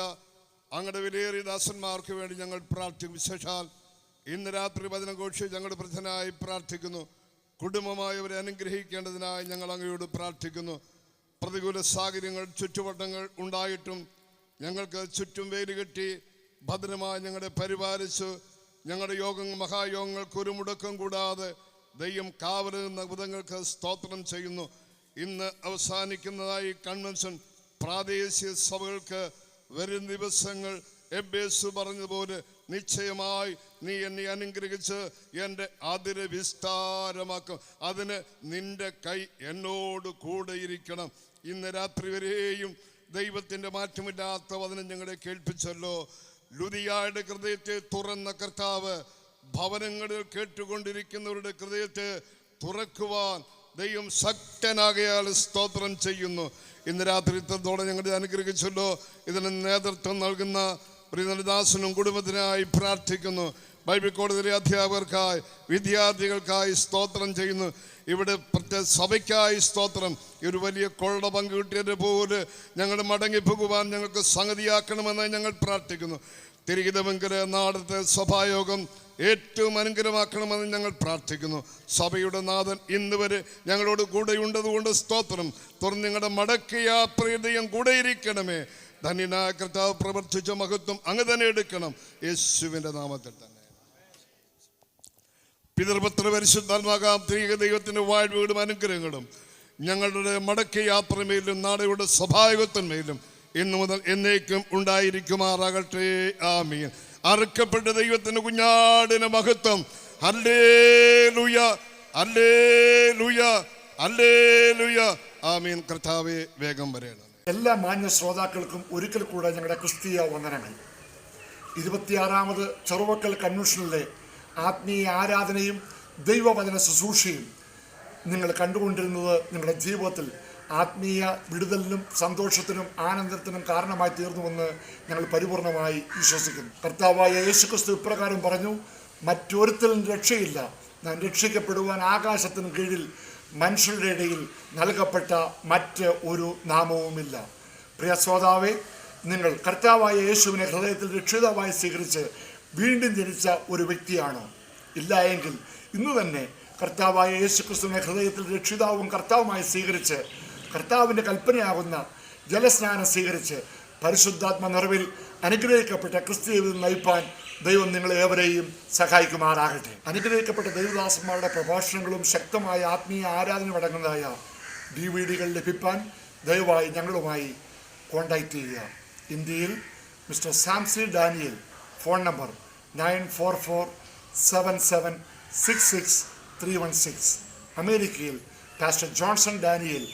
അങ്ങയുടെ വിലയേറിയ ദാസന്മാർക്ക് വേണ്ടി ഞങ്ങൾ പ്രാർത്ഥിക്കും. വിശേഷാൽ ഇന്ന് രാത്രി വചനം ഘോഷിച്ച് ഞങ്ങളുടെ പ്രധാനമായി പ്രാർത്ഥിക്കുന്നു. കുടുംബമായി അവരെ അനുഗ്രഹിക്കേണ്ടതിനായി ഞങ്ങൾ അങ്ങയോട് പ്രാർത്ഥിക്കുന്നു. പ്രതികൂല സാഹചര്യങ്ങൾ, ചുറ്റുവട്ടങ്ങൾ ഉണ്ടായിട്ടും ഞങ്ങൾക്ക് ചുറ്റും വേലി കെട്ടി ഭദ്രമായി ഞങ്ങളെ പരിപാലിച്ചു. ഞങ്ങളുടെ യോഗങ്ങൾ, മഹായോഗങ്ങൾക്ക് ഒരു മുടക്കം കൂടാതെ ദൈവം കാവലെന്ന ബുധങ്ങൾക്ക് സ്തോത്രം ചെയ്യുന്നു. ഇന്ന് അവസാനിക്കുന്നതായി കൺവെൻഷൻ പ്രാദേശിക സഭകൾക്ക് വരും ദിവസങ്ങൾ എബേസു പറഞ്ഞതുപോലെ നിശ്ചയമായി നീ എന്നെ അനുഗ്രഹിച്ച് എൻ്റെ അതിര വിസ്താരമാക്കും. അതിന് നിന്റെ കൈ എന്നോട് കൂടെ ഇരിക്കണം. ഇന്ന് രാത്രി വരെയും ദൈവത്തിൻ്റെ മാറ്റമില്ലാത്ത വചനം ഞങ്ങളെ കേൾപ്പിച്ചല്ലോ. ലുദിയായുടെ ഹൃദയത്തെ തുറന്ന കർത്താവ് ഭവനങ്ങളിൽ കേട്ടുകൊണ്ടിരിക്കുന്നവരുടെ ഹൃദയത്തെ തുറക്കുവാൻ ദൈവം ശക്തനാകയാൽ സ്തോത്രം ചെയ്യുന്നു. ഇന്ന് രാത്രി ഇത്രത്തോടെ ഞങ്ങളെ അനുഗ്രഹിച്ചല്ലോ. ഇതിന് നേതൃത്വം നൽകുന്ന പ്രിയദാസനും കുടുംബത്തിനായി പ്രാർത്ഥിക്കുന്നു. ബൈബിൾ കോളേജിലെ അധ്യാപകർക്കായി, വിദ്യാർത്ഥികൾക്കായി സ്തോത്രം ചെയ്യുന്നു. ഇവിടെ പ്രത്യേക സഭയ്ക്കായി സ്തോത്രം. ഒരു വലിയ കൊള്ള പങ്ക് കിട്ടിയത് പോലെ ഞങ്ങൾ മടങ്ങിപ്പോകുവാൻ ഞങ്ങൾക്ക് സംഗതിയാക്കണമെന്ന് ഞങ്ങൾ പ്രാർത്ഥിക്കുന്നു. തിരികിതമെങ്കില് നാടത്തെ സഭായോഗം ഏറ്റവും അനുഗ്രഹമാക്കണമെന്ന് ഞങ്ങൾ പ്രാർത്ഥിക്കുന്നു. സഭയുടെ നാഥൻ ഇന്ന് വരെ ഞങ്ങളോട് കൂടെയുണ്ടതുകൊണ്ട് സ്തോത്രം. തുറന്ന് ഞങ്ങളുടെ മടക്കിയ പ്രിയതയും കൂടെയിരിക്കണമേ. ധന്യനായ കർത്താവ് പ്രവർത്തിച്ച മഹത്വം അങ്ങ് തന്നെ എടുക്കണം, യേശുവിൻ്റെ നാമത്തിൽ തന്നെ. പിതൃപുത്ര പരിശുദ്ധാത്മാകാം ത്രിയേക ദൈവത്തിൻ്റെ വാഴ്വകളും അനുഗ്രഹങ്ങളും ഞങ്ങളുടെ മടക്കിയ യാത്രമേലും നാടയുടെ സഭായോഗത്തിന്മേലും ഇന്നു മുതൽ എന്നേക്കും ഉണ്ടായിരിക്കുമാറാകട്ടെ. ആമീൻ. അറുക്കപ്പെട്ട ദൈവത്തിന്റെ കുഞ്ഞാടിന് മഹത്വം. Hallelujah, hallelujah, hallelujah. ആമീൻ. കർത്താവേ, വേഗം വരേണം. എല്ലാ മാന്യ ശ്രോതാക്കൾക്കും ഒരിക്കൽ കൂടെ ഞങ്ങളുടെ ക്രിസ്തീയ വന്ദനങ്ങൾ. 26ാമത് ചെറുവക്കൽ കൺവെൻഷനിലെ ആത്മീയ ആരാധനയും ദൈവവചന ശുശ്രൂഷയും നിങ്ങൾ കണ്ടുകൊണ്ടിരുന്നത് നിങ്ങളുടെ ജീവിതത്തിൽ ആത്മീയ വിടുതലിനും സന്തോഷത്തിനും ആനന്ദത്തിനും കാരണമായി തീർന്നുവെന്ന് ഞങ്ങൾ പരിപൂർണമായി വിശ്വസിക്കുന്നു. കർത്താവായ യേശുക്രിസ്തു ഇപ്രകാരം പറഞ്ഞു, മറ്റൊരുത്തരും രക്ഷയില്ല, ഞാൻ രക്ഷിക്കപ്പെടുവാൻ ആകാശത്തിന് കീഴിൽ മനുഷ്യരുടെ ഇടയിൽ നൽകപ്പെട്ട മറ്റ് ഒരു നാമവുമില്ല. പ്രിയ ശ്രോതാവേ, നിങ്ങൾ കർത്താവായ യേശുവിനെ ഹൃദയത്തിൽ രക്ഷിതാവായി സ്വീകരിച്ച് വീണ്ടും ജനിച്ച ഒരു വ്യക്തിയാണോ? ഇല്ല എങ്കിൽ ഇന്ന് തന്നെ കർത്താവായ യേശുക്രിസ്തുവിനെ ഹൃദയത്തിൽ രക്ഷിതാവും കർത്താവുമായി സ്വീകരിച്ച് കർത്താവിൻ്റെ കൽപ്പനയാകുന്ന ജലസ്നാനം സ്വീകരിച്ച് പരിശുദ്ധാത്മ നിറവിൽ അനുഗ്രഹിക്കപ്പെട്ട ക്രിസ്തീയ ജീവിതം നയിപ്പാൻ ദൈവം നിങ്ങളെ ഏവരെയും സഹായിക്കുമാറാകട്ടെ. അനുഗ്രഹിക്കപ്പെട്ട ദൈവദാസന്മാരുടെ പ്രഭാഷണങ്ങളും ശക്തമായ ആത്മീയ ആരാധന അടങ്ങുന്നതായ DVD ലഭിപ്പാൻ ദയവായി ഞങ്ങളുമായി കോൺടാക്റ്റ് ചെയ്യുക. ഇന്ത്യയിൽ mister Samsy Daniel, phone number 94477666316. അമേരിക്കയിൽ പാസ്റ്റർ ജോൺസൺ ഡാനിയൽ,